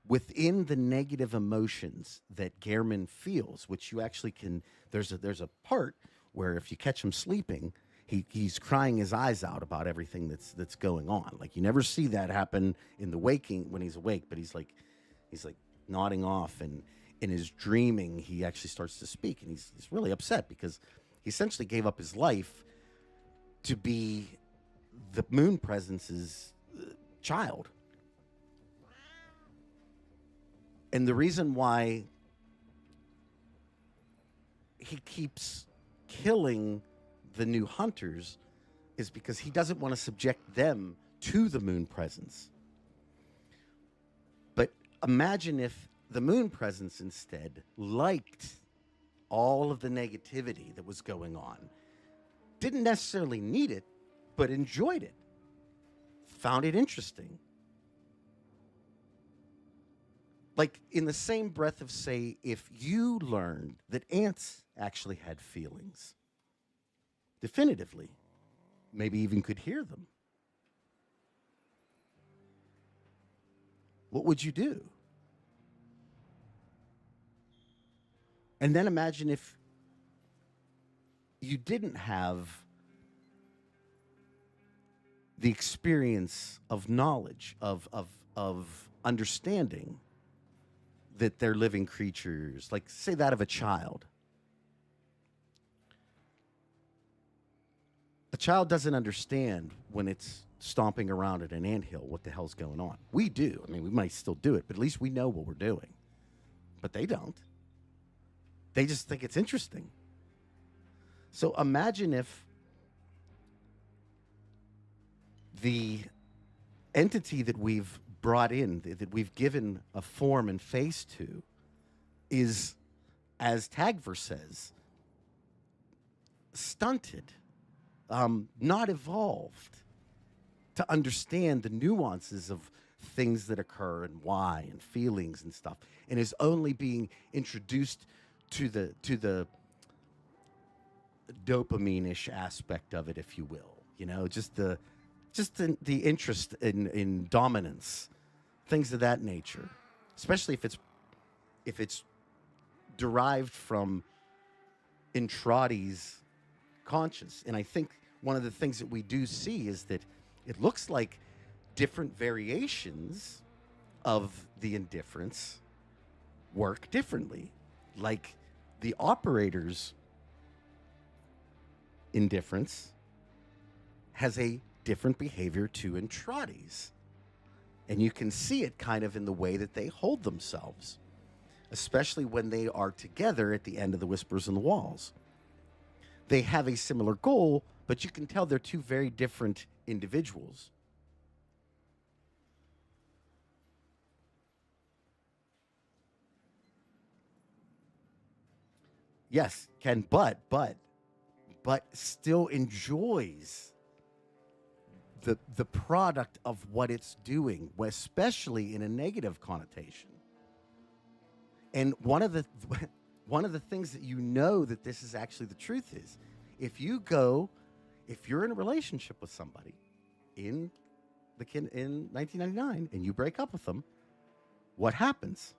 within the negative emotions that Gehrman feels, which you actually can, there's a part where if you catch him sleeping, he's crying his eyes out about everything that's going on. Like, you never see that happen in the waking when he's awake, but he's like nodding off, and in his dreaming he actually starts to speak, and he's really upset because he essentially gave up his life to be the moon presence's child. And the reason why he keeps killing the new hunters is because he doesn't want to subject them to the moon presence. But imagine if the moon presence instead liked all of the negativity that was going on, didn't necessarily need it, but enjoyed it, found it interesting. Like, in the same breath of, say, if you learned that ants actually had feelings, definitively, maybe even could hear them, what would you do? And then imagine if you didn't have the experience of knowledge, of understanding that they're living creatures, like, say, that of a child. A child doesn't understand when it's stomping around at an anthill what the hell's going on. We do. I mean, we might still do it, but at least we know what we're doing. But they don't. They just think it's interesting. So imagine if the entity that we've brought in, that we've given a form and face to, is, as Tagver says, stunted, not evolved to understand the nuances of things that occur and why and feelings and stuff, and is only being introduced to the dopamine-ish aspect of it, if you will. You know, just the interest in dominance, things of that nature, especially if it's derived from Intradi's conscience. And I think one of the things that we do see is that it looks like different variations of the indifference work differently. Like the operator's indifference has a different behavior to Entrati's. And you can see it kind of in the way that they hold themselves, especially when they are together at the end of the Whispers in the Walls. They have a similar goal, but you can tell they're two very different individuals. Yes, Ken, but still enjoys the product of what it's doing, especially in a negative connotation. And one of the things that you know that this is actually the truth is, if you go if you're in a relationship with somebody in 1999 and you break up with them, what happens?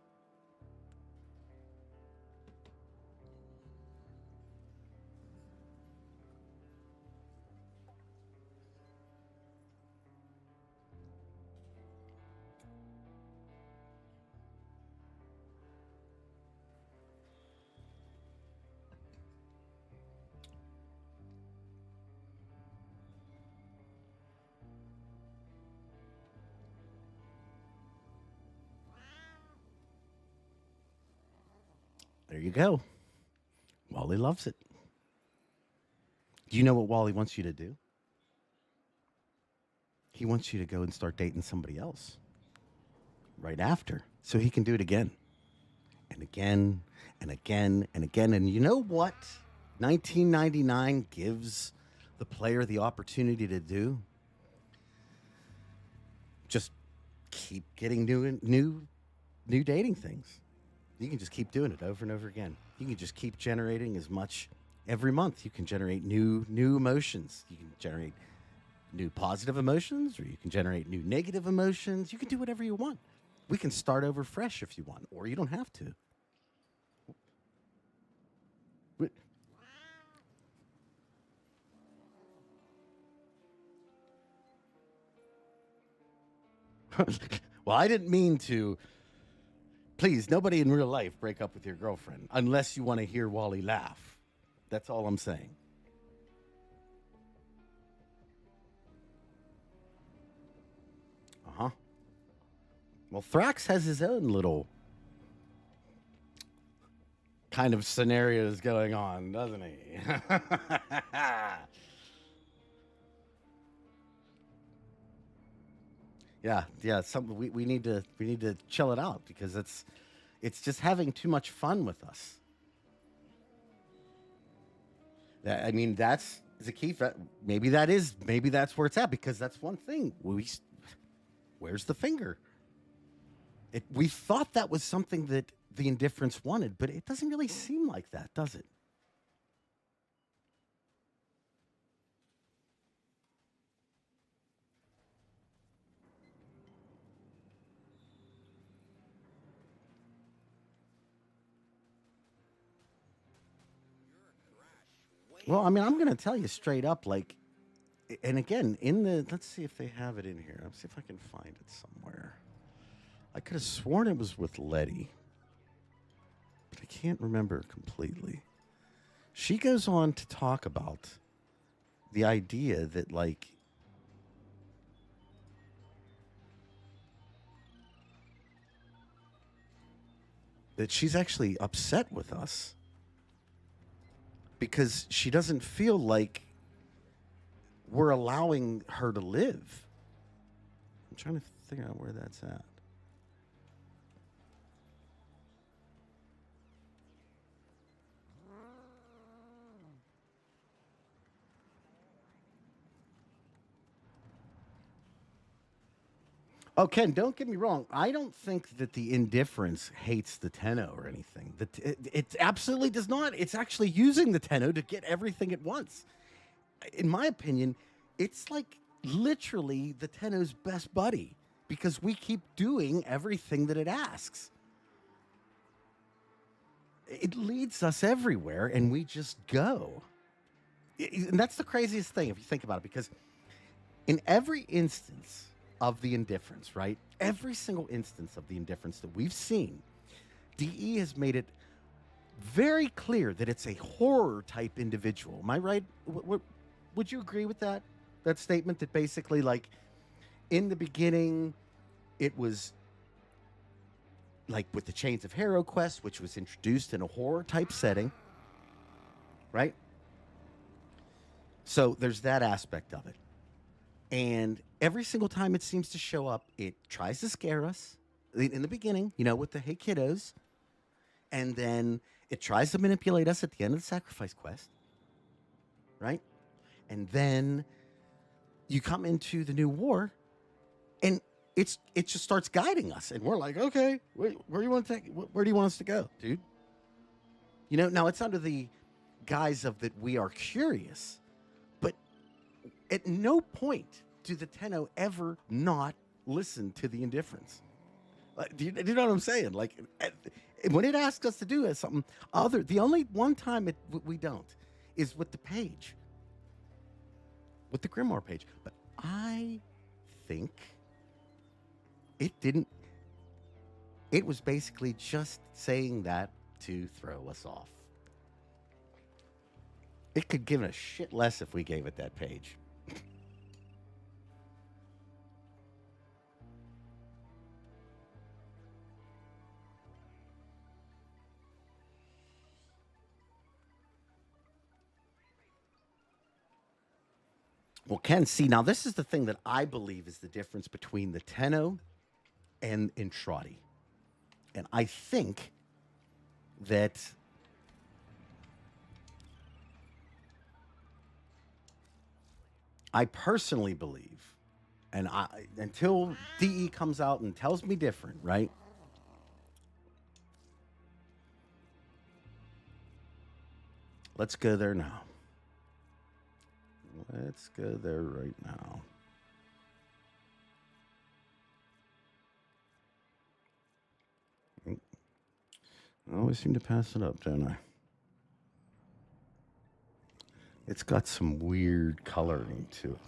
There you go. Wally loves it. Do you know what Wally wants you to do? He wants you to go and start dating somebody else right after so he can do it again and again and again and again. And you know what 1999 gives the player the opportunity to do? Just keep getting new dating things. You can just keep doing it over and over again. You can just keep generating as much every month. You can generate new emotions. You can generate new positive emotions, or you can generate new negative emotions. You can do whatever you want. We can start over fresh if you want, or you don't have to. Well, I didn't mean to. Please, nobody in real life break up with your girlfriend unless you want to hear Wally laugh. That's all I'm saying. Uh-huh. Well, Thrax has his own little kind of scenarios going on, doesn't he? Yeah. We need to chill it out because it's just having too much fun with us. I mean, that's the key. Maybe that's where it's at, because that's one thing. Where's the finger? We thought that was something that the Indifference wanted, but it doesn't really seem like that, does it? Well, I mean, I'm going to tell you straight up, like, and again, let's see if they have it in here. Let's see if I can find it somewhere. I could have sworn it was with Letty, but I can't remember completely. She goes on to talk about the idea that, like, that she's actually upset with us because she doesn't feel like we're allowing her to live. I'm trying to figure out where that's at. Oh, Ken, don't get me wrong. I don't think that the Indifference hates the Tenno or anything. It absolutely does not. It's actually using the Tenno to get everything it wants. In my opinion, it's like literally the Tenno's best buddy because we keep doing everything that it asks. It leads us everywhere, and we just go. And that's the craziest thing if you think about it, because in every instance of the Indifference, right? Every single instance of the Indifference that we've seen, DE has made it very clear that it's a horror type individual. Am I right? Would you agree with that? That statement that basically, like, in the beginning, it was like with the Chains of Hero quest, which was introduced in a horror type setting, right? So there's that aspect of it. And every single time it seems to show up, it tries to scare us in the beginning, you know, with the hey kiddos. And then it tries to manipulate us at the end of the sacrifice quest, right? And then you come into the new war, and it just starts guiding us. And we're like, okay, where do you want to take? Where do you want us to go, dude? You know, now it's under the guise of that we are curious. At no point do the Tenno ever not listen to the Indifference. Do you know what I'm saying? Like, when it asks us to do something other, the only one time we don't is with the page, with the Grimoire page. But I think it didn't. It was basically just saying that to throw us off. It could give a shit less if we gave it that page. Well, Ken, see, now this is the thing that I believe is the difference between the Tenno and Entrati. And I think that I personally believe, and until DE comes out and tells me different, right? Let's go there now. Let's go there right now. I always seem to pass it up, don't I? It's got some weird coloring to it.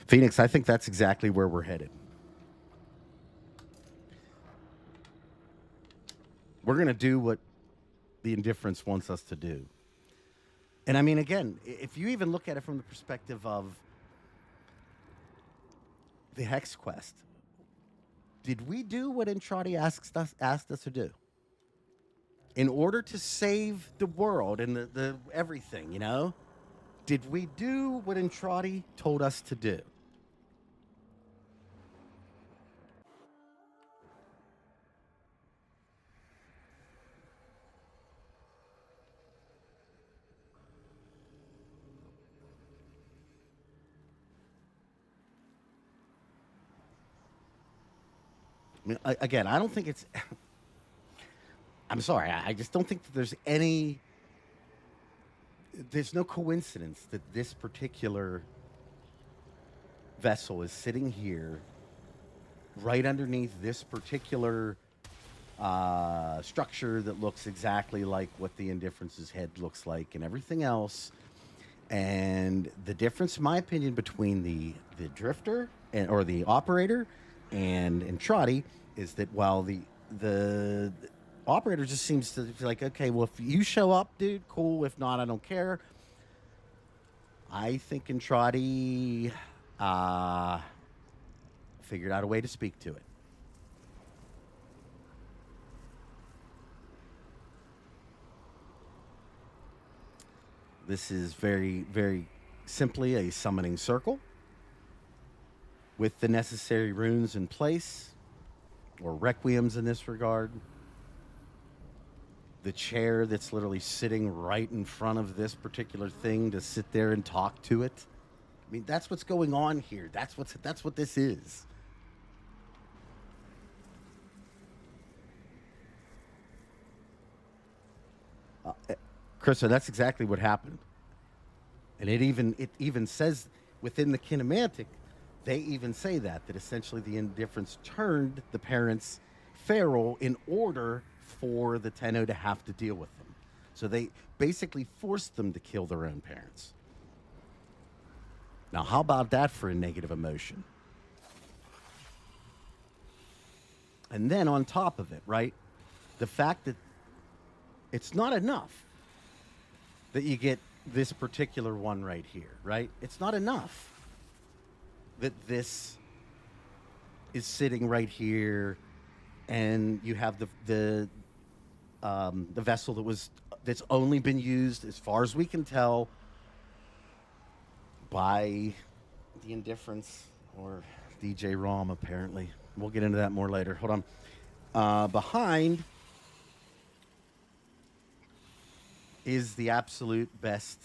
Phoenix, I think that's exactly where we're headed. We're going to do what the Indifference wants us to do. And I mean, again, if you even look at it from the perspective of the Hex Quest, did we do what Entrati asked us to do? In order to save the world and the everything, you know? Did we do what Entrati told us to do? I mean, again, I don't think it's... I'm sorry, I just don't think that there's any... There's no coincidence that this particular vessel is sitting here right underneath this particular structure that looks exactly like what the Indifference's head looks like and everything else. And the difference, in my opinion, between the drifter or the operator and Entrati is that while the operator just seems to be like, okay, well, if you show up, dude, cool. If not, I don't care. I think Entrati figured out a way to speak to it. This is very, very simply a summoning circle with the necessary runes in place, or requiems in this regard. The chair that's literally sitting right in front of this particular thing to sit there and talk to it. I mean, that's what's going on here. That's what this is. Krista, that's exactly what happened. And it even says within the Kinematik, they even say that essentially the Indifference turned the parents feral in order for the Tenno to have to deal with them. So they basically forced them to kill their own parents. Now, how about that for a negative emotion? And then on top of it, right, the fact that it's not enough that you get this particular one right here, right? It's not enough that this is sitting right here and you have the vessel that's only been used, as far as we can tell, by the Indifference or DJ Rom, apparently. We'll get into that more later. Hold on. Behind He's the absolute best.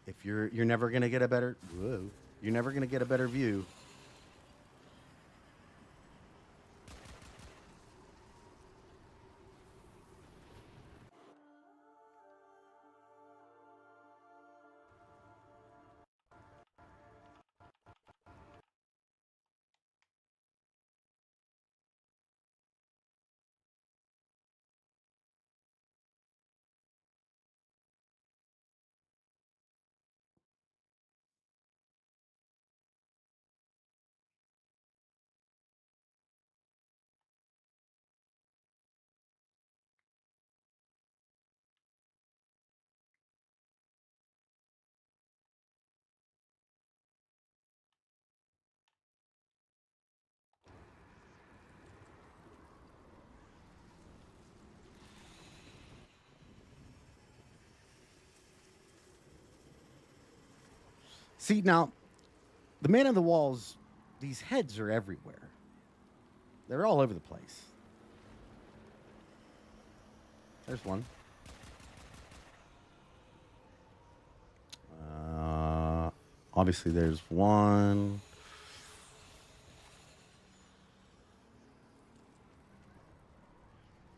If you're never gonna get a better you're never gonna get a better view. See, now, the man on the walls, these heads are everywhere. They're all over the place. There's one. Obviously, there's one.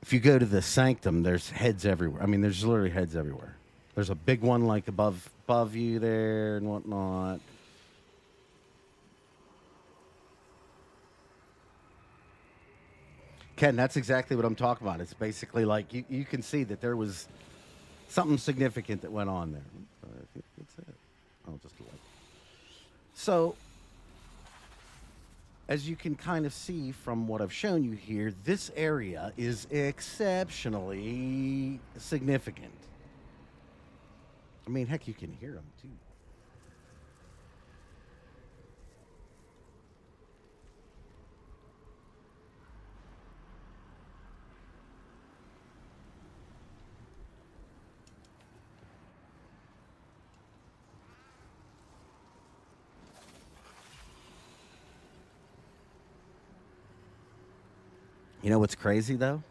If you go to the sanctum, there's heads everywhere. I mean, there's literally heads everywhere. There's a big one like above you there and whatnot. Ken, that's exactly what I'm talking about. It's basically like you can see that there was something significant that went on there. I think that's it. I'll just do it. So, as you can kind of see from what I've shown you here, this area is exceptionally significant. I mean, heck, you can hear them too. You know what's crazy, though?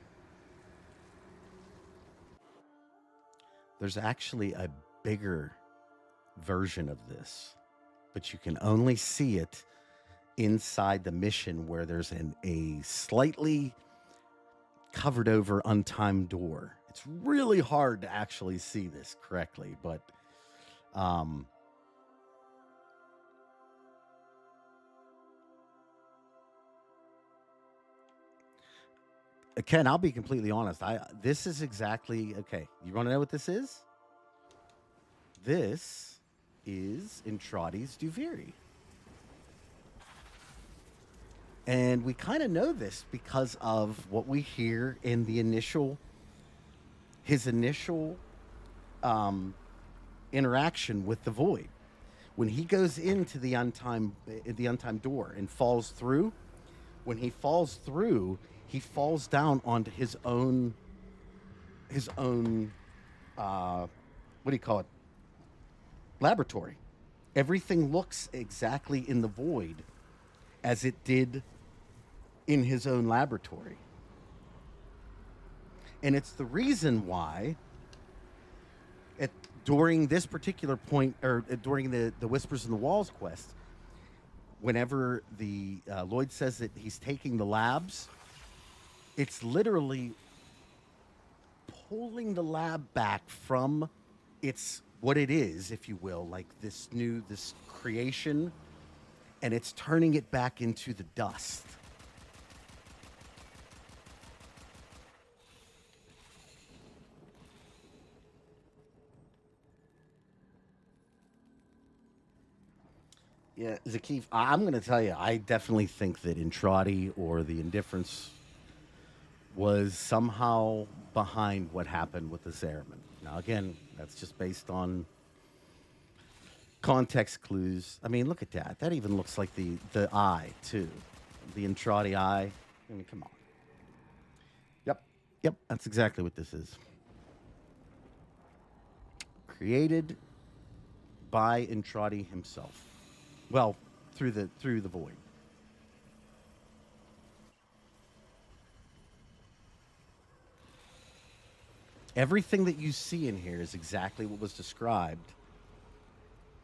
There's actually a bigger version of this, but you can only see it inside the mission where there's a slightly covered over untimed door. It's really hard to actually see this correctly, but Ken, I'll be completely honest. This is exactly okay. You want to know what this is? This is Intradi's Duviri. And we kind of know this because of what we hear in the his initial interaction with the void. When he goes into the untimed door and falls through, when he falls through, he falls down onto his own what do you call it? Laboratory. Everything looks exactly in the void as it did in his own laboratory. And it's the reason why during this particular point, or during the Whispers in the Walls quest, whenever the Lloyd says that he's taking the labs, it's literally pulling the lab back from its what it is, if you will, like this creation, and it's turning it back into the dust. Yeah, Zakif, I'm going to tell you, I definitely think that Entrati or the Indifference was somehow behind what happened with the Zariman. Now, again, that's just based on context clues. I mean, look at that. That even looks like the eye, too. The Entrati eye. I mean, come on. Yep, that's exactly what this is. Created by Entrati himself. Well, through the void. Everything that you see in here is exactly what was described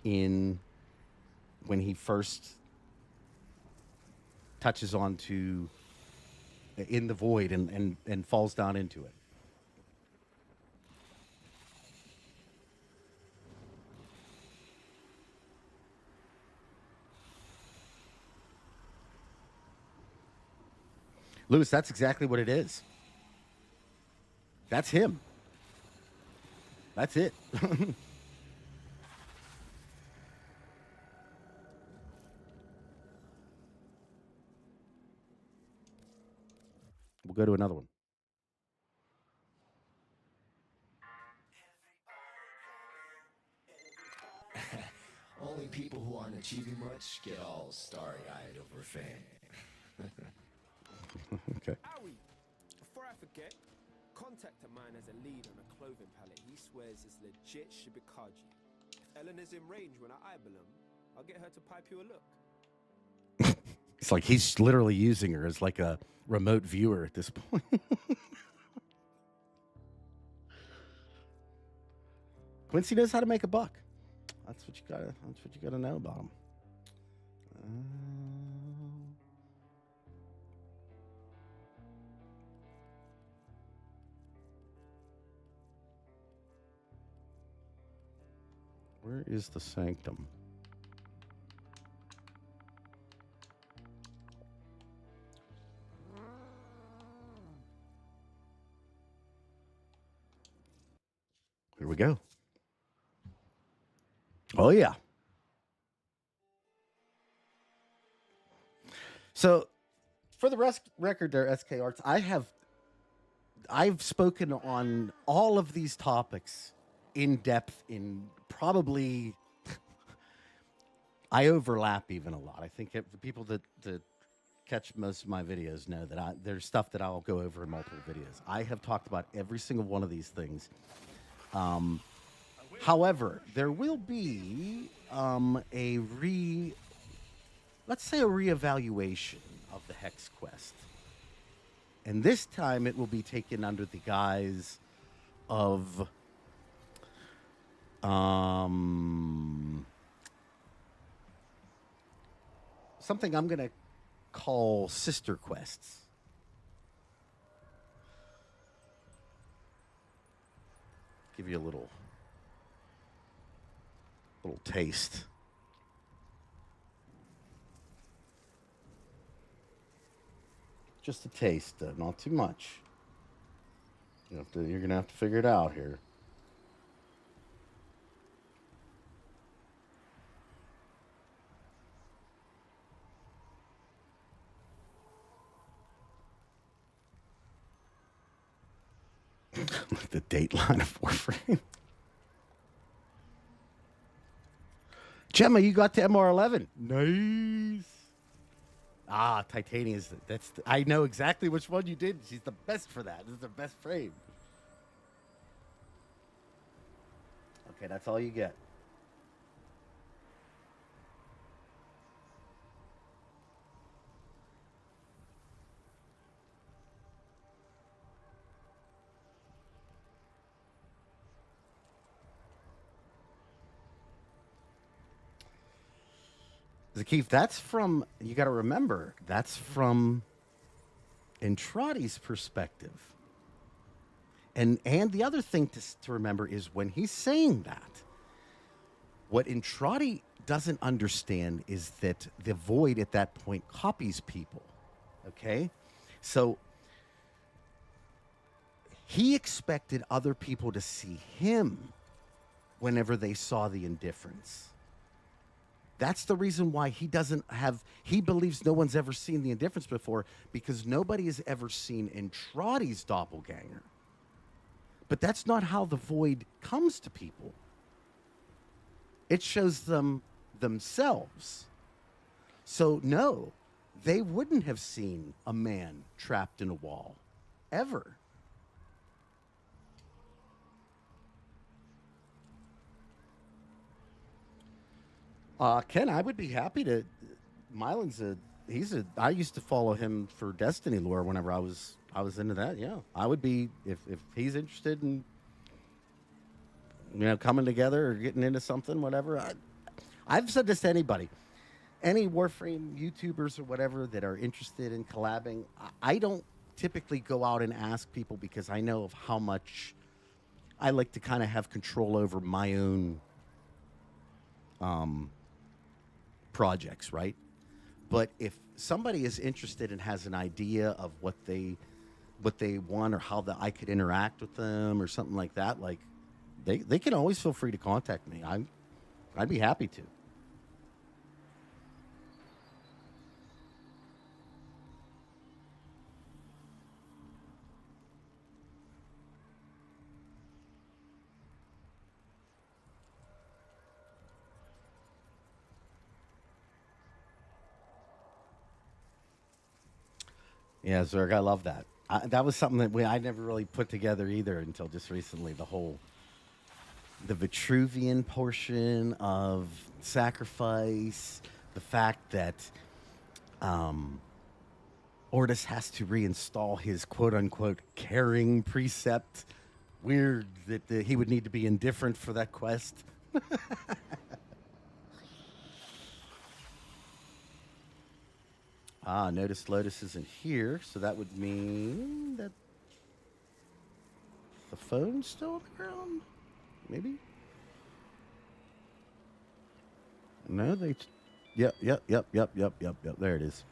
in when he first touches onto in the void and falls down into it. Lewis, that's exactly what it is. That's him. That's it. We'll go to another one.
Only people who aren't achieving much get all starry-eyed over fame.
Okay.
Owie! Before I forget, contact a man as a lead on a clothing palette he swears is legit Shibikaji. If Ellen is in range when I eyeball him, I'll get her to pipe you a look.
It's like he's literally using her as like a remote viewer at this point. Quincy knows how to make a buck. That's what you gotta know about him. Where is the sanctum? Here we go. Oh, yeah. So, for the record there, SK Arts, I've spoken on all of these topics in depth in probably, I overlap even a lot. I think the people that catch most of my videos know that there's stuff that I'll go over in multiple videos. I have talked about every single one of these things. However, there will be let's say a reevaluation of the Hex Quest. And this time it will be taken under the guise of something I'm going to call sister quests. Give you a little taste. Just a taste, not too much. You're gonna have to figure it out here. The dateline of Warframe. Gemma, you got to MR11. Nice. Ah, Titania is I know exactly which one you did. She's the best for that. This is the best frame. Okay, that's all you get. Zakif, that's from, you got to remember, that's from Entrati's perspective. And the other thing to remember is when he's saying that, what Inradi doesn't understand is that the void at that point copies people. Okay? So he expected other people to see him whenever they saw the indifference. That's the reason why he believes no one's ever seen the indifference before, because nobody has ever seen Entrati's doppelganger. But that's not how the void comes to people. It shows them themselves. So no, they wouldn't have seen a man trapped in a wall, ever. Ken, I would be happy to. Mylan's I used to follow him for Destiny lore whenever I was into that. Yeah, I would be if he's interested in coming together or getting into something, whatever. I've said this to anybody, any Warframe YouTubers or whatever that are interested in collabing. I don't typically go out and ask people because I know of how much I like to kind of have control over my own projects, right? But if somebody is interested and has an idea of what they want or how I could interact with them or something like that, like they can always feel free to contact me. I'd be happy to. Yeah, Zerg, I love that. That was something that I never really put together either until just recently. The Vitruvian portion of sacrifice, the fact that Ortis has to reinstall his quote-unquote caring precept. Weird that he would need to be indifferent for that quest. Notice Lotus isn't here, so that would mean that the phone's still on the ground? Maybe? No, Yep. There it is.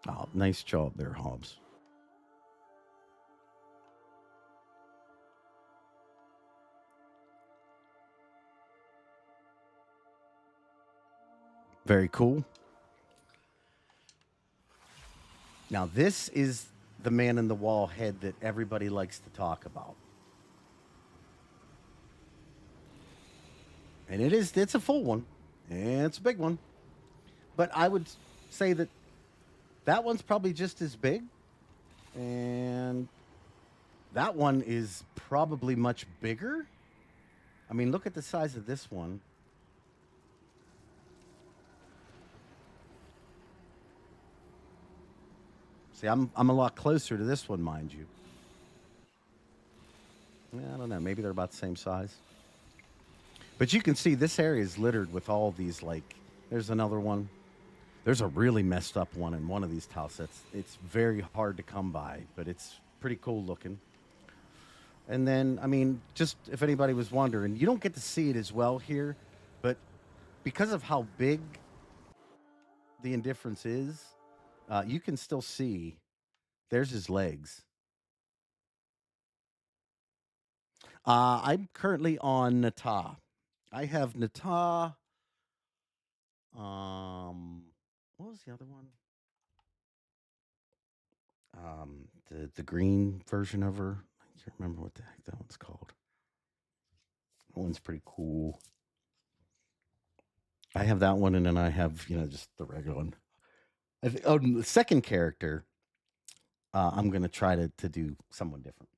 Oh, nice job there, Hobbs. Very cool. Now, this is the man in the wall head that everybody likes to talk about. And it's a full one. And it's a big one. But I would say that one's probably just as big. And that one is probably much bigger. I mean, look at the size of this one. See, I'm a lot closer to this one, mind you. Yeah, I don't know. Maybe they're about the same size. But you can see this area is littered with all these, like, there's another one. There's a really messed up one in one of these tile sets. It's very hard to come by, but it's pretty cool looking. And then, I mean, just if anybody was wondering, you don't get to see it as well here, but because of how big the Indifference is, you can still see there's his legs. I'm currently on Nata. I have Nata. What was the other one? The green version of her. I can't remember what the heck that one's called. That one's pretty cool. I have that one, and then I have, just the regular one. The second character, I'm going to try to do someone different.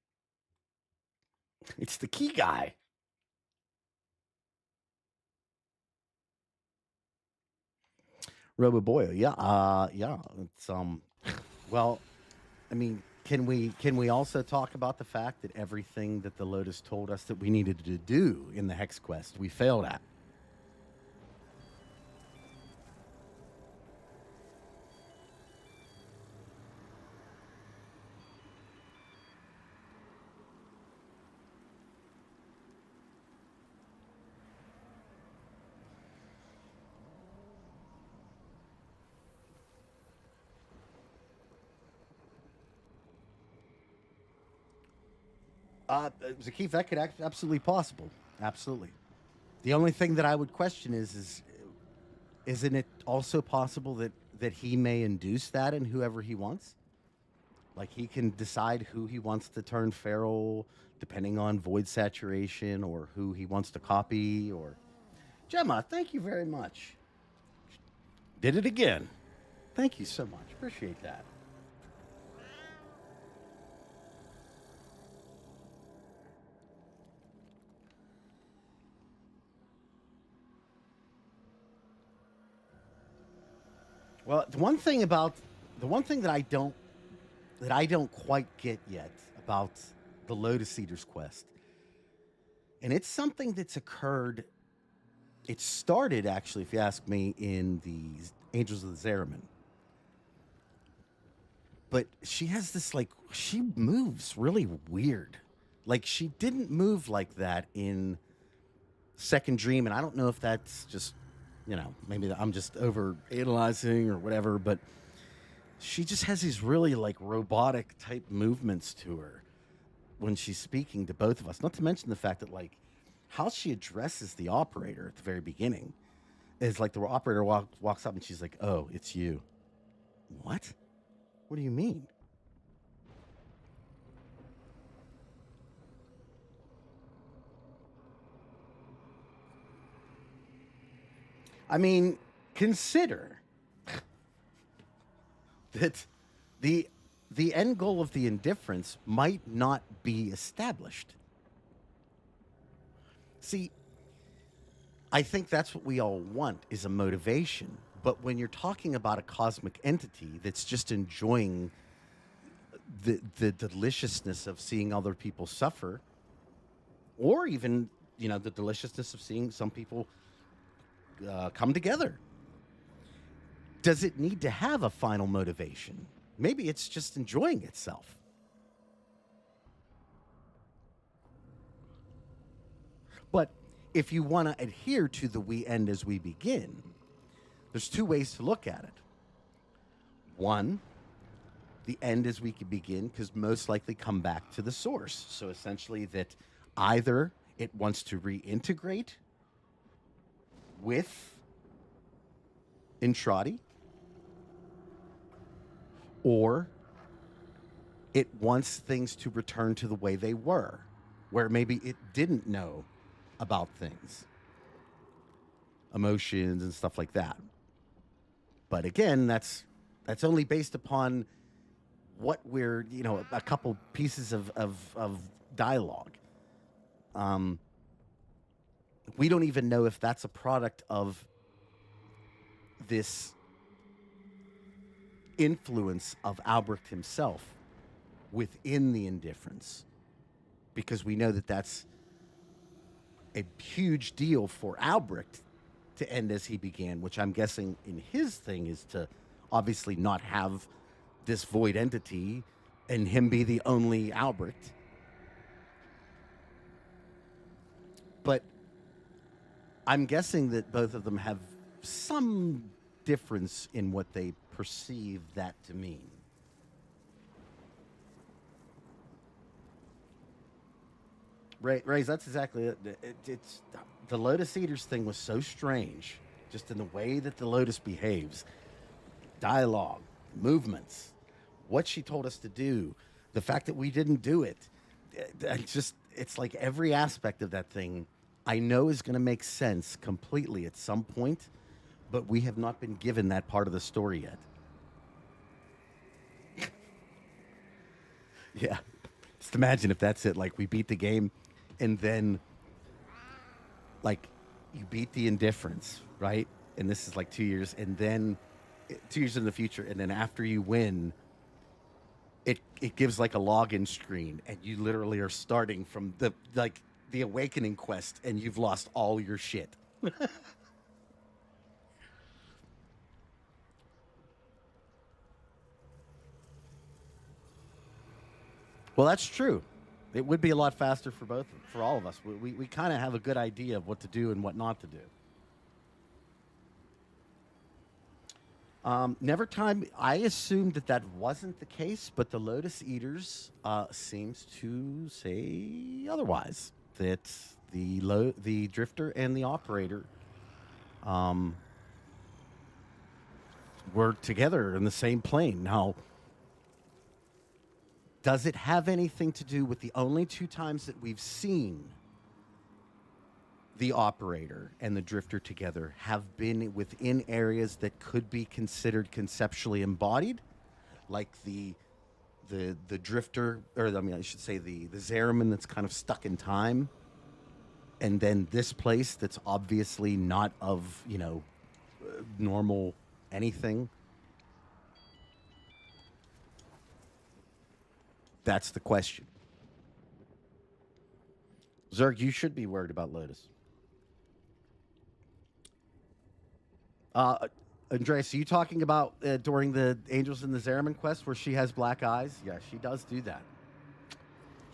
It's the key guy. Roboboyo, yeah. It's well, I mean, can we also talk about the fact that everything that the Lotus told us that we needed to do in the Hex quest, we failed at? Zakif, that could absolutely possible. Absolutely. The only thing that I would question isn't it also possible that he may induce that in whoever he wants? Like he can decide who he wants to turn feral depending on void saturation or who he wants to copy or... Gemma, thank you very much. Did it again. Thank you so much. Appreciate that. Well, the one thing that I don't quite get yet about the Lotus Eater's quest. And it's something that's occurred. It started, actually, if you ask me, in the Angels of the Zariman. But she has this, like, she moves really weird. Like, she didn't move like that in Second Dream, and I don't know if that's just, you know, maybe I'm just over analyzing or whatever, but she just has these really, like, robotic type movements to her when she's speaking to both of us. Not to mention the fact that, like, how she addresses the operator at the very beginning is like the operator walks up and she's like, "Oh, it's you." What? What do you mean? I mean, consider that the end goal of the Indifference might not be established. See, I think that's what we all want, is a motivation. But when you're talking about a cosmic entity that's just enjoying the deliciousness of seeing other people suffer, or even, you know, the deliciousness of seeing some people come together, does it need to have a final motivation? Maybe it's just enjoying itself. But if you want to adhere to the we end as we begin, there's two ways to look at it. One, the end as we can begin, because most likely come back to the source. So essentially that either it wants to reintegrate with Entrati, or it wants things to return to the way they were, where maybe it didn't know about things, emotions and stuff like that. But again, that's only based upon what we're, you know, a couple pieces of dialogue. We don't even know if that's a product of this influence of Albrecht himself within the Indifference, because we know that that's a huge deal for Albrecht to end as he began, which I'm guessing in his thing is to obviously not have this void entity and him be the only Albrecht. But I'm guessing that both of them have some difference in what they perceive that to mean. Right, that's exactly it. It's the Lotus Eaters thing was so strange, just in the way that the Lotus behaves, dialogue, movements, what she told us to do, the fact that we didn't do it. It's like every aspect of that thing I know is going to make sense completely at some point, but we have not been given that part of the story yet. Yeah, just imagine if that's it. Like, we beat the game, and then, like, you beat the Indifference, right? And this is like 2 years, and then 2 years in the future, and then after you win, it gives like a login screen, and you literally are starting from the Awakening quest, and you've lost all your shit. Well, that's true. It would be a lot faster for all of us. We kind of have a good idea of what to do and what not to do. Nevertime, I assumed that wasn't the case, but the Lotus Eaters seems to say otherwise. That the Drifter and the Operator were together in the same plane. Now, does it have anything to do with the only two times that we've seen the Operator and the Drifter together have been within areas that could be considered conceptually embodied, like the Drifter, or I mean, I should say the Zariman that's kind of stuck in time, and then this place that's obviously not of, you know, normal anything? That's the question. Zerg, you should be worried about Lotus. Andreas, are you talking about during the Angels in the Zariman quest where she has black eyes? Yeah, she does do that.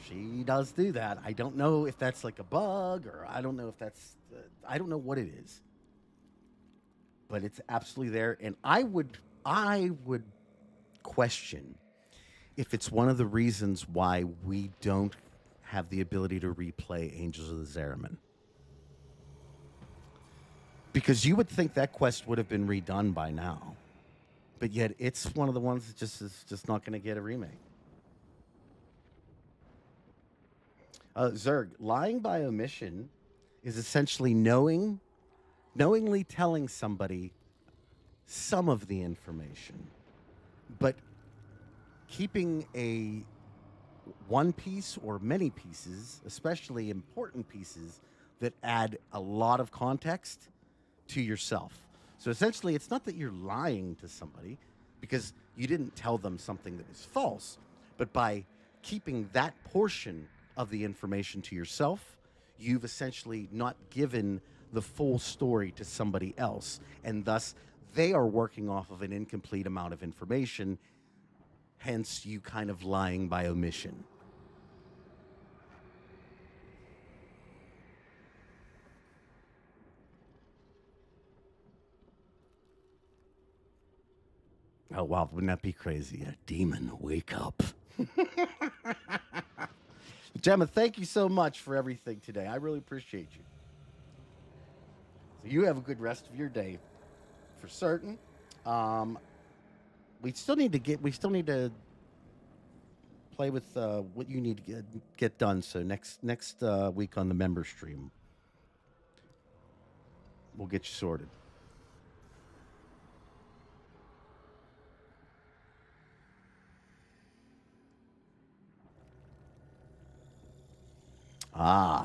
She does do that. I don't know if that's like a bug or I don't know if that's... I don't know what it is. But it's absolutely there. And I would question if it's one of the reasons why we don't have the ability to replay Angels of the Zariman. Because you would think that quest would have been redone by now. But yet it's one of the ones that is just not going to get a remake. Zerg, lying by omission is essentially knowingly telling somebody some of the information, but keeping one piece or many pieces, especially important pieces, that add a lot of context to yourself. So essentially, it's not that you're lying to somebody because you didn't tell them something that was false, but by keeping that portion of the information to yourself, you've essentially not given the full story to somebody else, and thus they are working off of an incomplete amount of information, hence you kind of lying by omission. Oh, wow, wouldn't that be crazy? A demon, wake up. Gemma, thank you so much for everything today. I really appreciate you. So you have a good rest of your day, for certain. We still need to play with what you need to get done. So next week on the member stream, we'll get you sorted.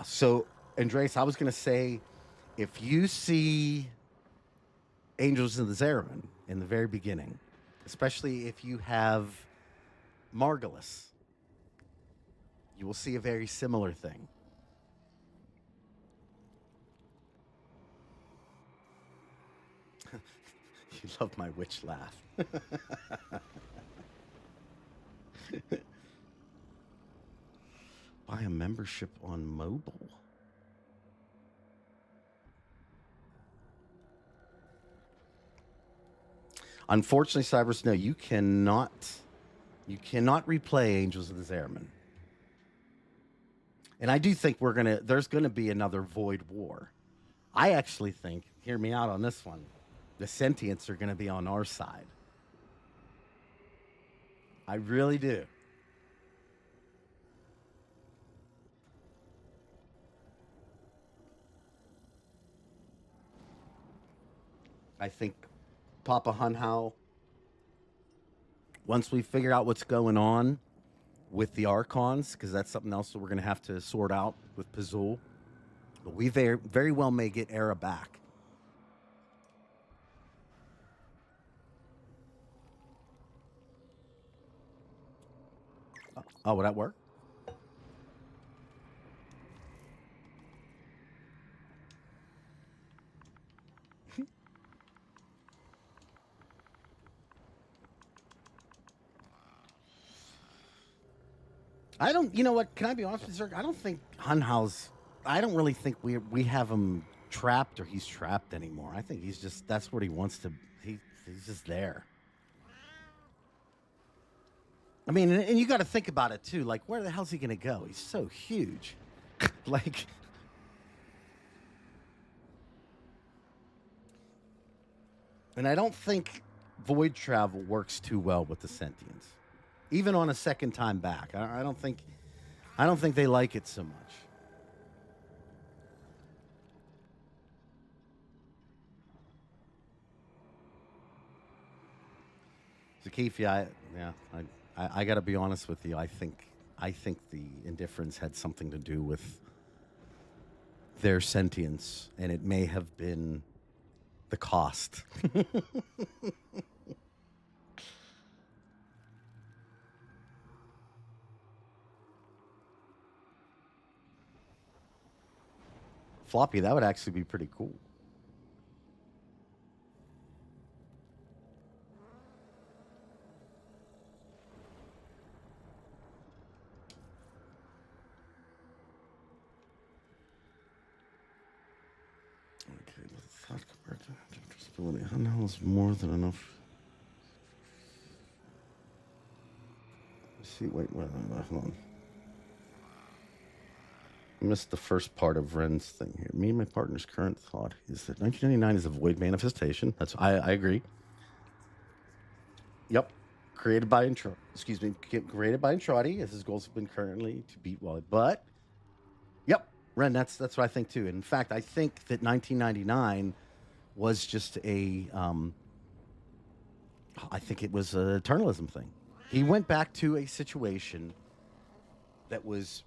So Andres, I was going to say, if you see Angels in the Zariman in the very beginning, especially if you have Margulis, you will see a very similar thing. You love my witch laugh. Buy a membership on mobile. Unfortunately, Cybers, no, you cannot replay Angels of the Zariman. And I do think there's gonna be another Void War. I actually think, hear me out on this one, the Sentients are gonna be on our side. I really do. I think Papa Hunhow, once we figure out what's going on with the Archons, because that's something else that we're going to have to sort out with Pazul, but we very well may get Era back. Oh, would that work? You know what? Can I be honest with you, sir? I don't think I don't really think we have him trapped or he's trapped anymore. I think that's what he wants to, he's just there. I mean, and you got to think about it too. Like, where the hell's he going to go? He's so huge. Like, and I don't think void travel works too well with the Sentients. Even on a second time back, I don't think they like it so much. Zakifia, I got to be honest with you. I think the Indifference had something to do with their sentience, and it may have been the cost. floppy. That would actually be pretty cool. Okay, let's talk about how the hell is more than enough? Let's see, wait, hold on. I missed the first part of Ren's thing here. Me and my partner's current thought is that 1999 is a void manifestation. That's I agree. Yep. Created by Entrati, as his goals have been currently to beat Wally. But yep, Ren, that's what I think too. In fact, I think that 1999 was just I think it was an Eternalism thing. He went back to a situation that was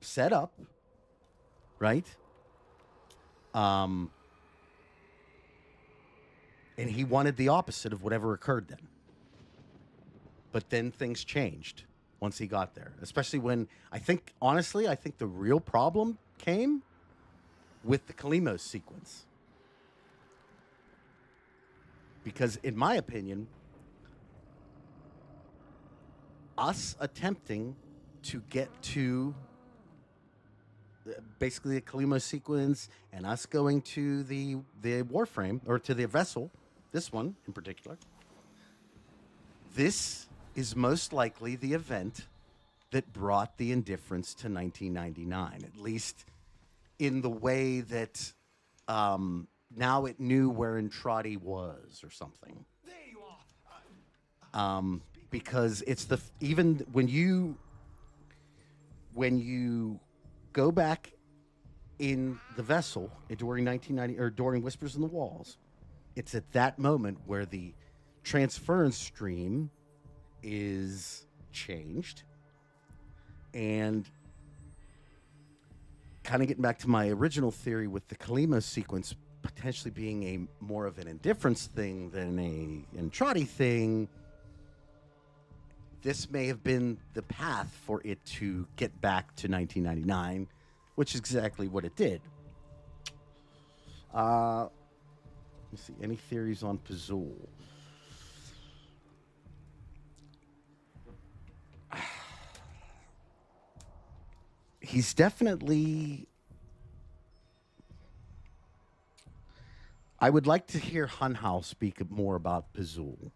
set up, right? And he wanted the opposite of whatever occurred then. But then things changed once he got there, especially when I think the real problem came with the Kalimos sequence. Because in my opinion, us attempting to get to basically the Kalimos sequence and us going to the Warframe, or to the vessel, this one in particular, this is most likely the event that brought the Indifference to 1999, at least in the way that now it knew where Entrati was or something.
There you are.
Because it's even when you go back in the vessel during 1990 or during Whispers in the Walls, it's at that moment where the transference stream is changed. And kind of getting back to my original theory with the Kalimos sequence potentially being a more of an Indifference thing than a Entrati thing, this may have been the path for it to get back to 1999, which is exactly what it did. Let's see, any theories on Pazul? He's definitely... I would like to hear Hunhao speak more about Pazul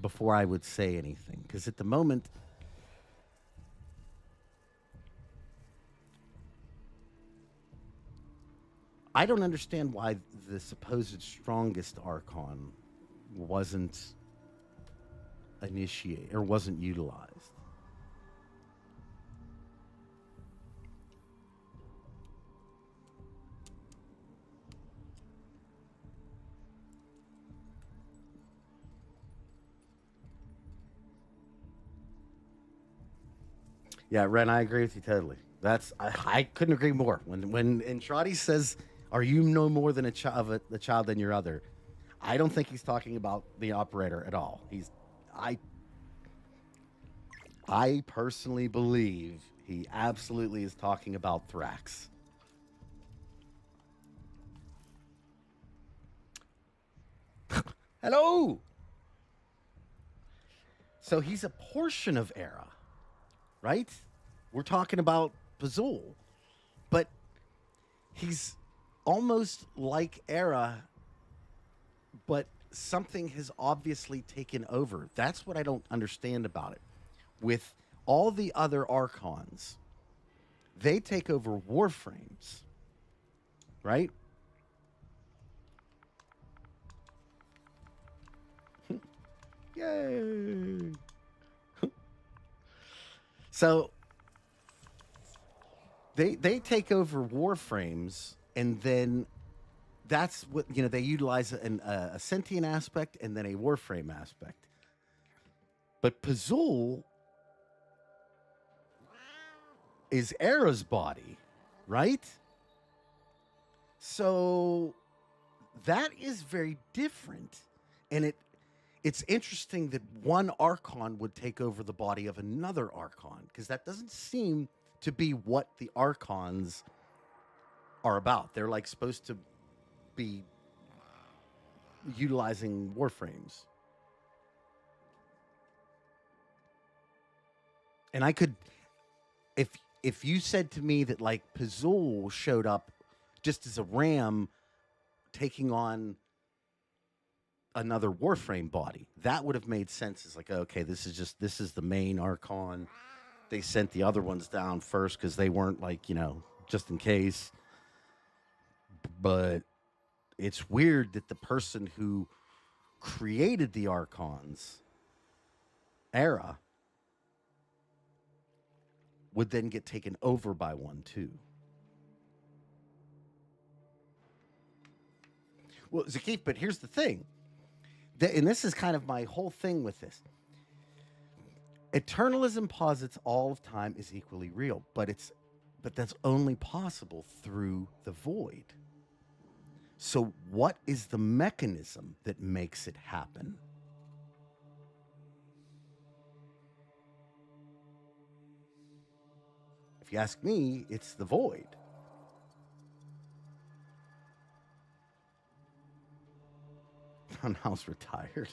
before I would say anything. Because at the moment, I don't understand why the supposed strongest Archon wasn't initiated or wasn't utilized. Yeah, Ren, I agree with you totally. I couldn't agree more. When Entrati says, "Are you no more than a child than your other?" I don't think he's talking about the operator at all. I personally believe he absolutely is talking about Thrax. Hello. So he's a portion of Era. Right? We're talking about Pazul. But he's almost like Era, but something has obviously taken over. That's what I don't understand about it. With all the other Archons, they take over Warframes. Right? Yay! So they take over Warframes, and then that's what they utilize a sentient aspect and then a Warframe aspect. But Pazul is Era's body, right? So that is very different, and it's interesting that one Archon would take over the body of another Archon, because that doesn't seem to be what the Archons are about. They're like supposed to be utilizing warframes. And I could, if you said to me that like Pazul showed up just as a ram taking on another warframe body, that would have made sense. It's like, okay, this is the main Archon. They sent the other ones down first because they weren't like, just in case. But it's weird that the person who created the Archons era would then get taken over by one too. Well, Zakif, but here's the thing. And this is kind of my whole thing with this. Eternalism posits all of time is equally real, but that's only possible through the void. So what is the mechanism that makes it happen? If you ask me, it's the void. Funhouse retired.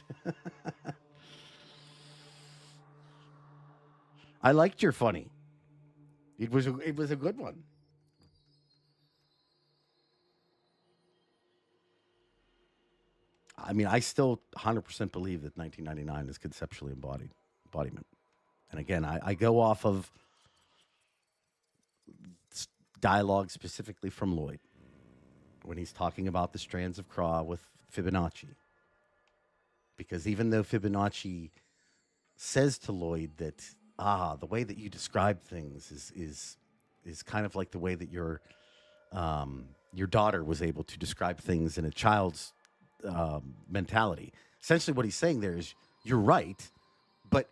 I liked your funny. It was a good one. I mean, I still 100% believe that 1999 is conceptually embodiment. And again, I go off of dialogue specifically from Lloyd when he's talking about the strands of Craw with Fibonacci. Because even though Fibonacci says to Lloyd that, the way that you describe things is kind of like the way that your daughter was able to describe things in a child's mentality. Essentially what he's saying there is, you're right, but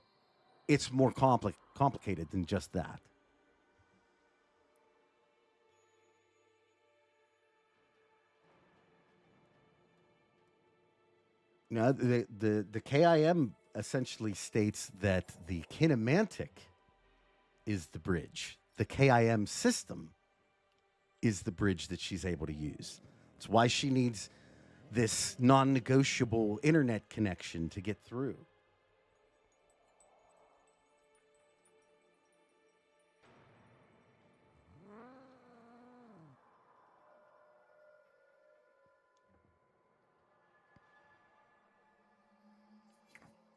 it's more complicated than just that. Now, the KIM essentially states that the Kinematik is the bridge. The KIM system is the bridge that she's able to use. It's why she needs this non-negotiable internet connection to get through.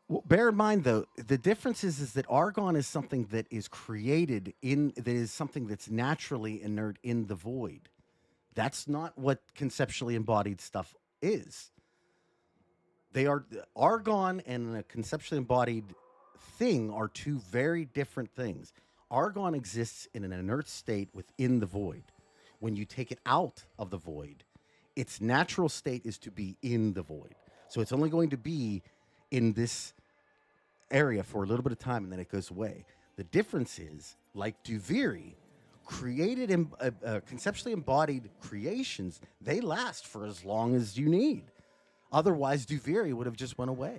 Well, bear in mind, though, the difference is that argon is something that is created that is something that's naturally inert in the void. That's not what conceptually embodied stuff is. They are argon and a conceptually embodied thing are two very different things. Argon exists in an inert state within the void. When you take it out of the void, its natural state is to be in the void. So it's only going to be in this area for a little bit of time, and then it goes away. The difference is, like Duviri, created conceptually embodied creations, they last for as long as you need. Otherwise, Duviri would have just went away.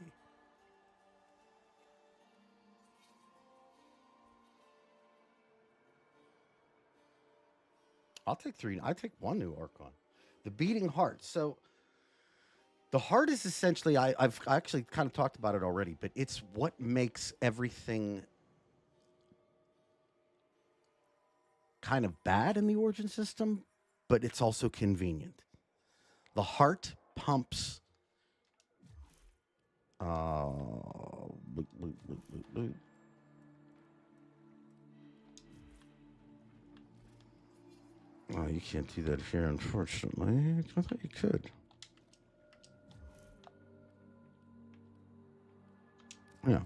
I'll take three. I take one new Archon. The beating heart. So the heart is essentially, I've actually kind of talked about it already, but it's what makes everything kind of bad in the origin system, but it's also convenient. The heart pumps oh, you can't do that here, unfortunately. I thought you could. Yeah.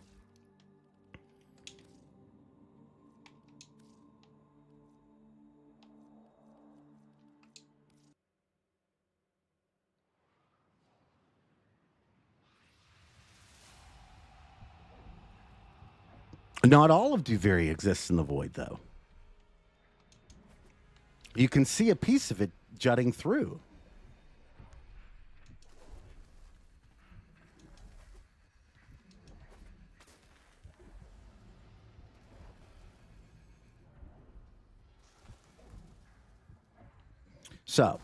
Not all of Duviri exists in the void, though. You can see a piece of it jutting through. So,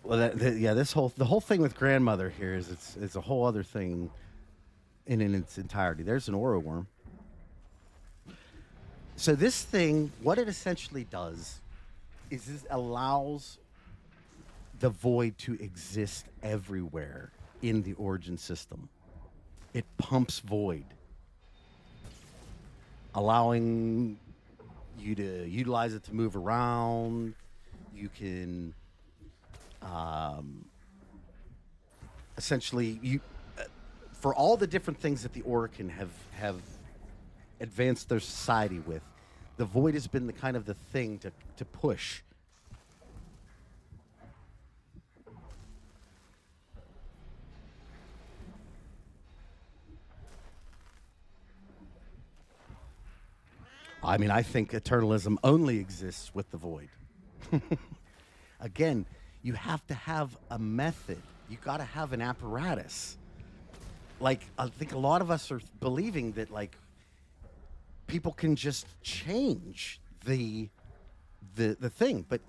well, yeah, the whole thing with grandmother here is it's a whole other thing in its entirety. There's an aura worm. So this thing, what it essentially does is it allows the void to exist everywhere in the origin system. It pumps void, allowing you to utilize it to move around. You can essentially for all the different things that the Orkin have advanced their society with, the void has been the kind of the thing to push. I mean, I think Eternalism only exists with the void. Again, you have to have a method. You got to have an apparatus. Like, I think a lot of us are believing that, like, people can just change the thing. But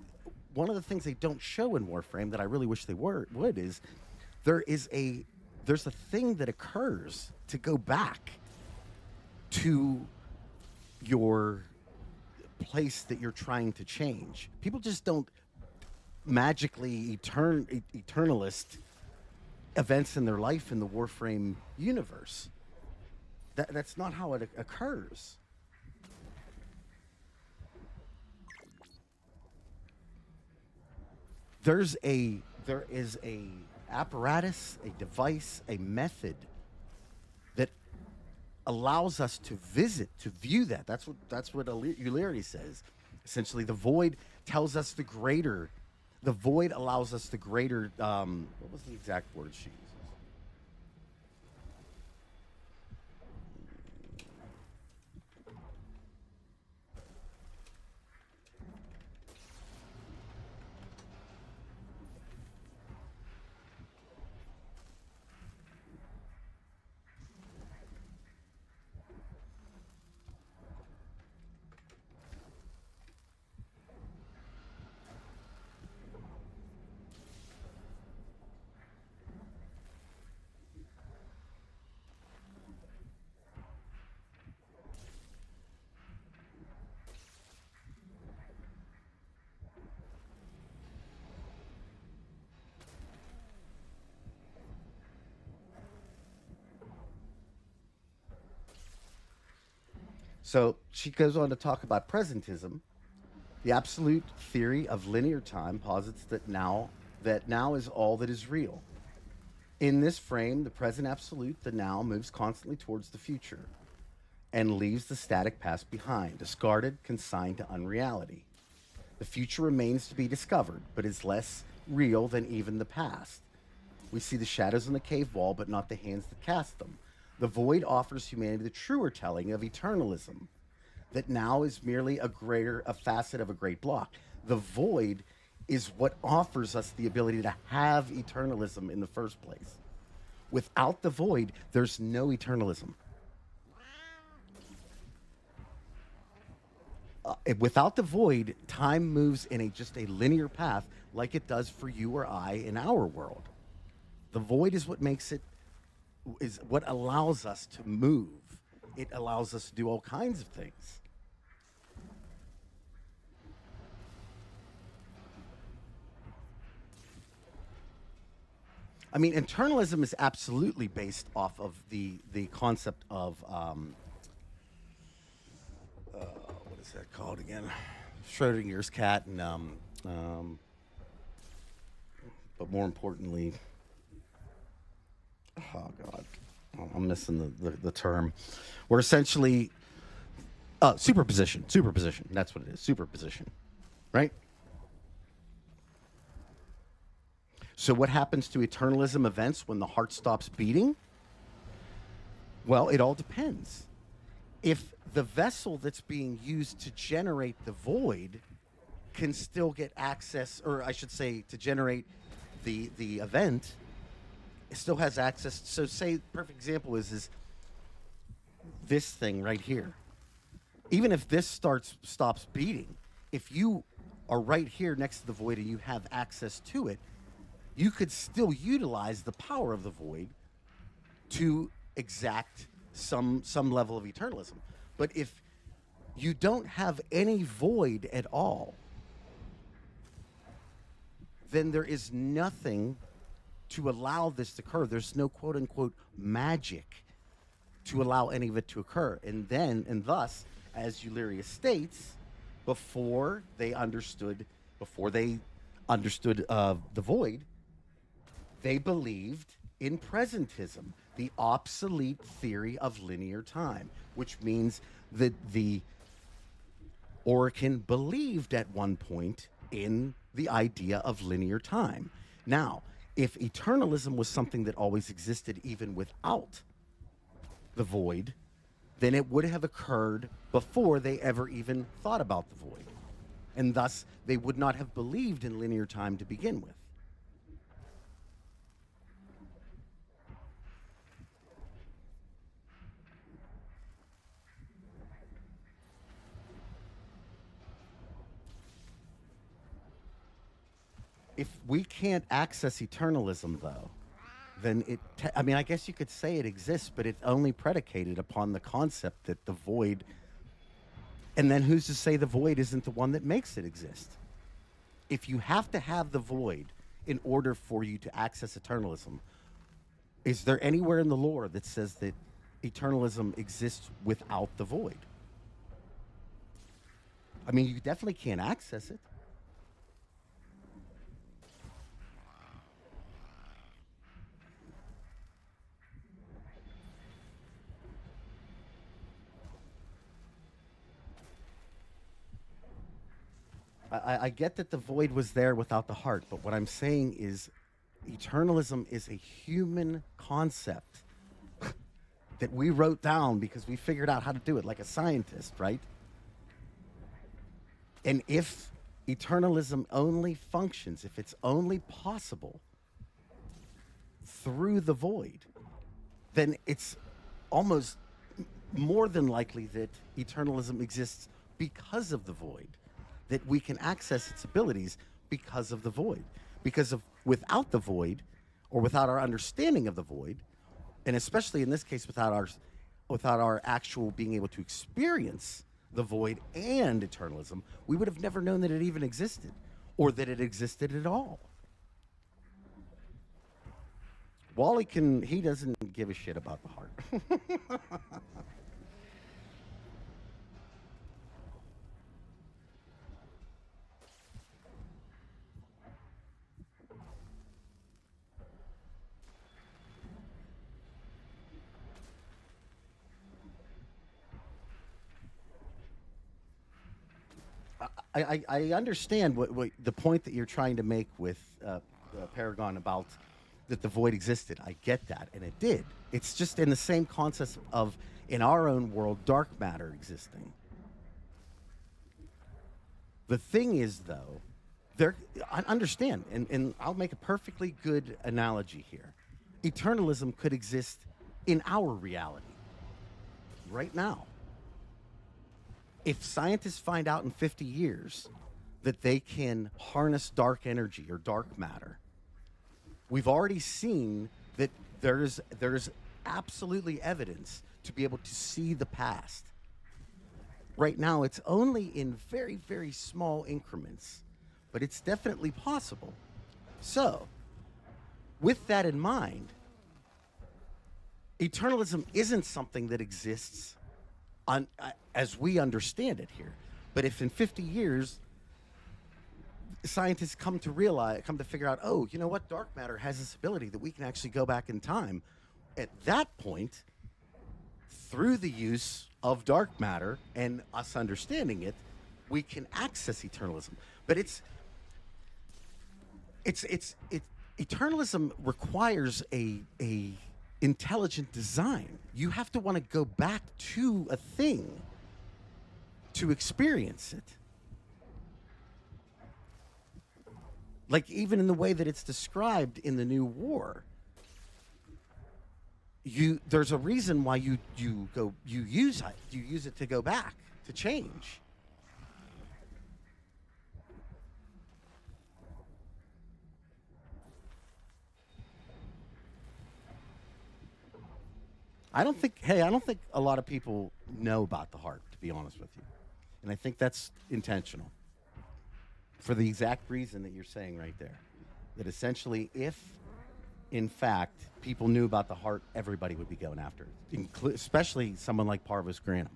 one of the things they don't show in Warframe that I really wish they would is there's a thing that occurs to go back to your place that you're trying to change. People just don't magically eternalist events in their life in the Warframe universe. That's not how it occurs. There is a apparatus, a device, a method that allows us to view that. That's what Ulieri says. Essentially, the void tells us the greater. The void allows us the greater. What was the exact word she uses? So she goes on to talk about presentism. The absolute theory of linear time posits that now is all that is real. In this frame, the present absolute, the now, moves constantly towards the future and leaves the static past behind, discarded, consigned to unreality. The future remains to be discovered, but is less real than even the past. We see the shadows on the cave wall, but not the hands that cast them. The void offers humanity the truer telling of eternalism, that now is merely a facet of a great block. The void is what offers us the ability to have eternalism in the first place. Without the void, there's no eternalism. Without the void, time moves in just a linear path like it does for you or I in our world. The void is what allows us to move. It allows us to do all kinds of things. I mean, Eternalism is absolutely based off of the concept of what is that called again? Schrodinger's cat, and but more importantly, oh god, I'm missing the term. We're essentially superposition. That's what it is. Superposition, right? So what happens to Eternalism events when the heart stops beating? Well, it all depends. If the vessel that's being used to generate the void can still get access, or I should say, to generate the event, it still has access. So, say, perfect example is this thing right here. Even if this stops beating, if you are right here next to the void and you have access to it, you could still utilize the power of the void to exact some level of eternalism. But if you don't have any void at all, then there is nothing to allow this to occur. There's no quote unquote magic to allow any of it to occur. And thus, as Ulyria states, before they understood the void, they believed in presentism, the obsolete theory of linear time, which means that the Orkin believed at one point in the idea of linear time. Now, if eternalism was something that always existed even without the void, then it would have occurred before they ever even thought about the void. And thus, they would not have believed in linear time to begin with. If we can't access eternalism, though, then I guess you could say it exists, but it's only predicated upon the concept that the void, and then who's to say the void isn't the one that makes it exist? If you have to have the void in order for you to access eternalism, is there anywhere in the lore that says that eternalism exists without the void? I mean, you definitely can't access it. I get that the void was there without the heart, but what I'm saying is eternalism is a human concept that we wrote down because we figured out how to do it like a scientist, right? And if eternalism only functions, if it's only possible through the void, then it's almost more than likely that eternalism exists because of the void, that we can access its abilities because of the void. Because of without the void, or without our understanding of the void, and especially in this case without our actual being able to experience the void and eternalism, we would have never known that it even existed, or that it existed at all. Wally he doesn't give a shit about the heart. I understand what the point that you're trying to make with Paragon about that the void existed. I get that, and it did. It's just in the same concept of, in our own world, dark matter existing. The thing is, though, I understand, and I'll make a perfectly good analogy here. Eternalism could exist in our reality right now. If scientists find out in 50 years that they can harness dark energy or dark matter, we've already seen that there's absolutely evidence to be able to see the past. Right now, it's only in very, very small increments, but it's definitely possible. So, with that in mind, eternalism isn't something that exists as we understand it here. But if in 50 years, scientists come to figure out, oh, you know what, dark matter has this ability that we can actually go back in time. At that point, through the use of dark matter and us understanding it, we can access eternalism. But eternalism requires a intelligent design. You have to want to go back to a thing to experience it. Like, even in the way that it's described in the new war, there's a reason why you use it to go back, to change. I don't think a lot of people know about the heart, to be honest with you. And I think that's intentional. For the exact reason that you're saying right there. That essentially, if, in fact, people knew about the heart, everybody would be going after it. Especially someone like Parvus Granum.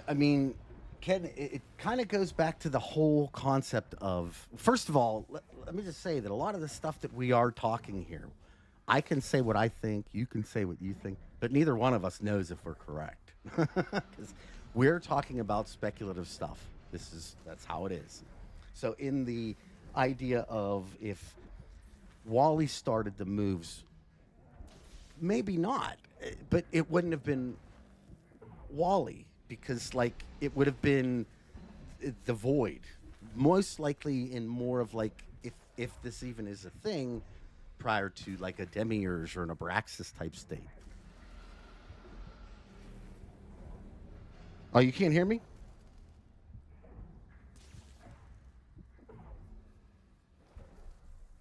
I mean, Ken, it kind of goes back to the whole concept of, first of all, let me just say that a lot of the stuff that we are talking here, I can say what I think, you can say what you think, but neither one of us knows if we're correct. Because we're talking about speculative stuff. That's how it is. So in the idea of if Wally started the moves, maybe not, but it wouldn't have been Wally. Because, like, it would have been the Void. Most likely in more of, like, if this even is a thing, prior to, like, a Demiurge or an Abraxas type state. Oh, you can't hear me?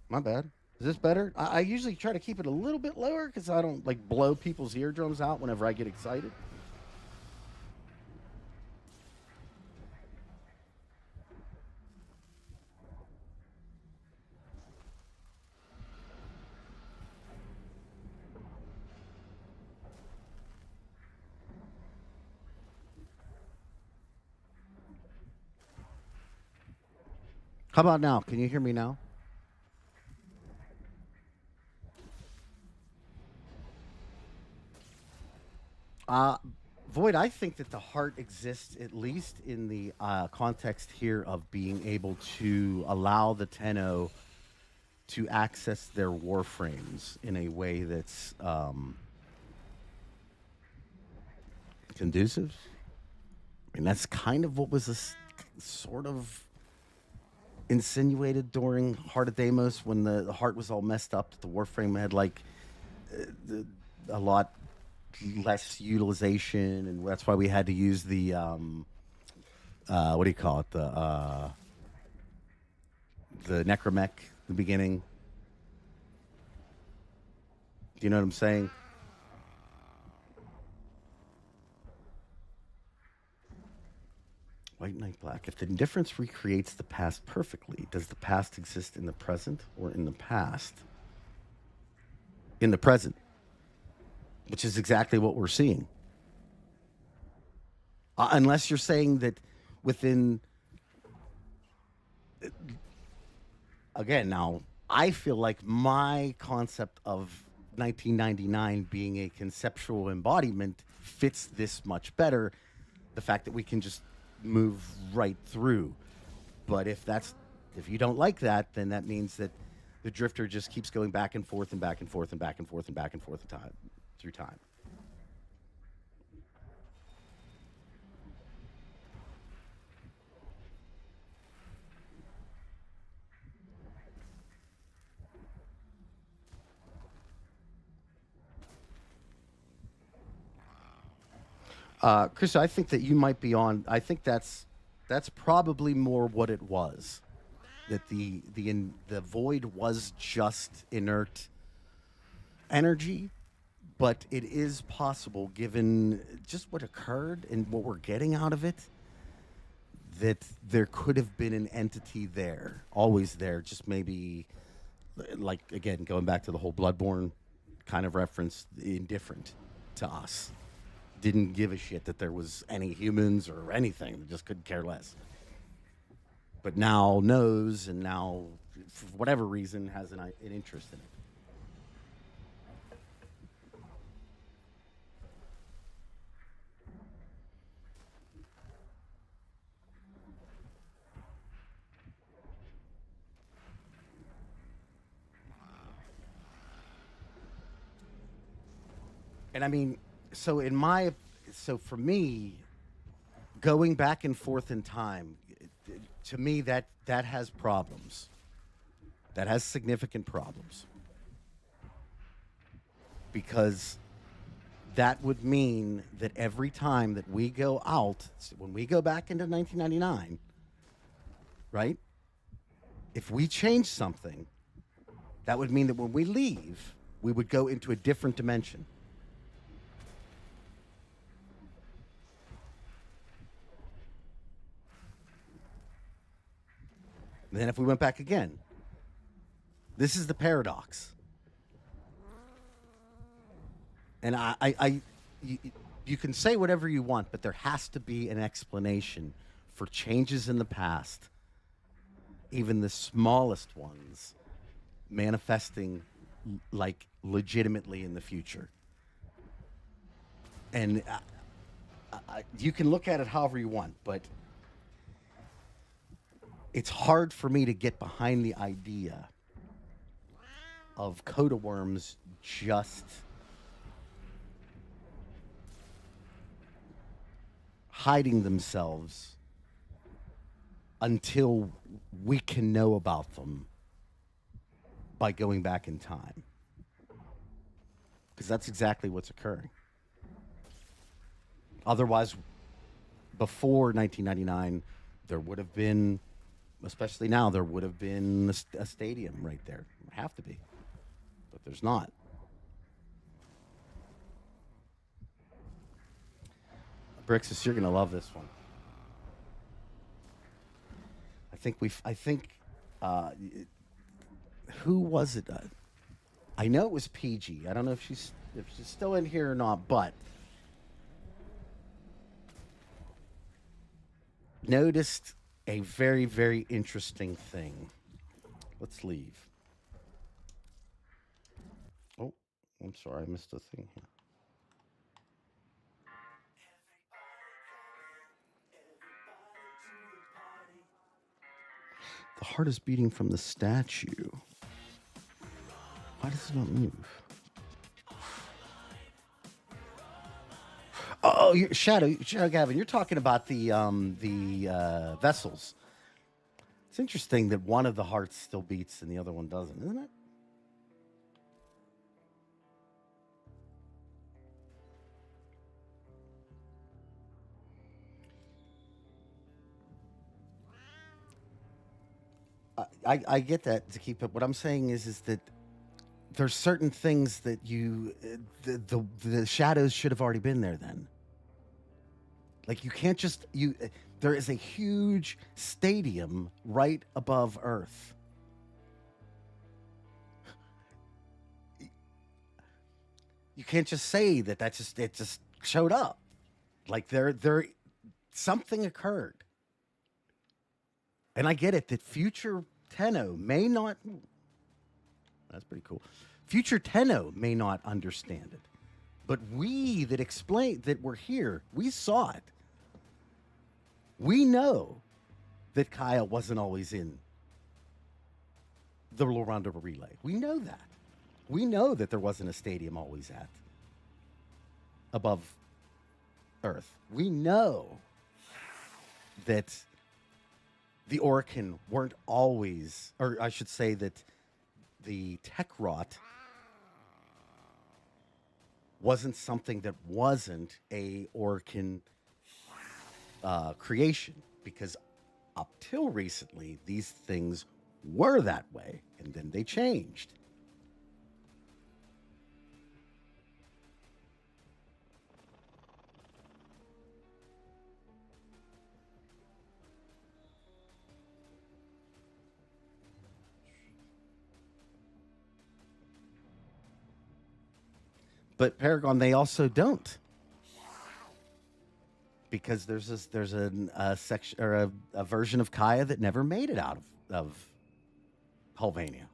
My bad. Is this better? I usually try to keep it a little bit lower because I don't, like, blow people's eardrums out whenever I get excited. How about now? Can you hear me now? Void, I think that the heart exists, at least in the context here of being able to allow the Tenno to access their warframes in a way that's conducive. I mean, that's kind of what was sort of insinuated during Heart of Deimos when the heart was all messed up. That the warframe had like a lot less utilization, and that's why we had to use the what do you call it, the necromech in the beginning. Do you know what I'm saying? White Knight Black. If the indifference recreates the past perfectly, does the past exist in the present or in the past? In the present. Which is exactly what we're seeing. Unless you're saying that within... Again, now, I feel like my concept of 1999 being a conceptual embodiment fits this much better. The fact that we can just move right through. But if you don't like that, then that means that the drifter just keeps going back and forth and back and forth and back and forth and back and forth through time. Chris, I think that you might be on. I think that's probably more what it was. That the void was just inert energy, but it is possible, given just what occurred and what we're getting out of it, that there could have been an entity there, always there, just maybe, like, again, going back to the whole Bloodborne kind of reference, indifferent to us. Didn't give a shit that there was any humans or anything. They just couldn't care less. But now knows, and now, for whatever reason, has an interest in it. And I mean, so for me, going back and forth in time, to me that has problems. That has significant problems. Because that would mean that every time that we go out, when we go back into 1999, right? If we change something, that would mean that when we leave, we would go into a different dimension. And then if we went back again, this is the paradox. And you can say whatever you want, but there has to be an explanation for changes in the past, even the smallest ones, manifesting like legitimately in the future. And you can look at it however you want, but it's hard for me to get behind the idea of coda worms just hiding themselves until we can know about them by going back in time. Because that's exactly what's occurring. Otherwise, before 1999, there would have been, especially now, there would have been a stadium right there. There have to be. But there's not. Brixus, you're going to love this one. Who was it? I know it was PG. I don't know if she's still in here or not, but noticed a very, very interesting thing. Let's leave. Oh, I'm sorry, I missed a thing here. The heart is beating from the statue. Why does it not move? Oh, Shadow Gavin, you're talking about the vessels. It's interesting that one of the hearts still beats and the other one doesn't, isn't it? I get that, to keep it. What I'm saying is that there's certain things that the shadows should have already been there then. Like you can't just there is a huge stadium right above Earth. You can't just say that it just showed up. Like there something occurred. And I get it that future Tenno may not. That's pretty cool. Future Tenno may not understand it, but we that were here, we saw it. We know that Kaya wasn't always in the Rondo relay. We know that. We know that there wasn't a stadium always at above Earth. We know that the Orkin weren't always, or I should say that the Techrot wasn't something that wasn't a Orkin creation, because up till recently, these things were that way, and then they changed. But Paragon, they also don't, because there's a section or a version of Kaya that never made it out of Hulvania.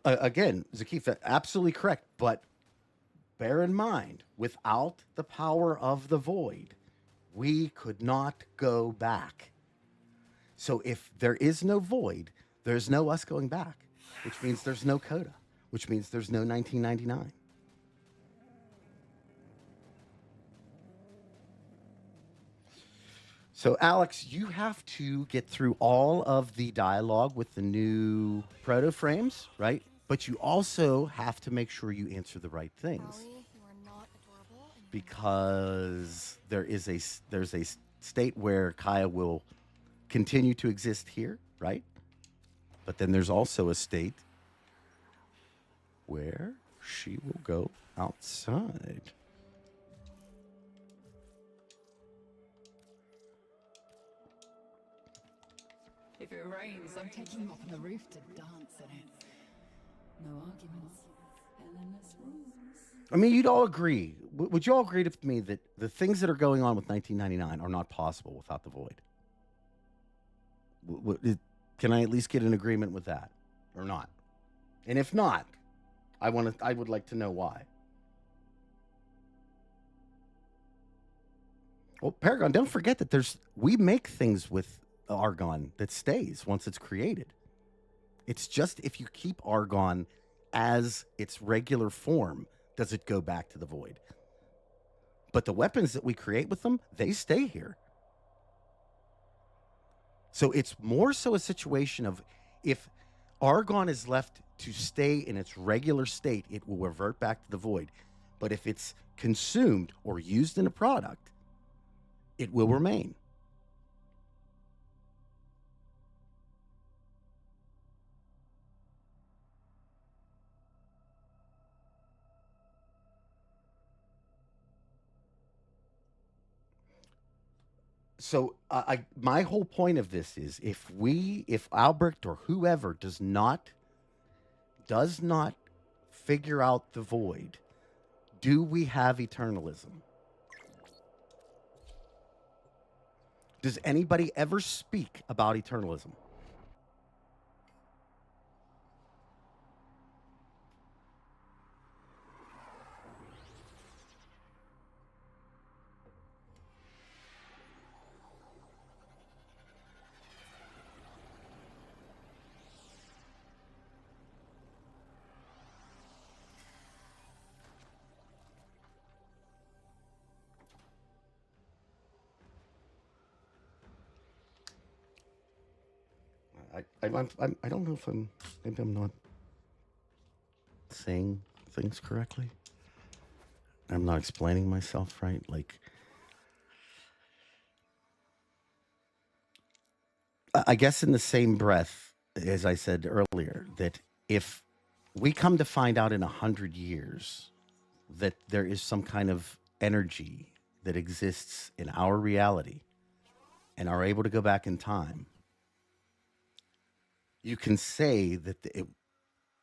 Again, Zakif, absolutely correct. But bear in mind, without the power of the void, we could not go back. So if there is no void, there's no us going back, which means there's no coda, which means there's no 1999. So, Alex, you have to get through all of the dialogue with the new proto frames, right? But you also have to make sure you answer the right things, because there's a state where Kaya will continue to exist here, right? But then there's also a state where she will go outside.
If it rains, I'm taking you up on the roof to dance in it. No arguments. Eleanor's rules.
I mean, you'd all agree. Would you all agree with me that the things that are going on with 1999 are not possible without the void? Can I at least get an agreement with that, or not? And if not, I would like to know why. Well, Paragon, don't forget that we make things with argon that stays once it's created. It's just if you keep argon as its regular form, does it go back to the void. But the weapons that we create with them, they stay here. So it's more so a situation of, if argon is left to stay in its regular state, it will revert back to the void. But if it's consumed or used in a product, it will remain. So my whole point of this is, if Albrecht or whoever does not figure out the void, do we have eternalism? Does anybody ever speak about eternalism? I don't know if maybe I'm not saying things correctly. I'm not explaining myself right. Like, I guess in the same breath, as I said earlier, that if we come to find out in 100 years that there is some kind of energy that exists in our reality and are able to go back in time, you can say that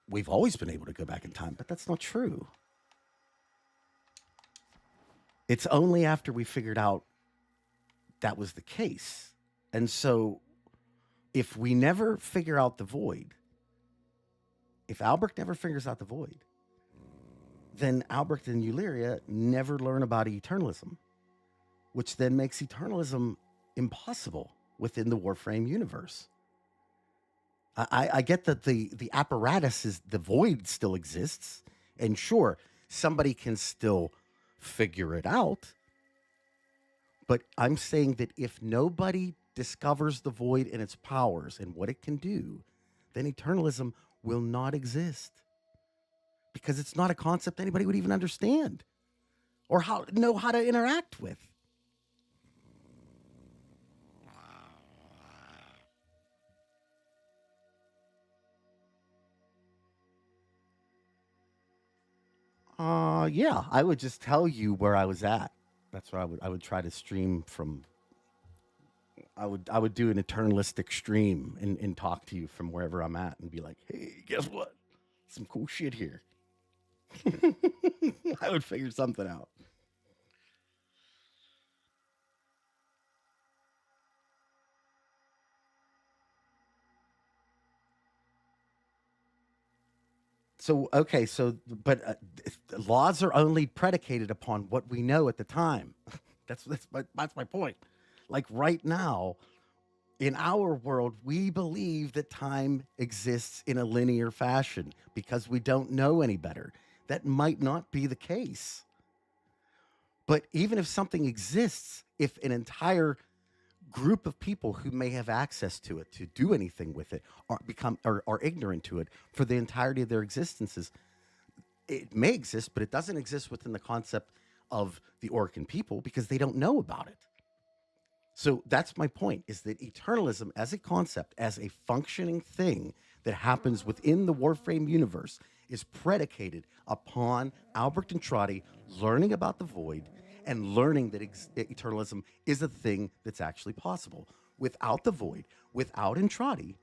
we've always been able to go back in time, but that's not true. It's only after we figured out that was the case. And so if we never figure out the void, if Albrecht never figures out the void, then Albrecht and Euleria never learn about eternalism, which then makes eternalism impossible within the Warframe universe. I get that the apparatus is, the void still exists, and sure, somebody can still figure it out. But I'm saying that if nobody discovers the void and its powers and what it can do, then eternalism will not exist, because it's not a concept anybody would even understand or know how to interact with. Yeah, I would just tell you where I was at. That's where I would try to stream from. I would do an eternalistic stream and talk to you from wherever I'm at and be like, hey, guess what? Some cool shit here. I would figure something out. So okay, but laws are only predicated upon what we know at the time. That's my point. Like right now, in our world, we believe that time exists in a linear fashion because we don't know any better. That might not be the case. But even if something exists, if an entire group of people who may have access to it to do anything with it are ignorant to it for the entirety of their existences, it may exist, but it doesn't exist within the concept of the Orkin people because they don't know about it. So that's my point, is that eternalism as a concept, as a functioning thing that happens within the Warframe universe, is predicated upon Albert Entrati learning about the void and learning that eternalism is a thing that's actually possible. Without the void, without Entrati,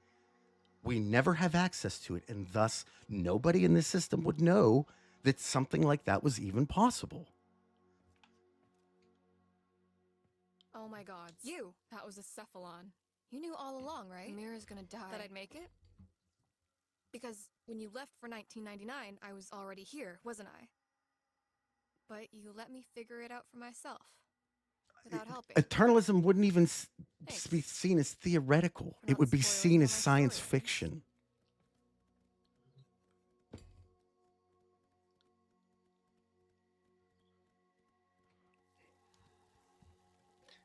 we never have access to it, and thus nobody in this system would know that something like that was even possible.
Oh my god. You! That was a cephalon. You knew all along, right? Mira's gonna die. That I'd make it? Because when you left for 1999, I was already here, wasn't I? But you let me figure it out for myself. Without helping.
Eternalism wouldn't even
Thanks.
be seen as theoretical.
You're
It would
not
be
spoiling
seen
for
as
my
science
story.
fiction.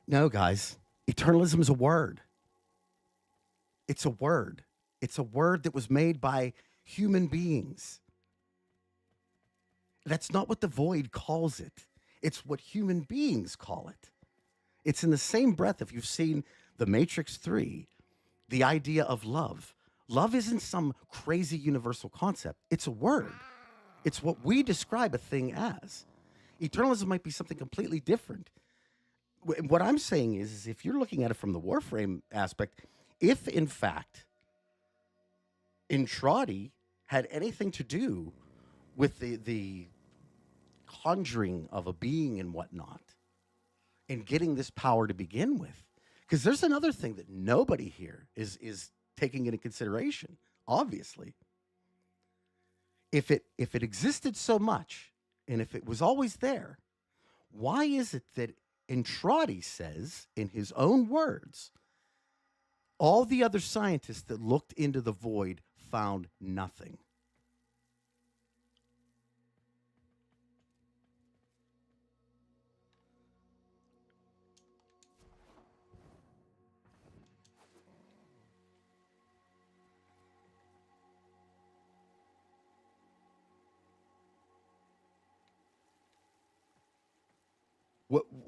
No, guys. Eternalism is a word. It's a word. It's a word that was made by human beings. That's not what the void calls it. It's what human beings call it. It's in the same breath, if you've seen The Matrix 3, the idea of love. Love isn't some crazy universal concept. It's a word. It's what we describe a thing as. Eternalism might be something completely different. What I'm saying is if you're looking at it from the Warframe aspect, if in fact Inradi had anything to do with the conjuring of a being and whatnot, and getting this power to begin with, because there's another thing that nobody here is taking into consideration. Obviously, if it existed so much, and if it was always there, why is it that Entrati says, in his own words, all the other scientists that looked into the void found nothing?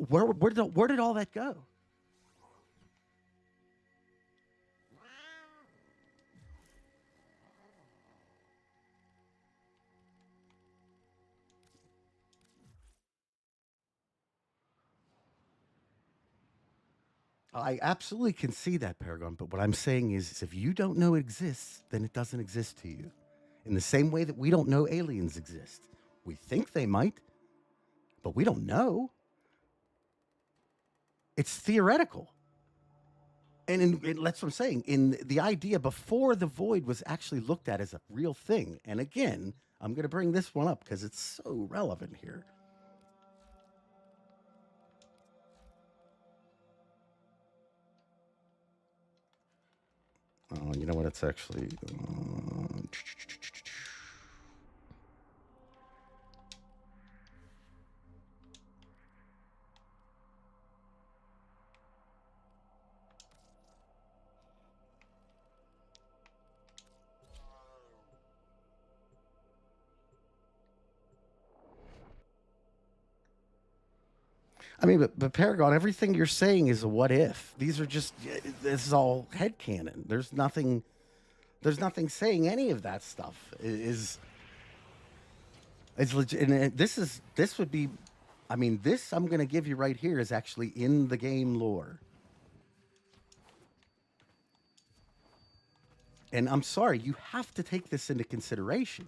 Where did all that go? I absolutely can see that, Paragon, but what I'm saying is if you don't know it exists, then it doesn't exist to you. In the same way that we don't know aliens exist. We think they might, but we don't know. It's theoretical. And that's what I'm saying. In the idea before the void was actually looked at as a real thing. And again, I'm going to bring this one up because it's so relevant here. Oh, you know what? It's actually... I mean, but Paragon, everything you're saying is a what if. These are just, this is all headcanon. There's nothing saying any of that stuff is legit. And this would be, I mean, this I'm going to give you right here is actually in the game lore. And I'm sorry, you have to take this into consideration.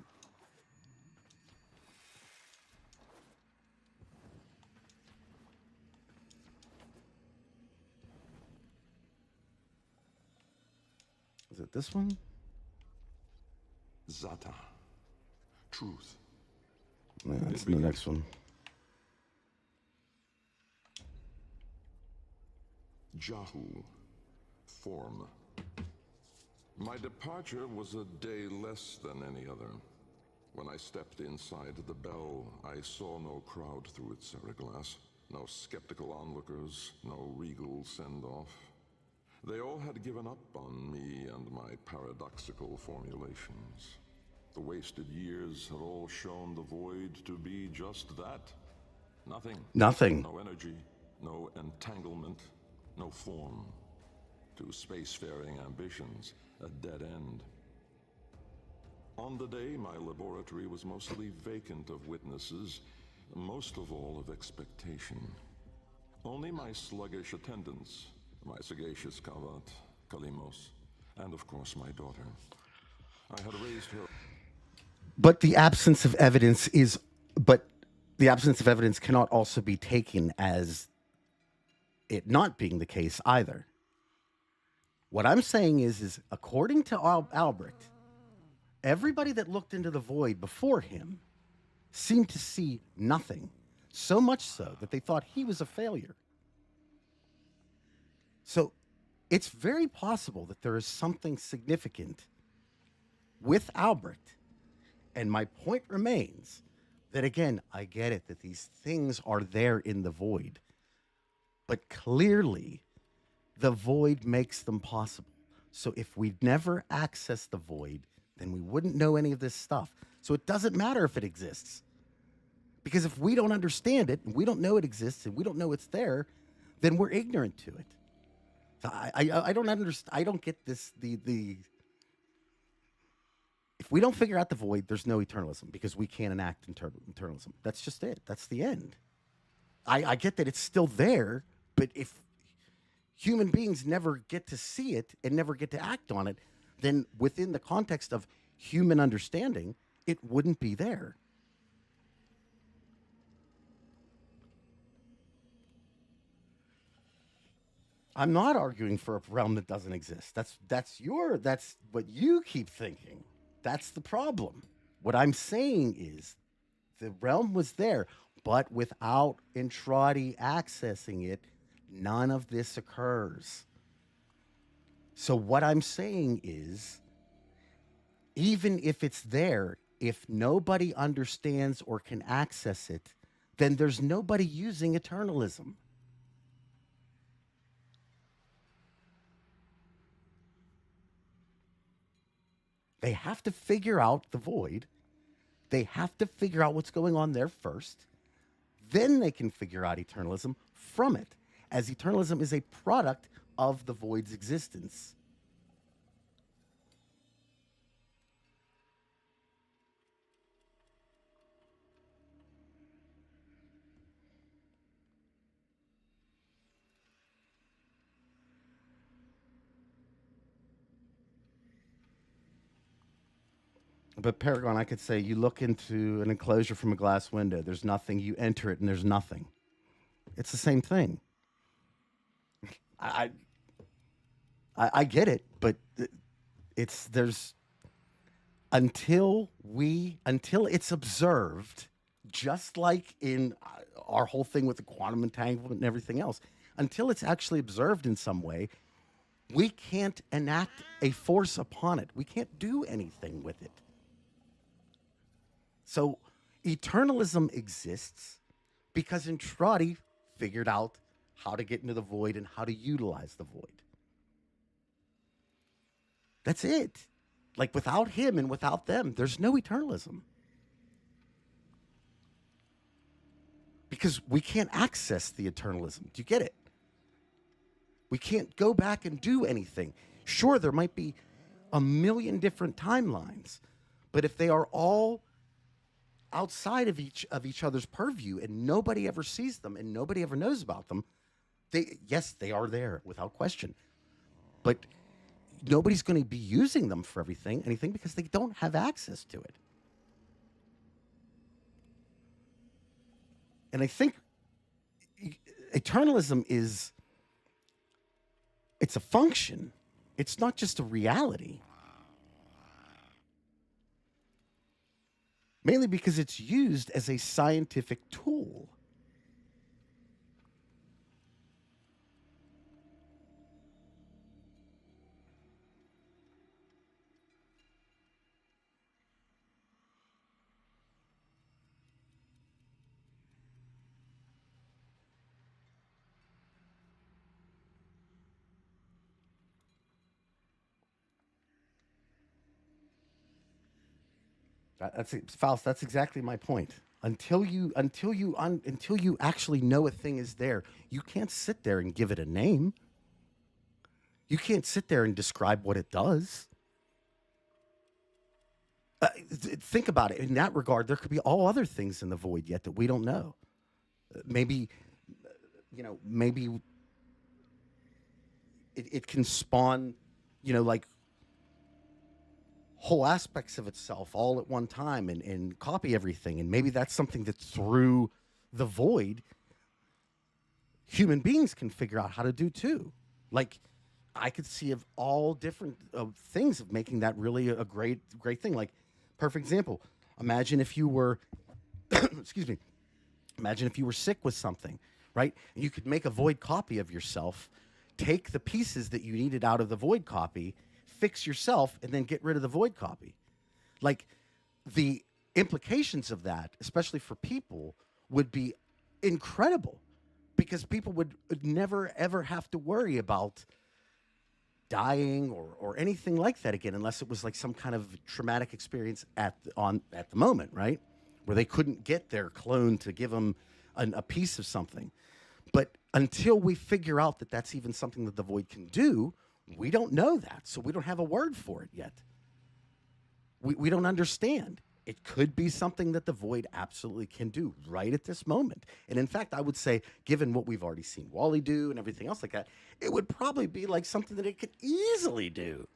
Is it this one?
Zata. truth.
Yeah, that's the next one.
Jahu, form. My departure was a day less than any other. When I stepped inside the bell, I saw no crowd through its glass, no skeptical onlookers, no regal send-off. They all had given up on me and my paradoxical formulations. The wasted years had all shown the void to be just that. Nothing.
Nothing.
No energy, no entanglement, no form. To spacefaring ambitions, a dead end. On the day, my laboratory was mostly vacant of witnesses, most of all of expectation. Only my sluggish attendants, my sagacious Kavat, Kalimos, and of course my daughter. I had raised her.
But the absence of evidence cannot also be taken as it not being the case either. What I'm saying is according to Albrecht, everybody that looked into the void before him seemed to see nothing, so much so that they thought he was a failure. So it's very possible that there is something significant with Albrecht. And my point remains that, again, I get it that these things are there in the void, but clearly the void makes them possible. So if we never access the void, then we wouldn't know any of this stuff. So it doesn't matter if it exists. Because if we don't understand it, and we don't know it exists, and we don't know it's there, then we're ignorant to it. So I don't understand. I don't get this. If we don't figure out the void, there's no eternalism because we can't enact eternalism. That's just it. That's the end. I get that it's still there, but if human beings never get to see it and never get to act on it, then within the context of human understanding, it wouldn't be there. I'm not arguing for a realm that doesn't exist. That's what you keep thinking. That's the problem. What I'm saying is the realm was there, but without Entrati accessing it, none of this occurs. So what I'm saying is, even if it's there, if nobody understands or can access it, then there's nobody using eternalism. They have to figure out the void. They have to figure out what's going on there first. Then they can figure out eternalism from it, as eternalism is a product of the void's existence. But Paragon, I could say you look into an enclosure from a glass window. There's nothing. You enter it, and there's nothing. It's the same thing. I get it, but until it's observed, just like in our whole thing with the quantum entanglement and everything else, until it's actually observed in some way, we can't enact a force upon it. We can't do anything with it. So eternalism exists because Entrati figured out how to get into the void and how to utilize the void. That's it. Like, without him and without them, there's no eternalism. Because we can't access the eternalism. Do you get it? We can't go back and do anything. Sure, there might be a million different timelines, but if they are all outside of each other's purview and nobody ever sees them and nobody ever knows about them, they are there without question. But nobody's going to be using them for anything because they don't have access to it. And I think eternalism it's a function. It's not just a reality. mainly because it's used as a scientific tool. That's it, Faust. That's exactly my point. Until you actually know a thing is there, you can't sit there and give it a name. You can't sit there and describe what it does. Think about it. In that regard, there could be all other things in the void yet that we don't know. Maybe it can spawn, like whole aspects of itself all at one time and copy everything. And maybe that's something that through the void, human beings can figure out how to do too. Like, I could see of all different things of making that really a great thing. Like, perfect example. Imagine if you were, excuse me, imagine if you were sick with something, right? And you could make a void copy of yourself, take the pieces that you needed out of the void copy, fix yourself, and then get rid of the void copy. Like, the implications of that, especially for people, would be incredible, because people would never ever have to worry about dying or anything like that again, unless it was like some kind of traumatic experience at the moment, right, where they couldn't get their clone to give them a piece of something. But until we figure out that that's even something that the void can do, we don't know that, so we don't have a word for it yet. We don't understand. It could be something that the void absolutely can do right at this moment. And in fact, I would say, given what we've already seen Wally do and everything else like that, it would probably be like something that it could easily do.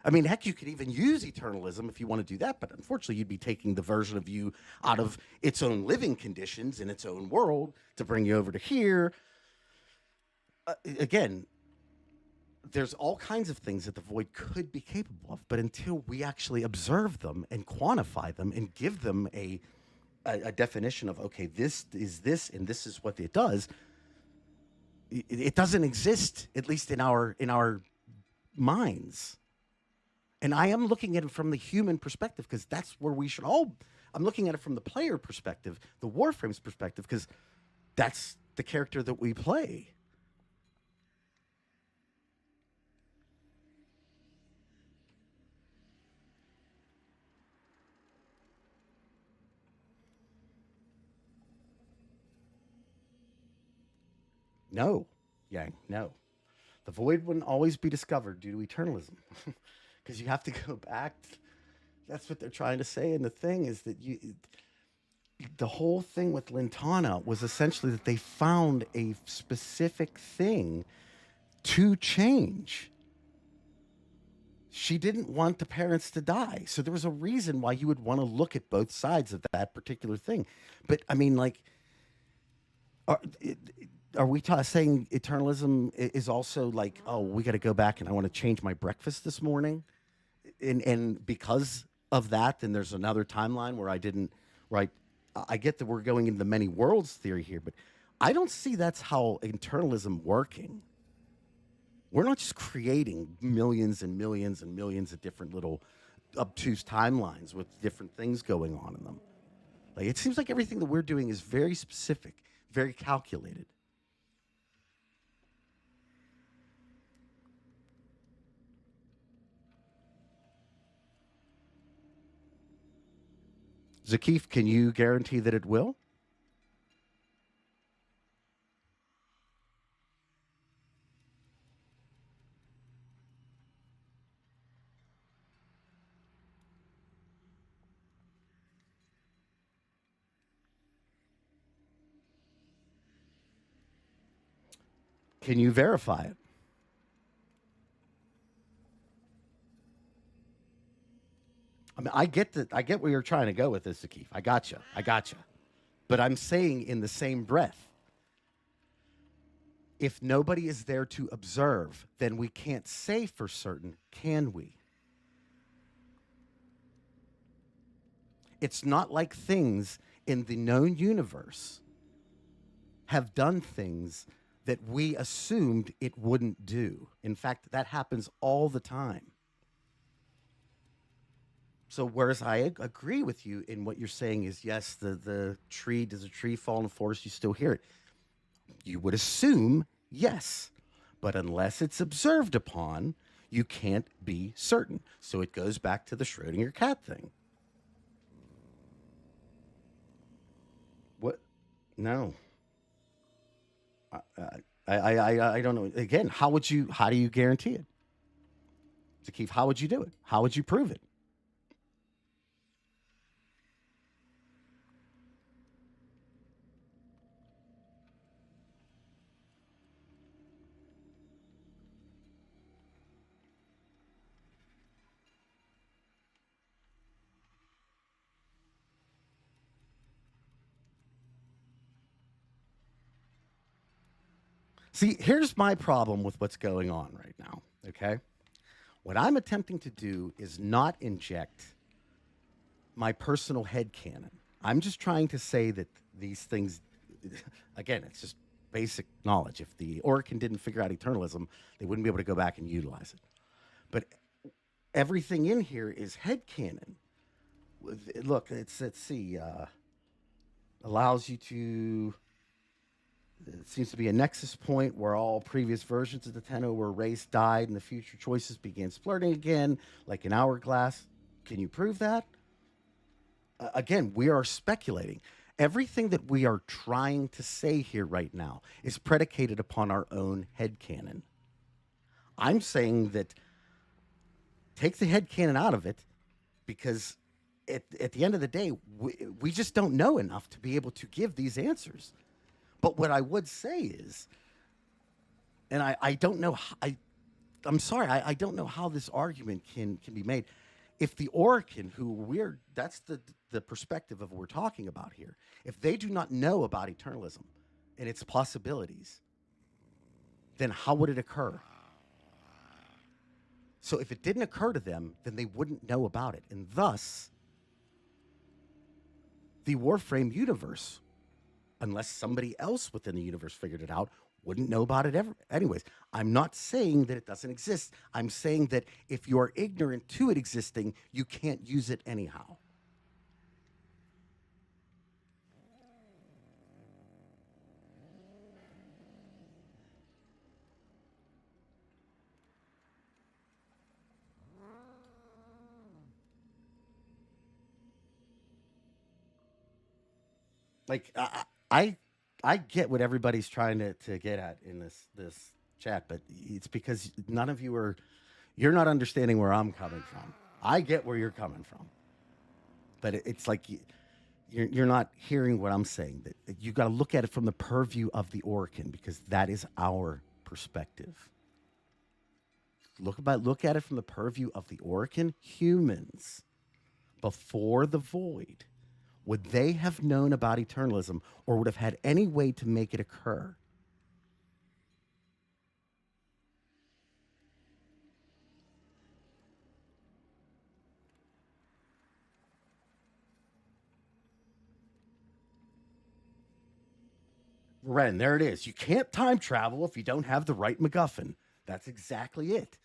I mean, heck, you could even use Eternalism if you want to do that, but unfortunately, you'd be taking the version of you out of its own living conditions in its own world to bring you over to here. Again, there's all kinds of things that the void could be capable of, but until we actually observe them and quantify them and give them a definition of, okay, this is this and this is what it does, it doesn't exist, at least in our minds. And I am looking at it from the human perspective, because that's where we should all. I'm looking at it from the player perspective, the Warframe's perspective, because that's the character that we play. No, Yang, no. The void wouldn't always be discovered due to Eternalism. Because you have to go back. That's what they're trying to say. And the thing is that the whole thing with Lintana was essentially that they found a specific thing to change. She didn't want the parents to die. So there was a reason why you would want to look at both sides of that particular thing. But I mean, like, are we saying Eternalism is also like, oh, we got to go back and I want to change my breakfast this morning? And because of that, then there's another timeline where I didn't, right? I get that we're going into the many worlds theory here, but I don't see that's how Eternalism working. We're not just creating millions and millions and millions of different little obtuse timelines with different things going on in them. Like, it seems like everything that we're doing is very specific, very calculated. Zakif, can you guarantee that it will? Can you verify it? I mean, I get where you're trying to go with this, Zakif. I gotcha. But I'm saying in the same breath, if nobody is there to observe, then we can't say for certain, can we? It's not like things in the known universe have done things that we assumed it wouldn't do. In fact, that happens all the time. So whereas I agree with you in what you're saying is, yes, the tree, does a tree fall in the forest, you still hear it. You would assume yes, but unless it's observed upon, you can't be certain. So it goes back to the Schrodinger cat thing. What? No. I don't know. Again, how do you guarantee it? Zakif, how would you do it? How would you prove it? See, here's my problem with what's going on right now, okay? What I'm attempting to do is not inject my personal headcanon. I'm just trying to say that these things, again, it's just basic knowledge. If the Orkin didn't figure out eternalism, they wouldn't be able to go back and utilize it. But everything in here is headcanon. Look, let's see, allows you to... It seems to be a nexus point where all previous versions of the Tenno were erased, died, and the future choices began splurting again, like an hourglass. Can you prove that? Again, we are speculating. Everything that we are trying to say here right now is predicated upon our own headcanon. I'm saying that take the headcanon out of it because at the end of the day, we just don't know enough to be able to give these answers. But what I would say is, and I don't know, I'm sorry, I don't know how this argument can be made. If the Orkin, that's the perspective of what we're talking about here, if they do not know about eternalism and its possibilities, then how would it occur? So if it didn't occur to them, then they wouldn't know about it. And thus, the Warframe universe, unless somebody else within the universe figured it out, wouldn't know about it ever. Anyways, I'm not saying that it doesn't exist. I'm saying that if you're ignorant to it existing, you can't use it anyhow. Like, I get what everybody's trying to get at in this chat, but it's because none of you're not understanding where I'm coming from. I get where you're coming from, but it's like you're not hearing what I'm saying. That you got to look at it from the purview of the Orkin because that is our perspective. Look at it from the purview of the Orkin. Humans before the void. Would they have known about eternalism or would have had any way to make it occur? Ren, there it is. You can't time travel if you don't have the right MacGuffin. That's exactly it.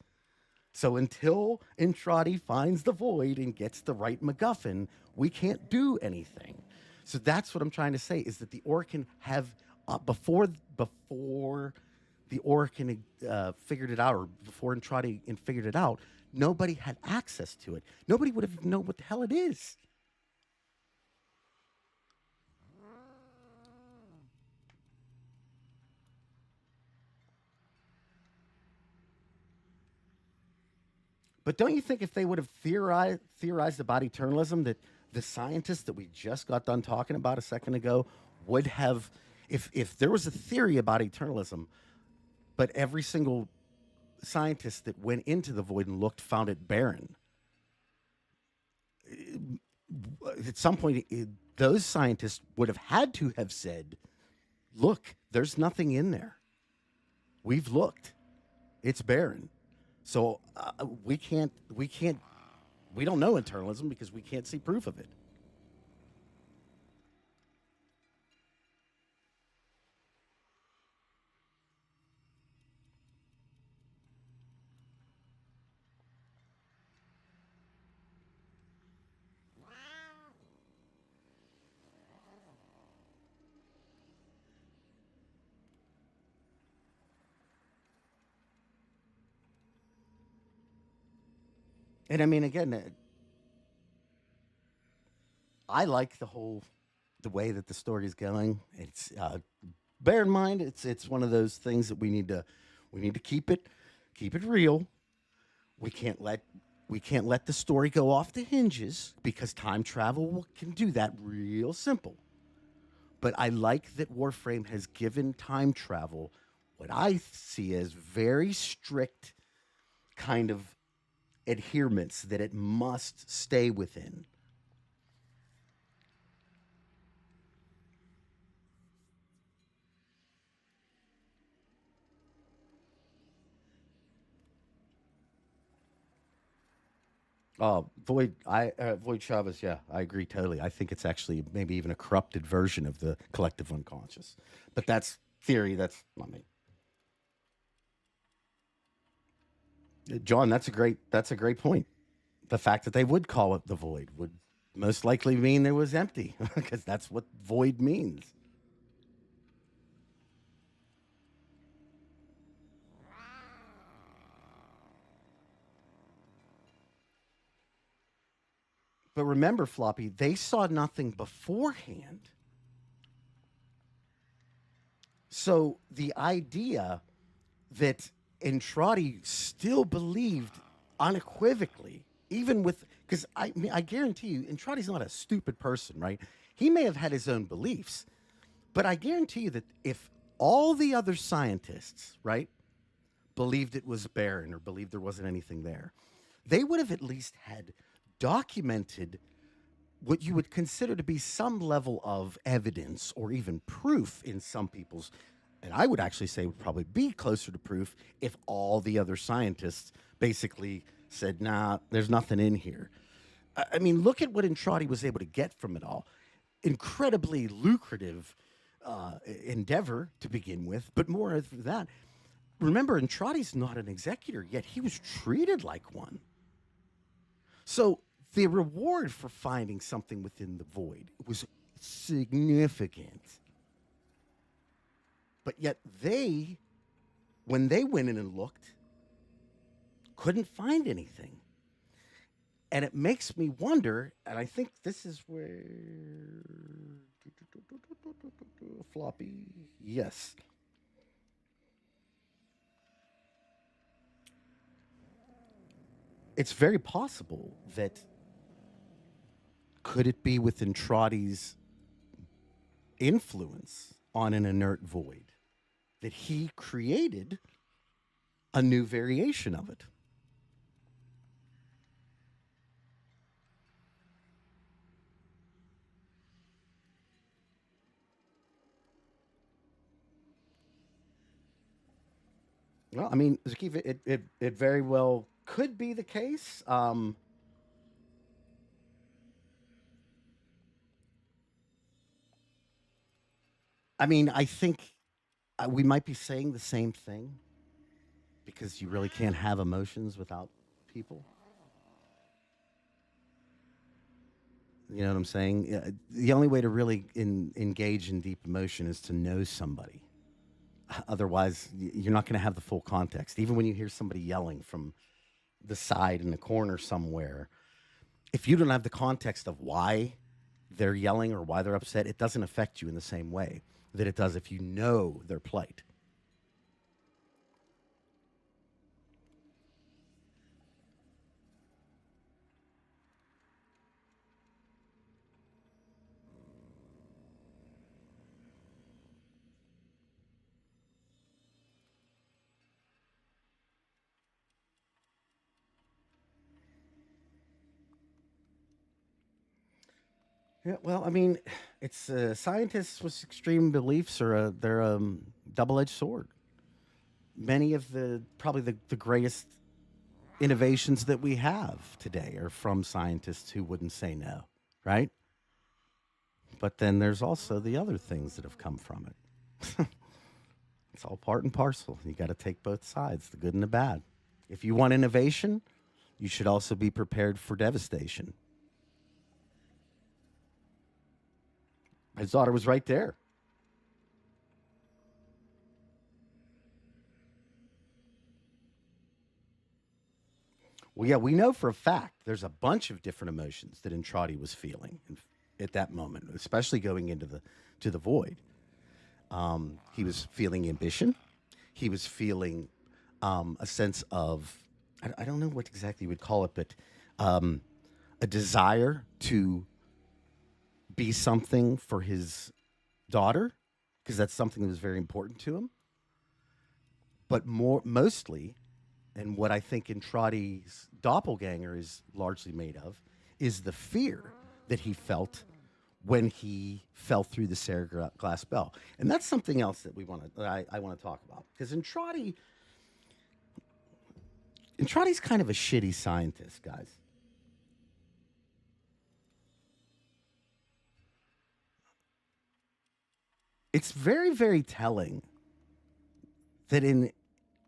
So until Entrati finds the void and gets the right MacGuffin, we can't do anything. So that's what I'm trying to say is that the Orkin have, before the Orkin figured it out, or before Entrati figured it out, nobody had access to it. Nobody would have known what the hell it is. But don't you think if they would have theorized about eternalism, that the scientists that we just got done talking about a second ago would have, if there was a theory about eternalism, but every single scientist that went into the void and looked found it barren, at some point, those scientists would have had to have said, look, there's nothing in there. We've looked. It's barren. So we don't know eternalism because we can't see proof of it. And I mean, again, I like the way that the story is going. It's bear in mind, it's one of those things that we need to keep it real. We can't let the story go off the hinges because time travel can do that real simple. But I like that Warframe has given time travel what I see as very strict kind of adherements that it must stay within. Oh, Void Chavez, yeah, I agree totally. I think it's actually maybe even a corrupted version of the collective unconscious. But that's theory, that's not me. John, that's a great point. The fact that they would call it the void would most likely mean it was empty because that's what void means. But remember, Floppy, they saw nothing beforehand. So the idea that Entrati still believed unequivocally, even with, because I guarantee you, Entrati's not a stupid person, right? He may have had his own beliefs, but I guarantee you that if all the other scientists, right, believed it was barren or believed there wasn't anything there, they would have at least had documented what you would consider to be some level of evidence or even proof in some people's, and I would actually say would probably be closer to proof if all the other scientists basically said, nah, there's nothing in here. I mean, look at what Entrati was able to get from it all. Incredibly lucrative endeavor to begin with, but more than that, remember, Entrati's not an executor, yet he was treated like one. So the reward for finding something within the void was significant. But yet when they went in and looked, couldn't find anything. And it makes me wonder, and I think this is where Floppy, yes. It's very possible that could it be with Entrati's influence on an inert void that he created a new variation of it? Well, I mean, Zakif, it very well could be the case. I mean, I think we might be saying the same thing because you really can't have emotions without people. You know what I'm saying? The only way to really engage in deep emotion is to know somebody. Otherwise, you're not going to have the full context. Even when you hear somebody yelling from the side in the corner somewhere, if you don't have the context of why they're yelling or why they're upset, it doesn't affect you in the same way that it does if you know their plight. Yeah, well, I mean, it's scientists with extreme beliefs are they're a double-edged sword. Many of probably the greatest innovations that we have today are from scientists who wouldn't say no, right? But then there's also the other things that have come from it. It's all part and parcel. You got to take both sides, the good and the bad. If you want innovation, you should also be prepared for devastation. His daughter was right there. Well, yeah, we know for a fact there's a bunch of different emotions that Entrati was feeling at that moment, especially going into the void. He was feeling ambition. He was feeling a sense of, I don't know what exactly you would call it, but a desire to be something for his daughter, because that's something that was very important to him. But mostly, and what I think Entrati's doppelganger is largely made of, is the fear that he felt when he fell through the Sarah glass bell. And that's something else that I want to talk about. Because Entrati's kind of a shitty scientist, guys. It's very, very telling that in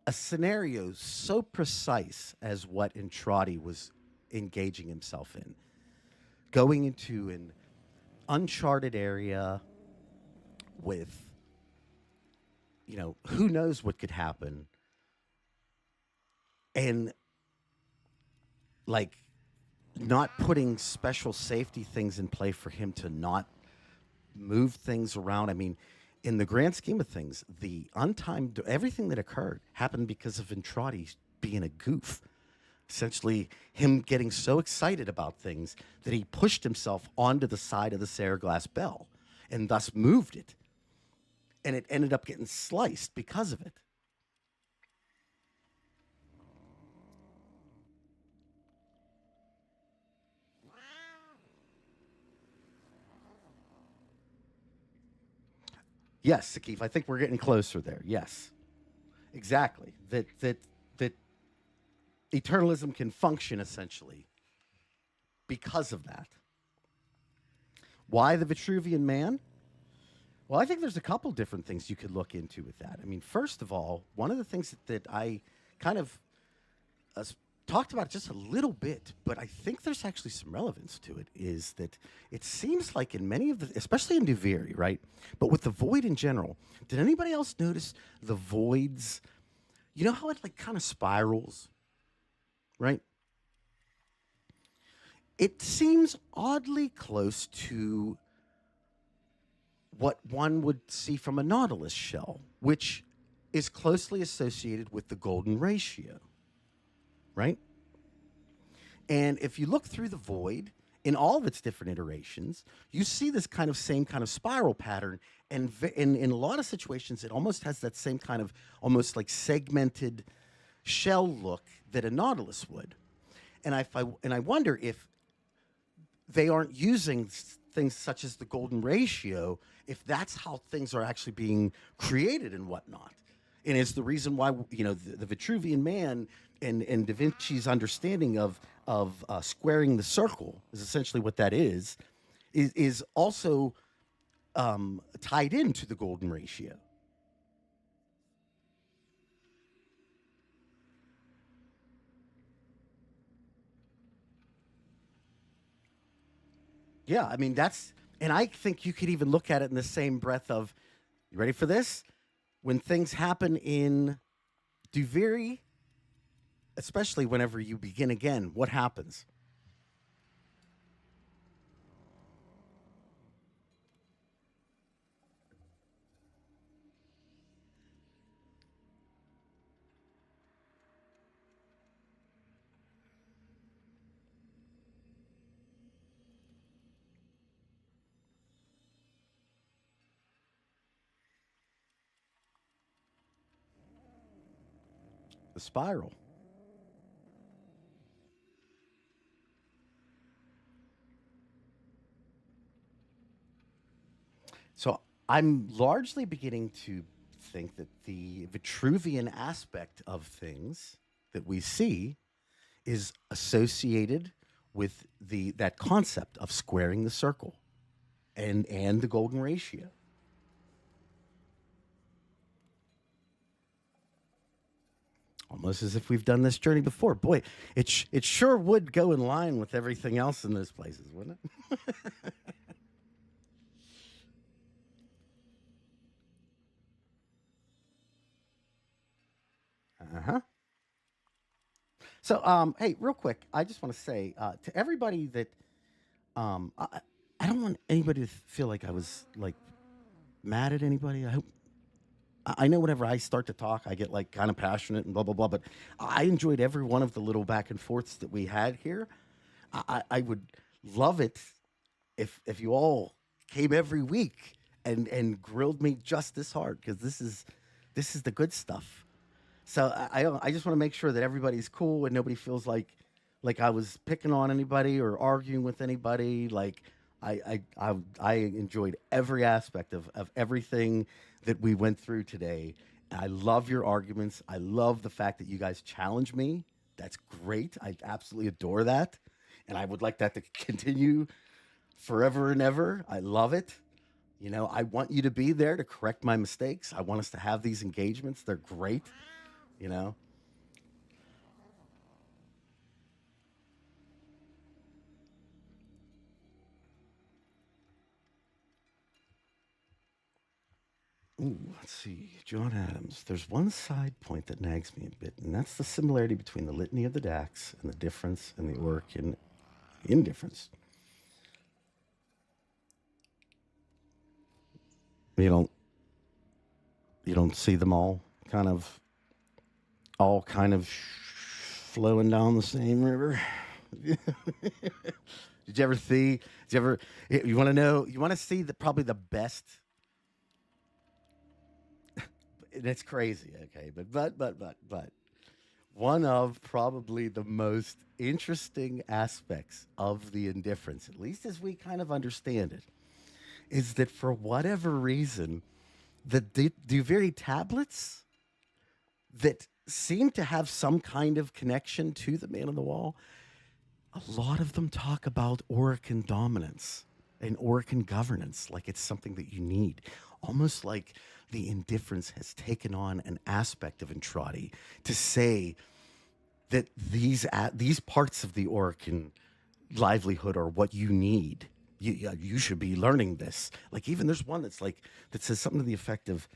a scenario so precise as what Entrati was engaging himself in, going into an uncharted area with, who knows what could happen, and like not putting special safety things in play for him to not move things around. I mean, in the grand scheme of things, the untimed, everything that occurred happened because of Entrati being a goof. Essentially, him getting so excited about things that he pushed himself onto the side of the Sarah glass bell and thus moved it. And it ended up getting sliced because of it. Yes, Sakif, I think we're getting closer there. Yes, exactly. That Eternalism can function essentially because of that. Why the Vitruvian Man? Well, I think there's a couple different things you could look into with that. I mean, first of all, one of the things that I kind of talked about just a little bit, but I think there's actually some relevance to it, is that it seems like in many of the, especially in Duviri, right? But with the void in general, did anybody else notice the voids? You know how it like kind of spirals, right? It seems oddly close to what one would see from a Nautilus shell, which is closely associated with the golden ratio, right? And if you look through the void in all of its different iterations, you see this same kind of spiral pattern. And in a lot of situations, it almost has that same kind of almost like segmented shell look that a Nautilus would. And I wonder if they aren't using things such as the golden ratio, if that's how things are actually being created and whatnot. And it's the reason why, the Vitruvian Man and Da Vinci's understanding of squaring the circle is essentially what that is also tied into the golden ratio. Yeah, I mean, and I think you could even look at it in the same breath of, you ready for this? When things happen in Duviri, especially whenever you begin again, what happens? The spiral. So I'm largely beginning to think that the Vitruvian aspect of things that we see is associated with that concept of squaring the circle and the golden ratio. Almost as if we've done this journey before. Boy, it sure would go in line with everything else in those places, wouldn't it? So So, hey, real quick, I just want to say to everybody that I don't want anybody to feel like I was like mad at anybody. I know whenever I start to talk, I get like kind of passionate and blah blah blah. But I enjoyed every one of the little back and forths that we had here. I would love it if you all came every week and grilled me just this hard, because this is the good stuff. So I just want to make sure that everybody's cool and nobody feels like I was picking on anybody or arguing with anybody. Like I enjoyed every aspect of everything that we went through today. I love your arguments. I love the fact that you guys challenge me. That's great. I absolutely adore that. And I would like that to continue forever and ever. I love it. You know, I want you to be there to correct my mistakes. I want us to have these engagements. They're great, you know. Ooh, let's see. John Adams. There's one side point that nags me a bit, and that's the similarity between the litany of the Dax and the difference in the Orkin indifference. You don't see them all kind of flowing down the same river. Did you ever see? Did you ever? You want to know? You want to see probably the best. And it's crazy, okay, but one of probably the most interesting aspects of the indifference, at least as we kind of understand it, is that for whatever reason, the Duviri tablets that seem to have some kind of connection to the Man on the Wall, a lot of them talk about Orkin dominance and Orkin governance like it's something that you need. Almost like the indifference has taken on an aspect of Entrati to say that these parts of the Orkin livelihood are what you need. You should be learning this. Like, even there's one that says something to the effect of,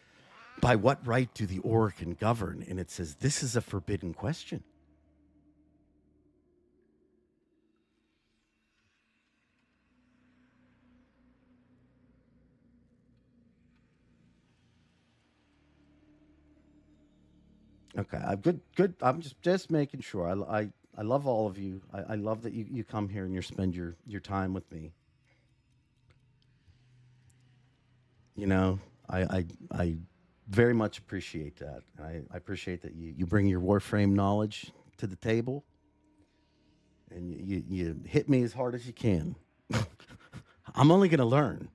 by what right do the Orkin govern? And it says, this is a forbidden question. Okay, I'm good. I'm just making sure. I love all of you. I love that you come here and you spend your time with me. You know, I very much appreciate that. I appreciate that you bring your Warframe knowledge to the table, and you hit me as hard as you can. I'm only going to learn.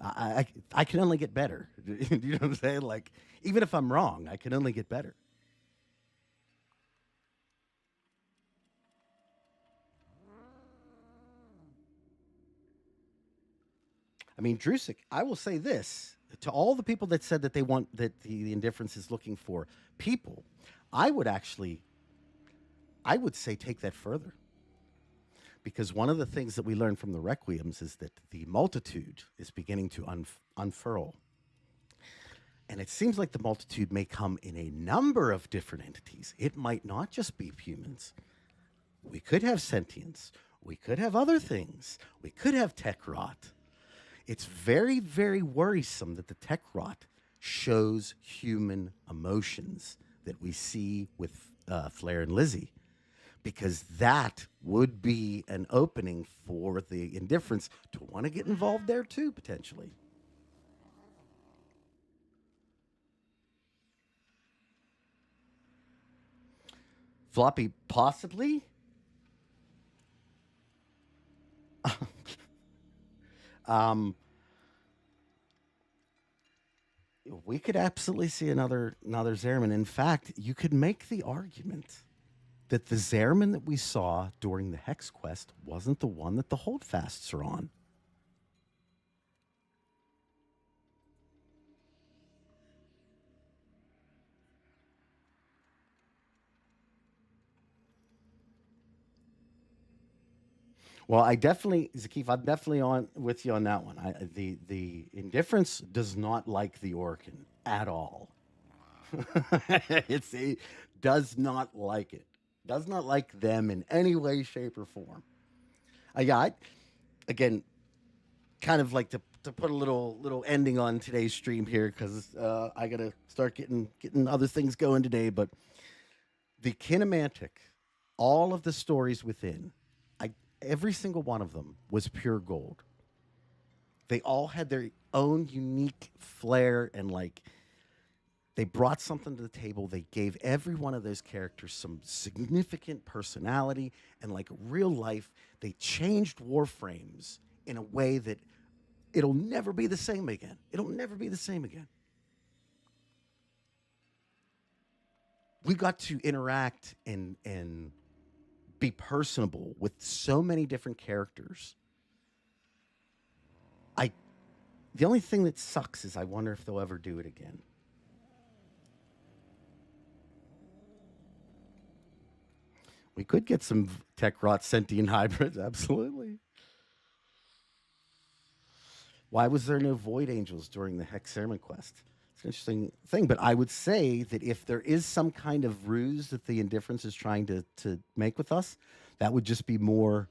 I can only get better. You know what I'm saying? Like, even if I'm wrong, I can only get better. I mean, Drusik, I will say this to all the people that said that they want that the indifference is looking for people. I would say take that further. Because one of the things that we learned from the Requiems is that the multitude is beginning to unfurl. And it seems like the multitude may come in a number of different entities. It might not just be humans. We could have sentients. We could have other things. We could have Techrot. It's very, very worrisome that the Techrot shows human emotions that we see with Flair and Lizzie, because that would be an opening for the indifference to want to get involved there too, potentially. Floppy, possibly. We could absolutely see another Zariman. In fact, you could make the argument that the Zariman that we saw during the Hex quest wasn't the one that the holdfasts are on. Well, Zakif, I'm definitely on with you on that one. The indifference does not like the Orkin at all. It does not like it. Does not like them in any way, shape, or form. Again, kind of like to put a little ending on today's stream here because I gotta start getting other things going today. But the Kinematik, all of the stories within, every single one of them was pure gold. They all had their own unique flair and like they brought something to the table. They gave every one of those characters some significant personality and like real life. They changed Warframes in a way that it'll never be the same again. It'll never be the same again. We got to interact and be personable with so many different characters. The only thing that sucks is I wonder if they'll ever do it again. We could get some Techrot sentient hybrids, absolutely. Why was there no Void Angels during the Zariman quest? It's an interesting thing, but I would say that if there is some kind of ruse that the Indifference is trying to make with us, that would just be more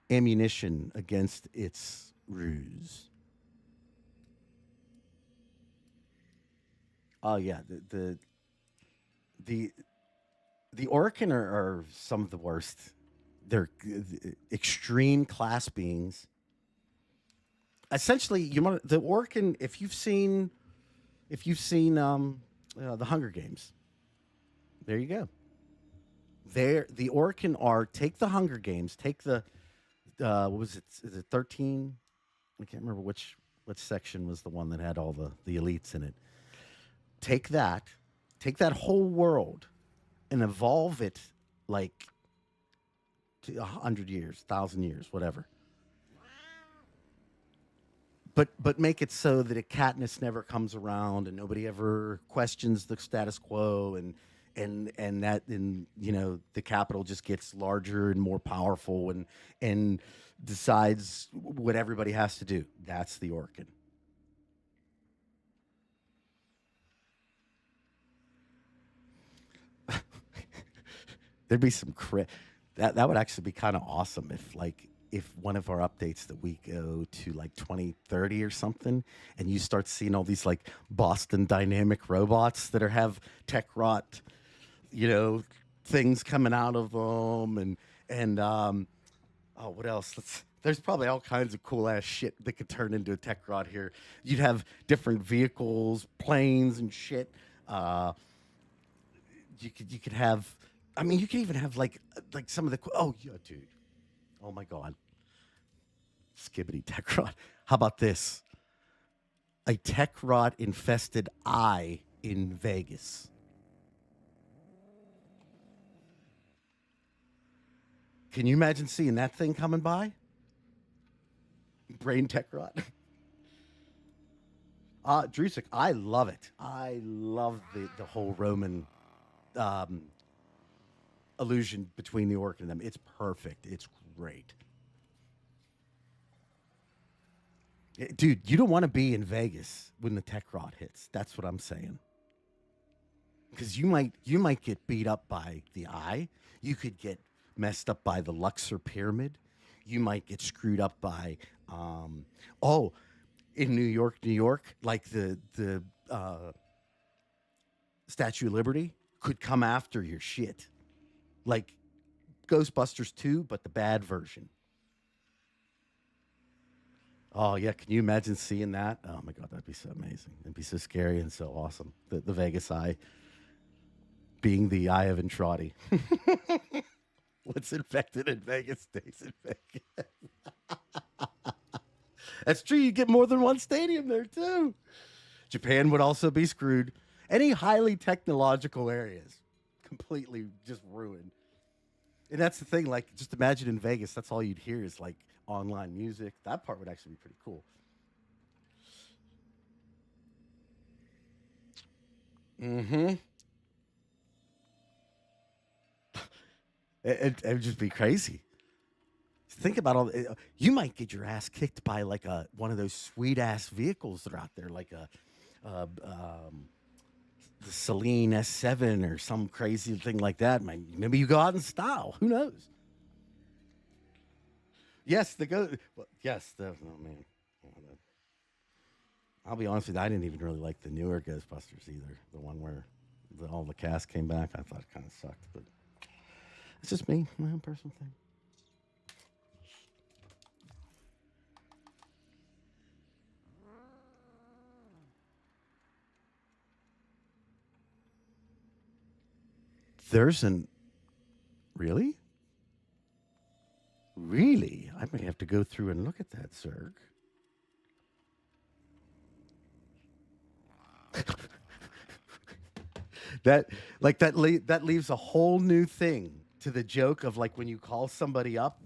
ammunition against its ruse. Oh yeah, the Orkin are some of the worst. They're extreme class beings. Essentially, the Orkin. If you've seen the Hunger Games, there you go. The Orkin are take the Hunger Games, take the what was it? Is it 13? I can't remember which section was the one that had all the elites in it. Take that whole world, and evolve it like to 100 years, 1,000 years, whatever. But make it so that Katniss never comes around and nobody ever questions the status quo and the capital just gets larger and more powerful and decides what everybody has to do. That's the Orkin. There'd be some that would actually be kind of awesome if one of our updates that we go to like 2030 or something, and you start seeing all these like Boston Dynamic robots that have Techrot, things coming out of them, and what else? There's probably all kinds of cool ass shit that could turn into a Techrot here. You'd have different vehicles, planes, and shit. You could have. I mean, you could even have like some of the. Oh yeah, dude. Oh my God. Skibbity Techrot. How about this? A Techrot infested eye in Vegas. Can you imagine seeing that thing coming by? Brain Techrot. Drusik, I love it. I love the whole Roman illusion between the Orc and them. It's perfect. It's great. Dude, you don't want to be in Vegas when the Techrot hits. That's what I'm saying. Because you might get beat up by the Eye. You could get messed up by the Luxor Pyramid. You might get screwed up by in New York, like the Statue of Liberty could come after your shit. Like Ghostbusters 2, but the bad version. Oh, yeah. Can you imagine seeing that? Oh, my God. That'd be so amazing. It'd be so scary and so awesome. The Vegas Eye being the Eye of Entrati. What's infected in Vegas stays in Vegas. That's true. You get more than one stadium there, too. Japan would also be screwed. Any highly technological areas, completely just ruined. And that's the thing, like, just imagine in Vegas, that's all you'd hear is, like, online music. That part would actually be pretty cool. Mm-hmm. It would just be crazy. Think about all. You might get your ass kicked by like one of those sweet ass vehicles that are out there, like the Celine S7 or some crazy thing like that. Maybe you go out in style. Who knows? Yes, yes, oh man. I'll be honest with you, I didn't even really like the newer Ghostbusters either. The one where all the cast came back. I thought it kind of sucked, but it's just me, my own personal thing. There's an... Really? Really? I may have to go through and look at that, Zerg. that leaves a whole new thing to the joke of like when you call somebody up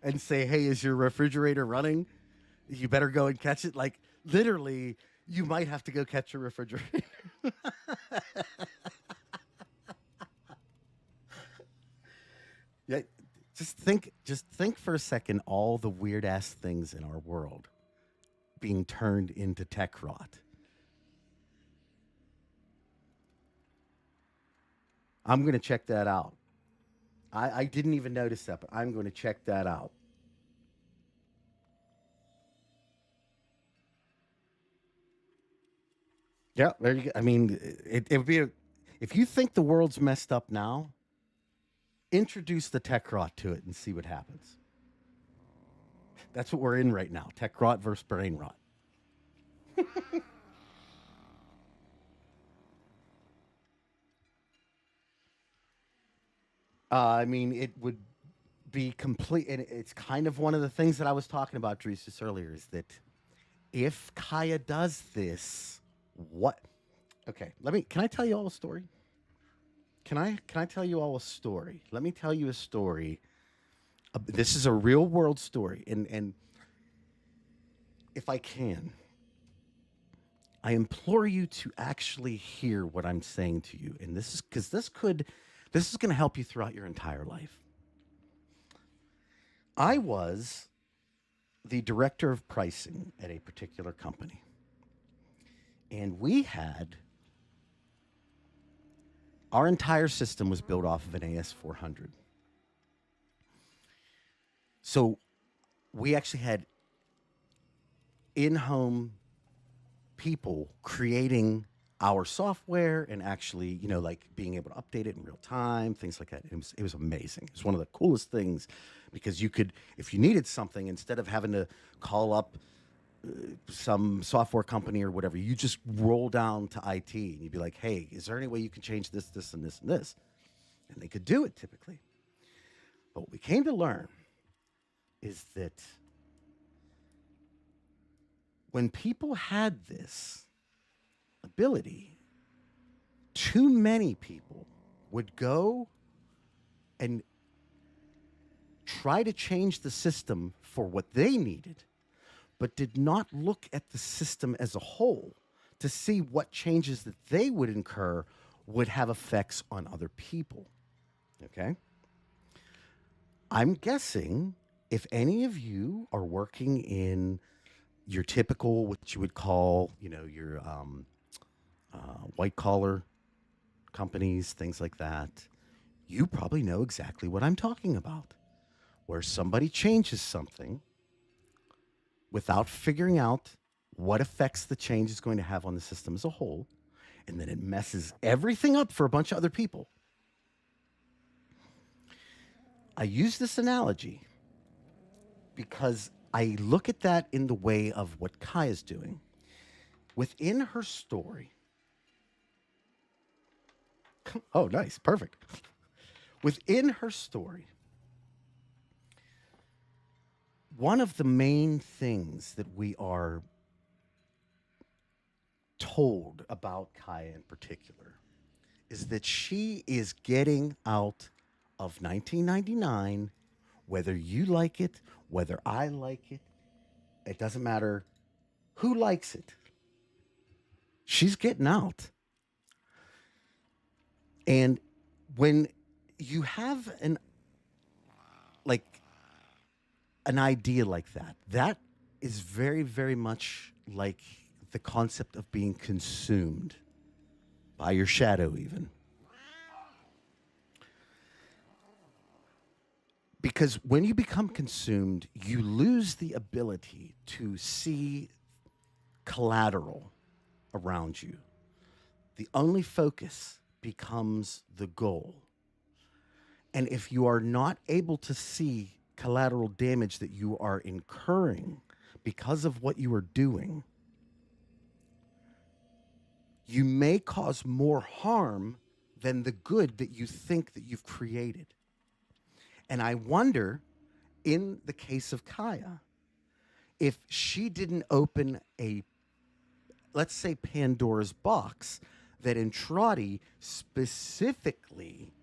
and say, hey, is your refrigerator running? You better go and catch it. Like literally, you might have to go catch your refrigerator. Yeah, just think for a second all the weird ass things in our world being turned into Techrot. I'm going to check that out. I didn't even notice that, but I'm going to check that out. Yeah, there you go. I mean, it would be if you think the world's messed up now, introduce the Techrot to it and see what happens. That's what we're in right now. Techrot versus brain rot. I mean, it would be complete, and it's kind of one of the things that I was talking about, Dries, just earlier, is that if Kaya does this, what? Okay, can I tell you all a story? Can I tell you all a story? Let me tell you a story. This is a real world story, and if I can, I implore you to actually hear what I'm saying to you, and this is because this is going to help you throughout your entire life. I was the director of pricing at a particular company, and we had our entire system was built off of an AS400. So we actually had in-home people creating our software and actually, like being able to update it in real time, things like that. It was amazing. It's one of the coolest things because you could, if you needed something, instead of having to call up some software company or whatever, you just roll down to IT and you'd be like, hey, is there any way you can change this, this, and this, and this? And they could do it typically. But what we came to learn is that when people had this ability, too many people would go and try to change the system for what they needed, but did not look at the system as a whole to see what changes that they would incur would have effects on other people. Okay? I'm guessing if any of you are working in your typical, what you would call, your white collar companies, things like that, you probably know exactly what I'm talking about, where somebody changes something without figuring out what effects the change is going to have on the system as a whole, and then it messes everything up for a bunch of other people. I use this analogy because I look at that in the way of what Kai is doing. Within her story, oh, nice, perfect. Within her story, one of the main things that we are told about Kaya in particular is that she is getting out of 1999, whether you like it, whether I like it, it doesn't matter who likes it. She's getting out. And when you have an idea like that, that is very, very much like the concept of being consumed by your shadow even. Because when you become consumed, you lose the ability to see collateral around you. The only focus becomes the goal. And if you are not able to see collateral damage that you are incurring because of what you are doing, you may cause more harm than the good that you think that you've created. And I wonder, in the case of Kaya, if she didn't open a, let's say, Pandora's box that Entrati specifically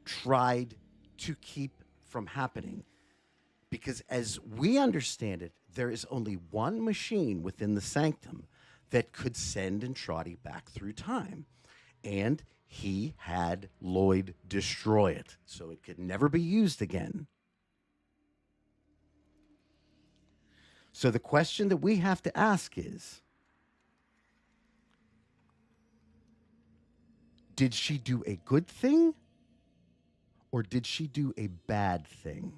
tried to keep from happening. Because as we understand it, there is only one machine within the sanctum that could send Entrati back through time. And he had Lloyd destroy it, so it could never be used again. So the question that we have to ask is, did she do a good thing or did she do a bad thing?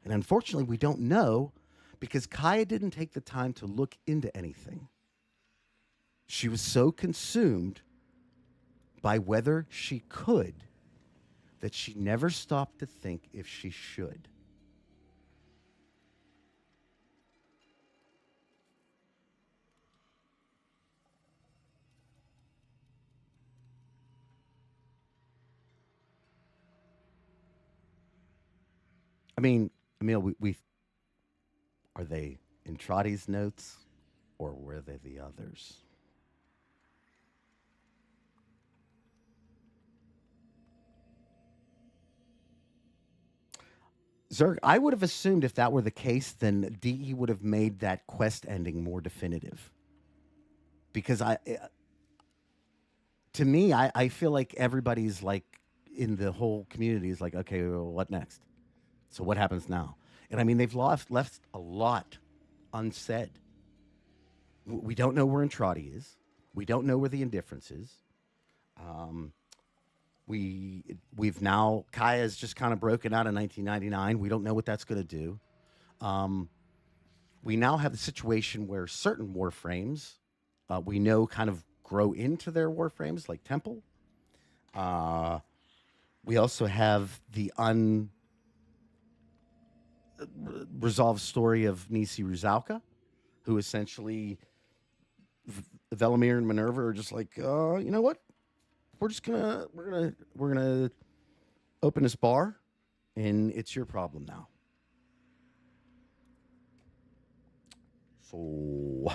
And unfortunately, we don't know because Kaya didn't take the time to look into anything. She was so consumed by whether she could that she never stopped to think if she should. I mean, Emil, we are they Entrati's notes or were they the others? Zerg, I would have assumed if that were the case, then DE would have made that quest ending more definitive. Because to me, I feel like everybody's like in the whole community is like, okay, well, what next? So what happens now? And I mean, they've left a lot unsaid. We don't know where Entrati is. We don't know where the Indifference is. We've now, Kaya's just kind of broken out in 1999. We don't know what that's going to do. We now have the situation where certain warframes we know kind of grow into their warframes, like Temple. We also have the unresolved story of Nisi Ruzalka, who essentially Velimir and Minerva are just like, you know what? We're gonna open this bar, and it's your problem now. So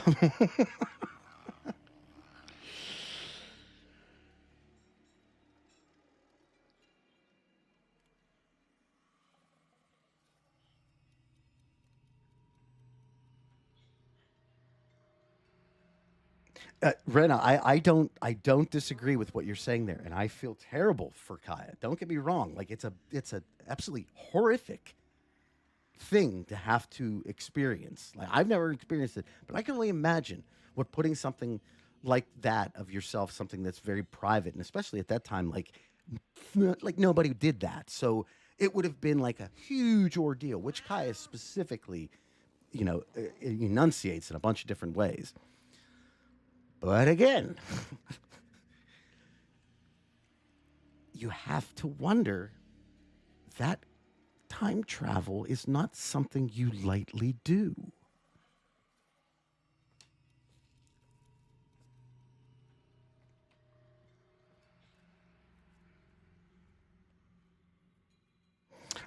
Rena, I don't disagree with what you're saying there, and I feel terrible for Kaya. Don't get me wrong; like it's a absolutely horrific thing to have to experience. Like I've never experienced it, but I can only imagine what putting something like that of yourself, something that's very private, and especially at that time, like nobody did that, so it would have been like a huge ordeal, which Kaya specifically, enunciates in a bunch of different ways. But again, you have to wonder that time travel is not something you lightly do.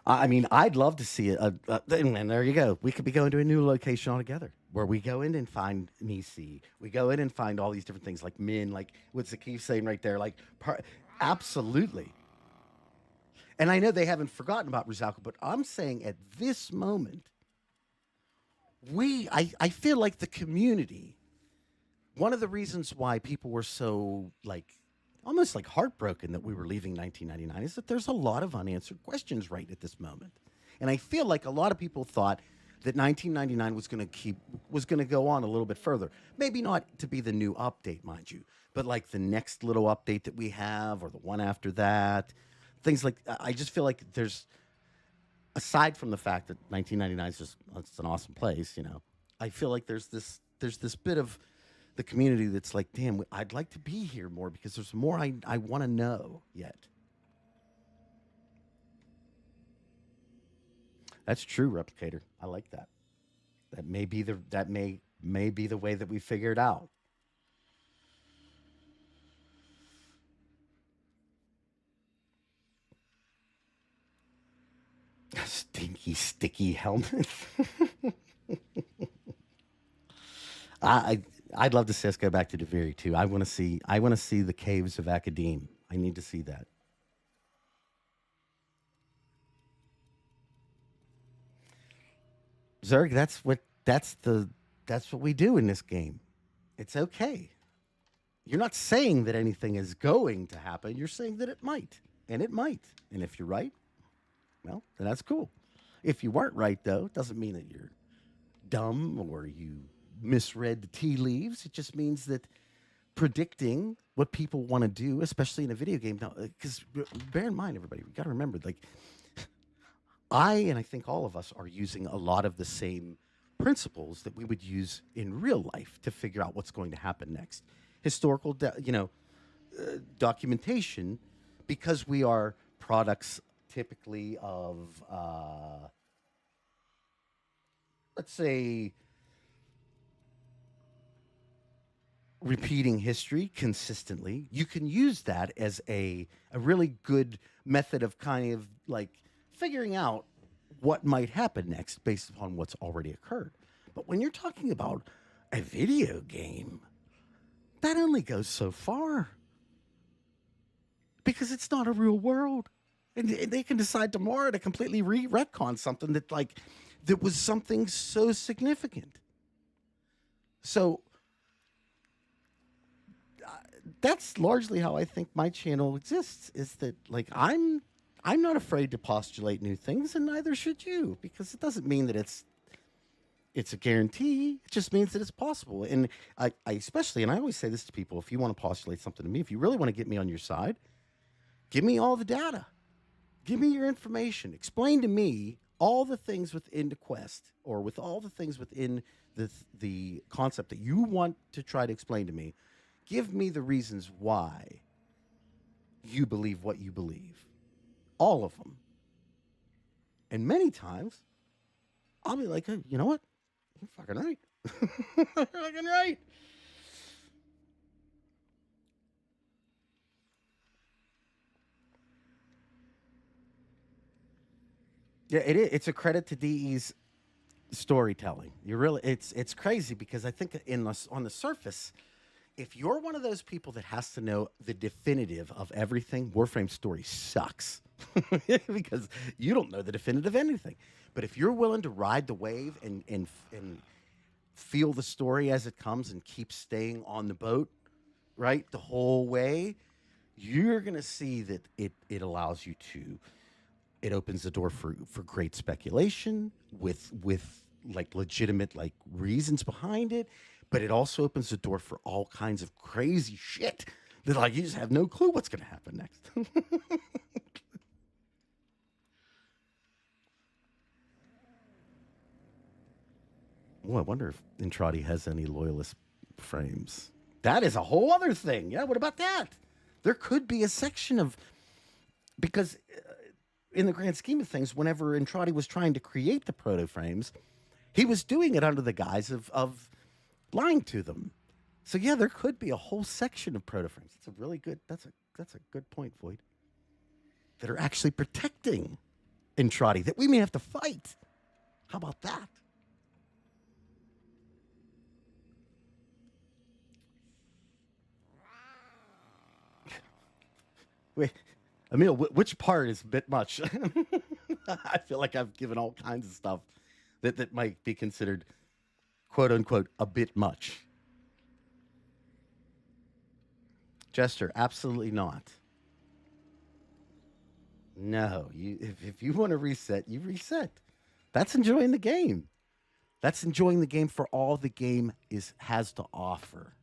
I mean, I'd love to see it. And there you go. We could be going to a new location altogether where we go in and find Nisi. We go in and find all these different things like Min, like what's the key saying right there? Like, absolutely. And I know they haven't forgotten about Ruzalka, but I'm saying at this moment, I feel like the community, one of the reasons why people were so almost like heartbroken that we were leaving 1999 is that there's a lot of unanswered questions right at this moment. And I feel like a lot of people thought, that 1999 was going to go on a little bit further. Maybe not to be the new update, mind you, but like the next little update that we have, or the one after that, things like. I just feel like there's, aside from the fact that 1999 is just, it's an awesome place, I feel like there's this bit of the community that's like, damn, I'd like to be here more because there's more I want to know yet. That's true, Replicator. I like that. That may be the way that we figure it out. Stinky, sticky helmet. I'd love to see us go back to Duviri too. I want to see the caves of Academe. I need to see that. Zerg, that's what we do in this game. It's okay. You're not saying that anything is going to happen. You're saying that it might, and it might. And if you're right, well, then that's cool. If you weren't right, though, it doesn't mean that you're dumb or you misread the tea leaves. It just means that predicting what people want to do, especially in a video game, because bear in mind, everybody, we got to remember, like, and I think all of us are using a lot of the same principles that we would use in real life to figure out what's going to happen next. Historical, documentation, because we are products typically of, let's say, repeating history consistently. You can use that as a really good method of kind of like figuring out what might happen next based upon what's already occurred. But when you're talking about a video game, that only goes so far because it's not a real world. And they can decide tomorrow to completely retcon something that was something so significant. So that's largely how I think my channel exists, is that like I'm not afraid to postulate new things, and neither should you, because it doesn't mean that it's a guarantee. It just means that it's possible. And I especially, and I always say this to people, if you want to postulate something to me, if you really want to get me on your side, give me all the data. Give me your information. Explain to me all the things within the quest, or with all the things within the concept that you want to try to explain to me. Give me the reasons why you believe what you believe. All of them. And many times, I'll be like, hey, you know what? You're fucking right. You're fucking right. Yeah, it's a credit to DE's storytelling. It's crazy because I think on the surface, if you're one of those people that has to know the definitive of everything, Warframe story sucks because you don't know the definitive anything. But if you're willing to ride the wave and feel the story as it comes and keep staying on the boat, right, the whole way, you're going to see that it allows you to, it opens the door for great speculation with like legitimate like reasons behind it. But it also opens the door for all kinds of crazy shit that like you just have no clue what's going to happen next. Well, I wonder if Intradi has any loyalist frames. That is a whole other thing. Yeah, what about that? There could be a section of, because in the grand scheme of things, whenever Intradi was trying to create the proto frames, he was doing it under the guise of lying to them. So yeah, there could be a whole section of proto frames. It's a really good. That's a good point, Void. That are actually protecting Entrati that we may have to fight. How about that? Wait, Emil, which part is a bit much? I feel like I've given all kinds of stuff that might be considered, quote unquote, a bit much. Jester, absolutely not. No, if you want to reset, you reset. That's enjoying the game. That's enjoying the game for all the game has to offer.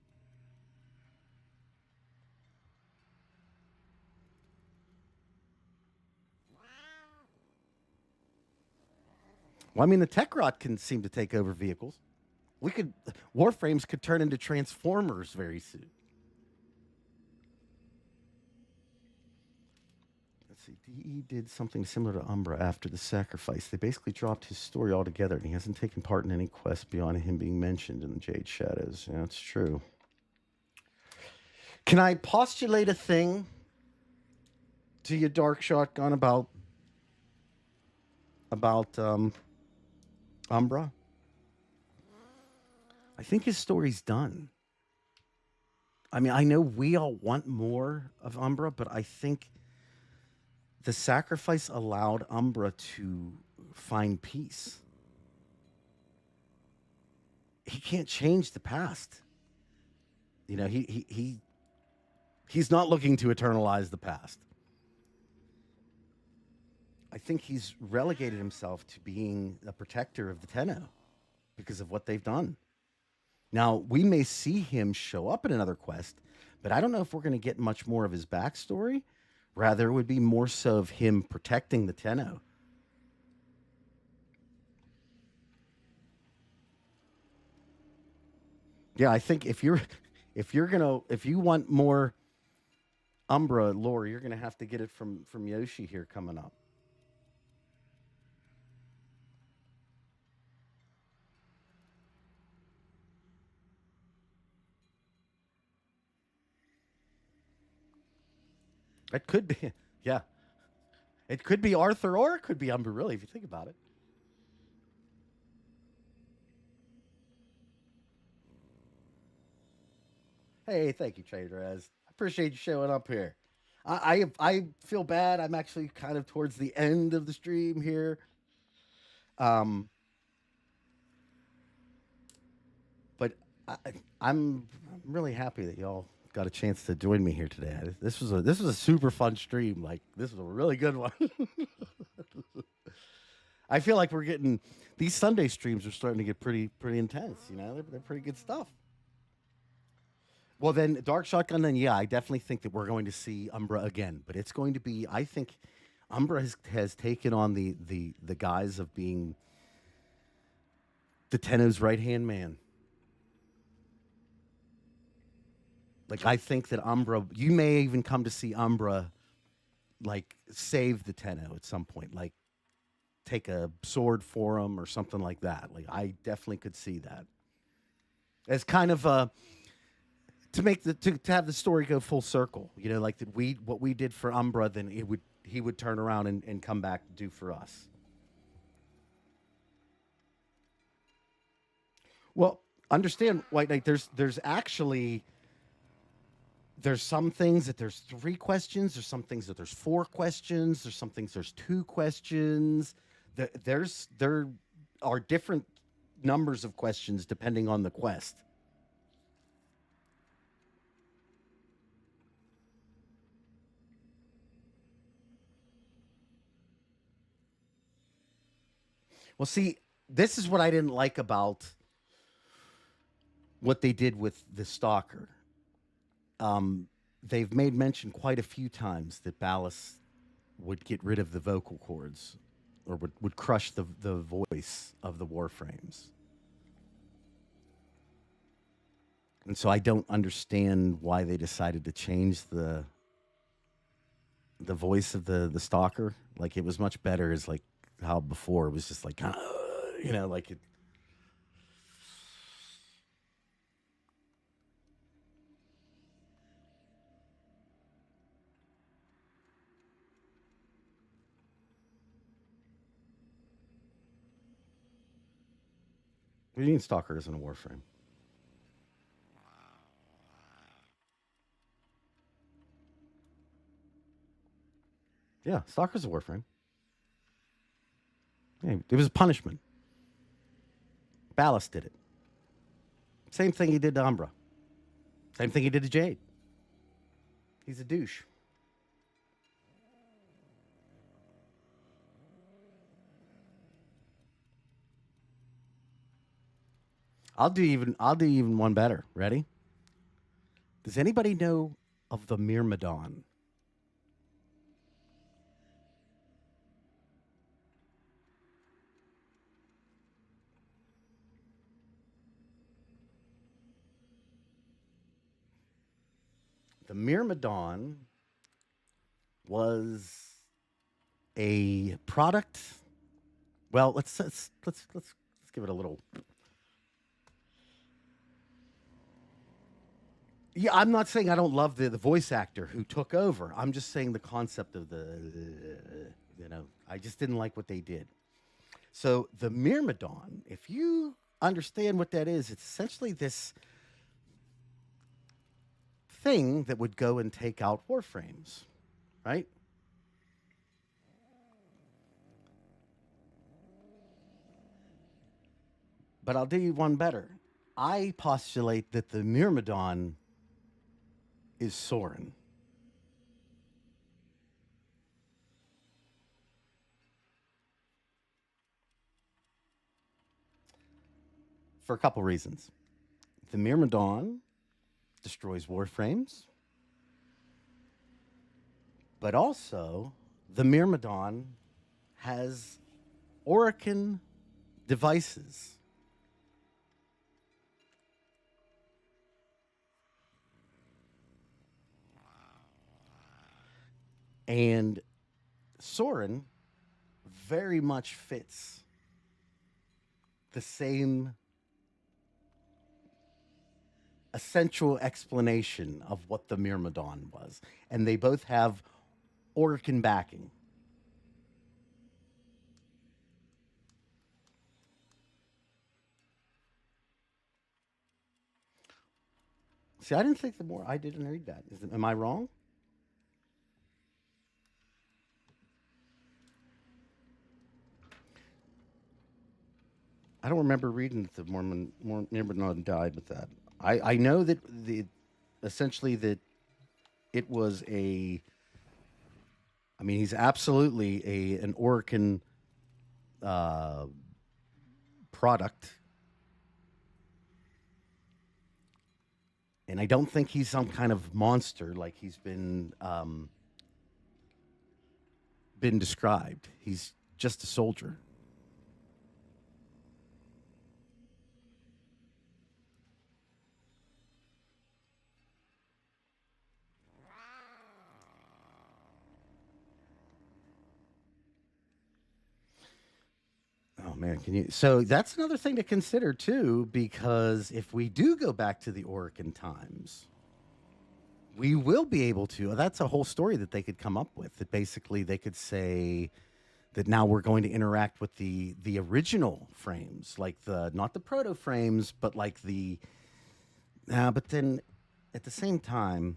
Well, I mean, the Techrot can seem to take over vehicles. Warframes could turn into Transformers very soon. Let's see. DE did something similar to Umbra after the sacrifice. They basically dropped his story altogether, and he hasn't taken part in any quest beyond him being mentioned in the Jade Shadows. Yeah, that's true. Can I postulate a thing to you, Dark Shotgun, about Umbra? I think his story's done. I mean, I know we all want more of Umbra, but I think the sacrifice allowed Umbra to find peace. He can't change the past. You know, he's not looking to eternalize the past. I think he's relegated himself to being a protector of the Tenno because of what they've done. Now, we may see him show up in another quest, but I don't know if we're going to get much more of his backstory. Rather, it would be more so of him protecting the Tenno. Yeah, I think if you want more Umbra lore, you're gonna have to get it from Yoshi here coming up. It could be, yeah. It could be Arthur or it could be Umbra, really, if you think about it. Hey, thank you, Trader Ez. I appreciate you showing up here. I feel bad. I'm actually kind of towards the end of the stream here. But I'm really happy that y'all got a chance to join me here today. This was a super fun stream. Like, this was a really good one. I feel like we're getting these Sunday streams are starting to get pretty intense. You know, they're pretty good stuff. Well, then Dark Shotgun. Then yeah, I definitely think that we're going to see Umbra again, but it's going to be. I think Umbra has taken on the guise of being the Tenno's right hand man. Like, I think that Umbra, you may even come to see Umbra, like, save the Tenno at some point, like take a sword for him or something like that. Like, I definitely could see that as kind of to make to have the story go full circle. You know, like that what we did for Umbra, then he would turn around and come back to do for us. Well, understand, White Knight. There's actually. There's some things that there's 3 questions. There's some things that there's 4 questions. There's some things there's 2 questions. There are different numbers of questions depending on the quest. Well, see, this is what I didn't like about what they did with the Stalker. They've made mention quite a few times that Ballas would get rid of the vocal cords or would crush the voice of the Warframes. And so I don't understand why they decided to change the voice of the Stalker. Like, it was much better as like how before it was just like, you know, like it. What do you mean Stalker isn't a Warframe? Yeah, Stalker's a Warframe. Yeah, it was a punishment. Ballas did it. Same thing he did to Umbra. Same thing he did to Jade. He's a douche. I'll do even one better. Ready? Does anybody know of the Myrmidon? The Myrmidon was a product. Well, let's give it a little. Yeah, I'm not saying I don't love the voice actor who took over. I'm just saying the concept of I just didn't like what they did. So the Myrmidon, if you understand what that is, it's essentially this thing that would go and take out warframes, right? But I'll do you one better. I postulate that the Myrmidon is Soren. For a couple reasons. The Myrmidon destroys warframes, but also the Myrmidon has Orkin devices. And Soren very much fits the same essential explanation of what the Myrmidon was. And they both have Orkin backing. See, I didn't think I didn't read that. Am I wrong? I don't remember reading that the Myrmidon died with that. I know that essentially that it was he's absolutely an Orkin product. And I don't think he's some kind of monster like he's been described. He's just a soldier. Oh man, so that's another thing to consider too, because if we do go back to the Orkin times, we will be able to. That's a whole story that they could come up with. That basically they could say that now we're going to interact with the original frames, like not the proto frames, but like but then at the same time,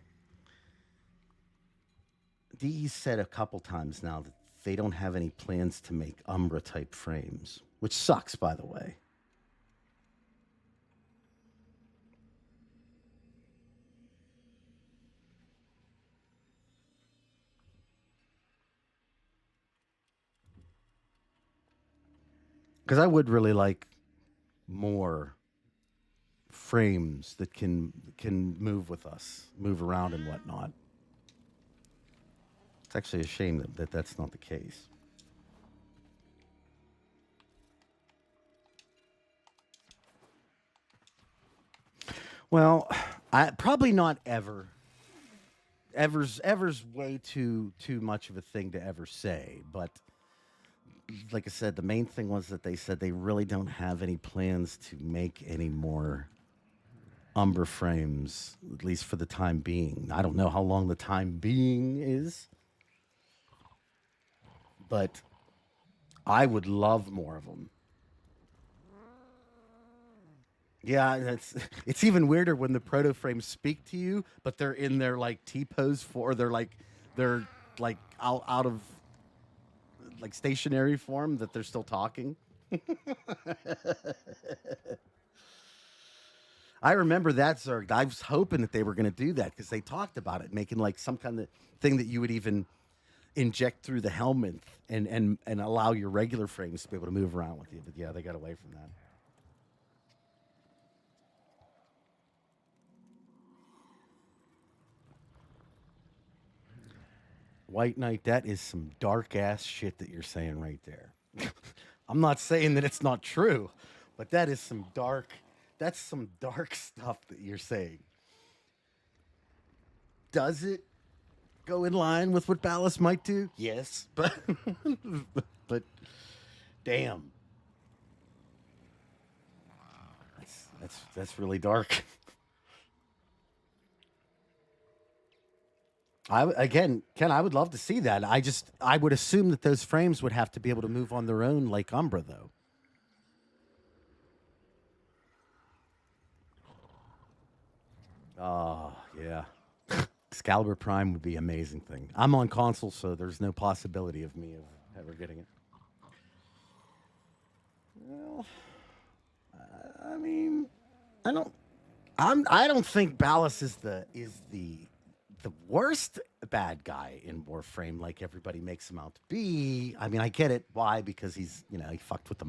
DE said a couple times now that they don't have any plans to make Umbra type frames, which sucks, by the way. Because I would really like more frames that can move with us, move around and whatnot. It's actually a shame that that's not the case. Well, probably not ever. Ever's way too much of a thing to ever say, but like I said, the main thing was that they said they really don't have any plans to make any more Umbra frames, at least for the time being. I don't know how long the time being is, but I would love more of them. Yeah, it's even weirder when the proto frames speak to you, but they're in their like T-pose they're out of like stationary form, that they're still talking. I remember that, Zerg. I was hoping that they were going to do that because they talked about it, making like some kind of thing that you would even inject through the helmet and allow your regular frames to be able to move around with you. But yeah, they got away from that. White Knight, that is some dark ass shit that you're saying right there. I'm not saying that it's not true, but that is some dark. That's some dark stuff that you're saying. Does it go in line with what Ballast might do? Yes, but but damn, that's really dark. Again, Ken, I would love to see that. I would assume that those frames would have to be able to move on their own like Umbra, though. Oh, yeah. Excalibur Prime would be an amazing thing. I'm on console, so there's no possibility of me ever getting it. Well, I mean, I don't think Ballast is the worst bad guy in Warframe like everybody makes him out to be. I mean, I get it. Why? Because he's, he fucked with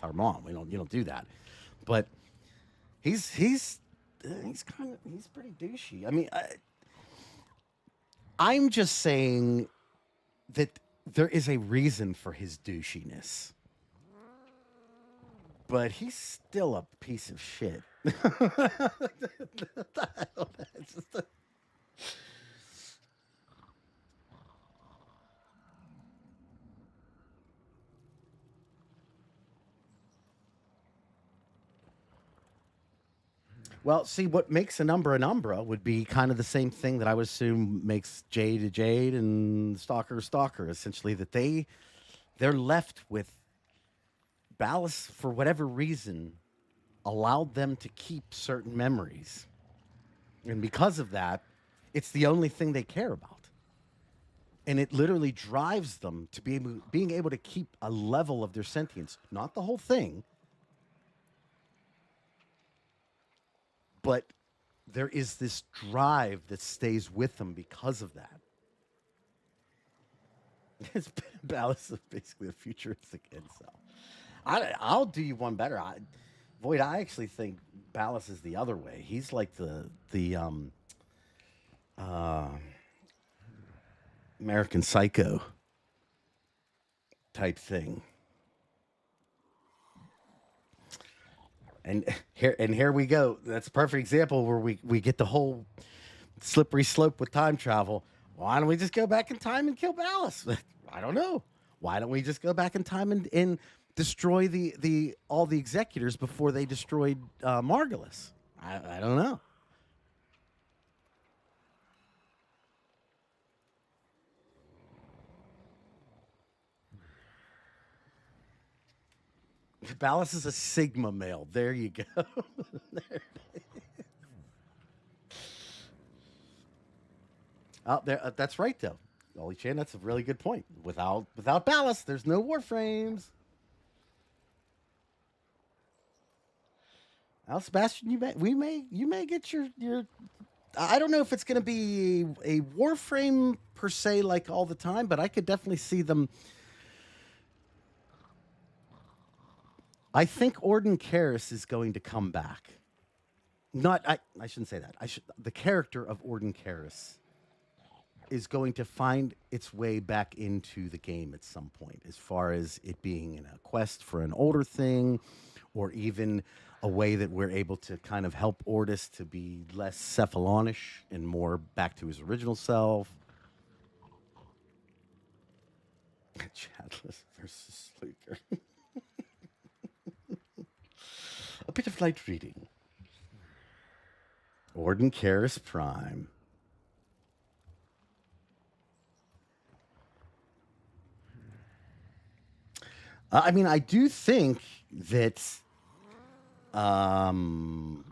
our mom. You don't do that. But he's pretty douchey. I mean, I'm just saying that there is a reason for his douchiness. But he's still a piece of shit. Well, see, what makes an Umbra would be kind of the same thing that I would assume makes Jade a Jade and Stalker a Stalker. Essentially, that they're left with Ballast, for whatever reason, allowed them to keep certain memories. And because of that, it's the only thing they care about. And it literally drives them to being able to keep a level of their sentience. Not the whole thing, but there is this drive that stays with them because of that. Ballast is basically a futuristic incel. I'll do you one better. Void, I actually think Ballast is the other way. He's like the American Psycho type thing. And here we go. That's a perfect example where we get the whole slippery slope with time travel. Why don't we just go back in time and kill Ballast? I don't know. Why don't we just go back in time and destroy all the executors before they destroyed Margulis? I don't know. Ballast is a Sigma male. There you go. There it is. There. That's right, though. Ollie Chan, that's a really good point. Without Ballast, there's no Warframes. Now, Sebastian, you may get your. I don't know if it's going to be a Warframe per se, like all the time, but I could definitely see them. I think Orden Karras is going to come back. I shouldn't say that. The character of Orden Karras is going to find its way back into the game at some point, as far as it being in a quest for an older thing, or even a way that we're able to kind of help Ordis to be less cephalonish and more back to his original self. Chatless versus Sluker. A bit of light reading. Orden Karras Prime. I mean, I do think that Orden,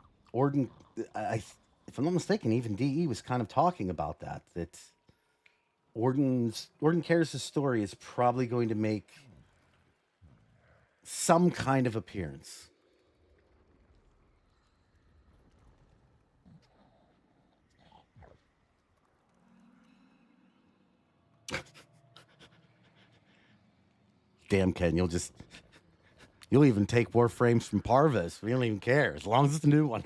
if I'm not mistaken, even DE was kind of talking about that Orden Karras' story is probably going to make some kind of appearance. Damn, Ken, you'll even take Warframes from Parvus. We don't even care, as long as it's a new one.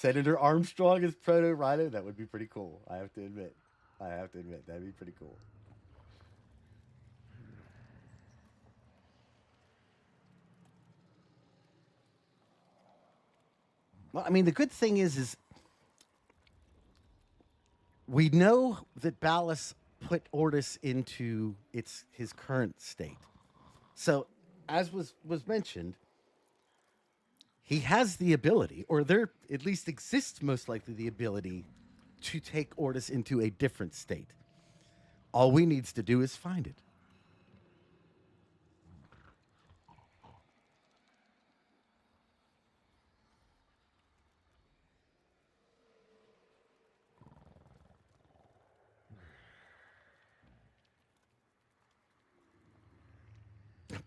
Senator Armstrong as Proto Rhino. That would be pretty cool. I have to admit. That'd be pretty cool. Well, I mean, the good thing is we know that Ballas put Ortis into his current state. So, as was mentioned, he has the ability, or there at least exists most likely the ability, to take Ortis into a different state. All we needs to do is find it.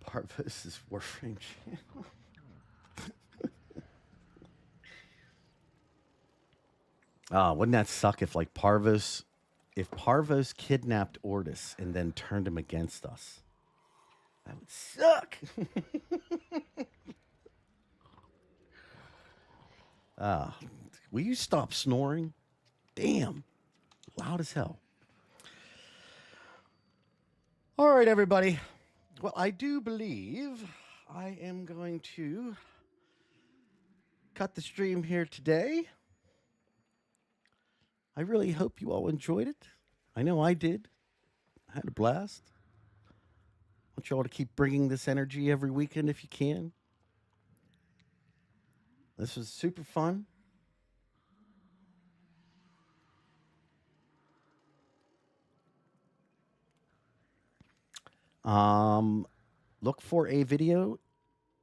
Parvos' Warframe channel. Wouldn't that suck if Parvos kidnapped Ortis and then turned him against us? That would suck. Will you stop snoring? Damn. Loud as hell. All right, everybody. Well, I do believe I am going to cut the stream here today. I really hope you all enjoyed it. I know I did. I had a blast. I want you all to keep bringing this energy every weekend if you can. This was super fun. Look for a video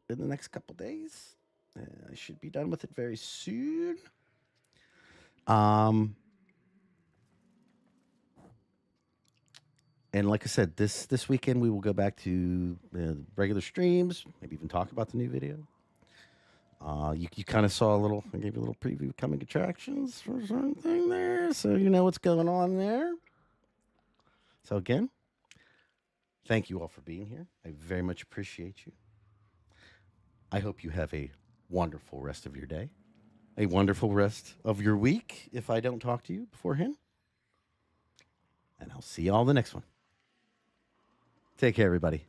in the next couple days. I should be done with it very soon. And like I said, this weekend we will go back to regular streams, maybe even talk about the new video. You kind of saw I gave you a little preview of coming attractions for a certain thing there, so you know what's going on there. So again, thank you all for being here. I very much appreciate you. I hope you have a wonderful rest of your day, a wonderful rest of your week if I don't talk to you beforehand. And I'll see you all in the next one. Take care, everybody.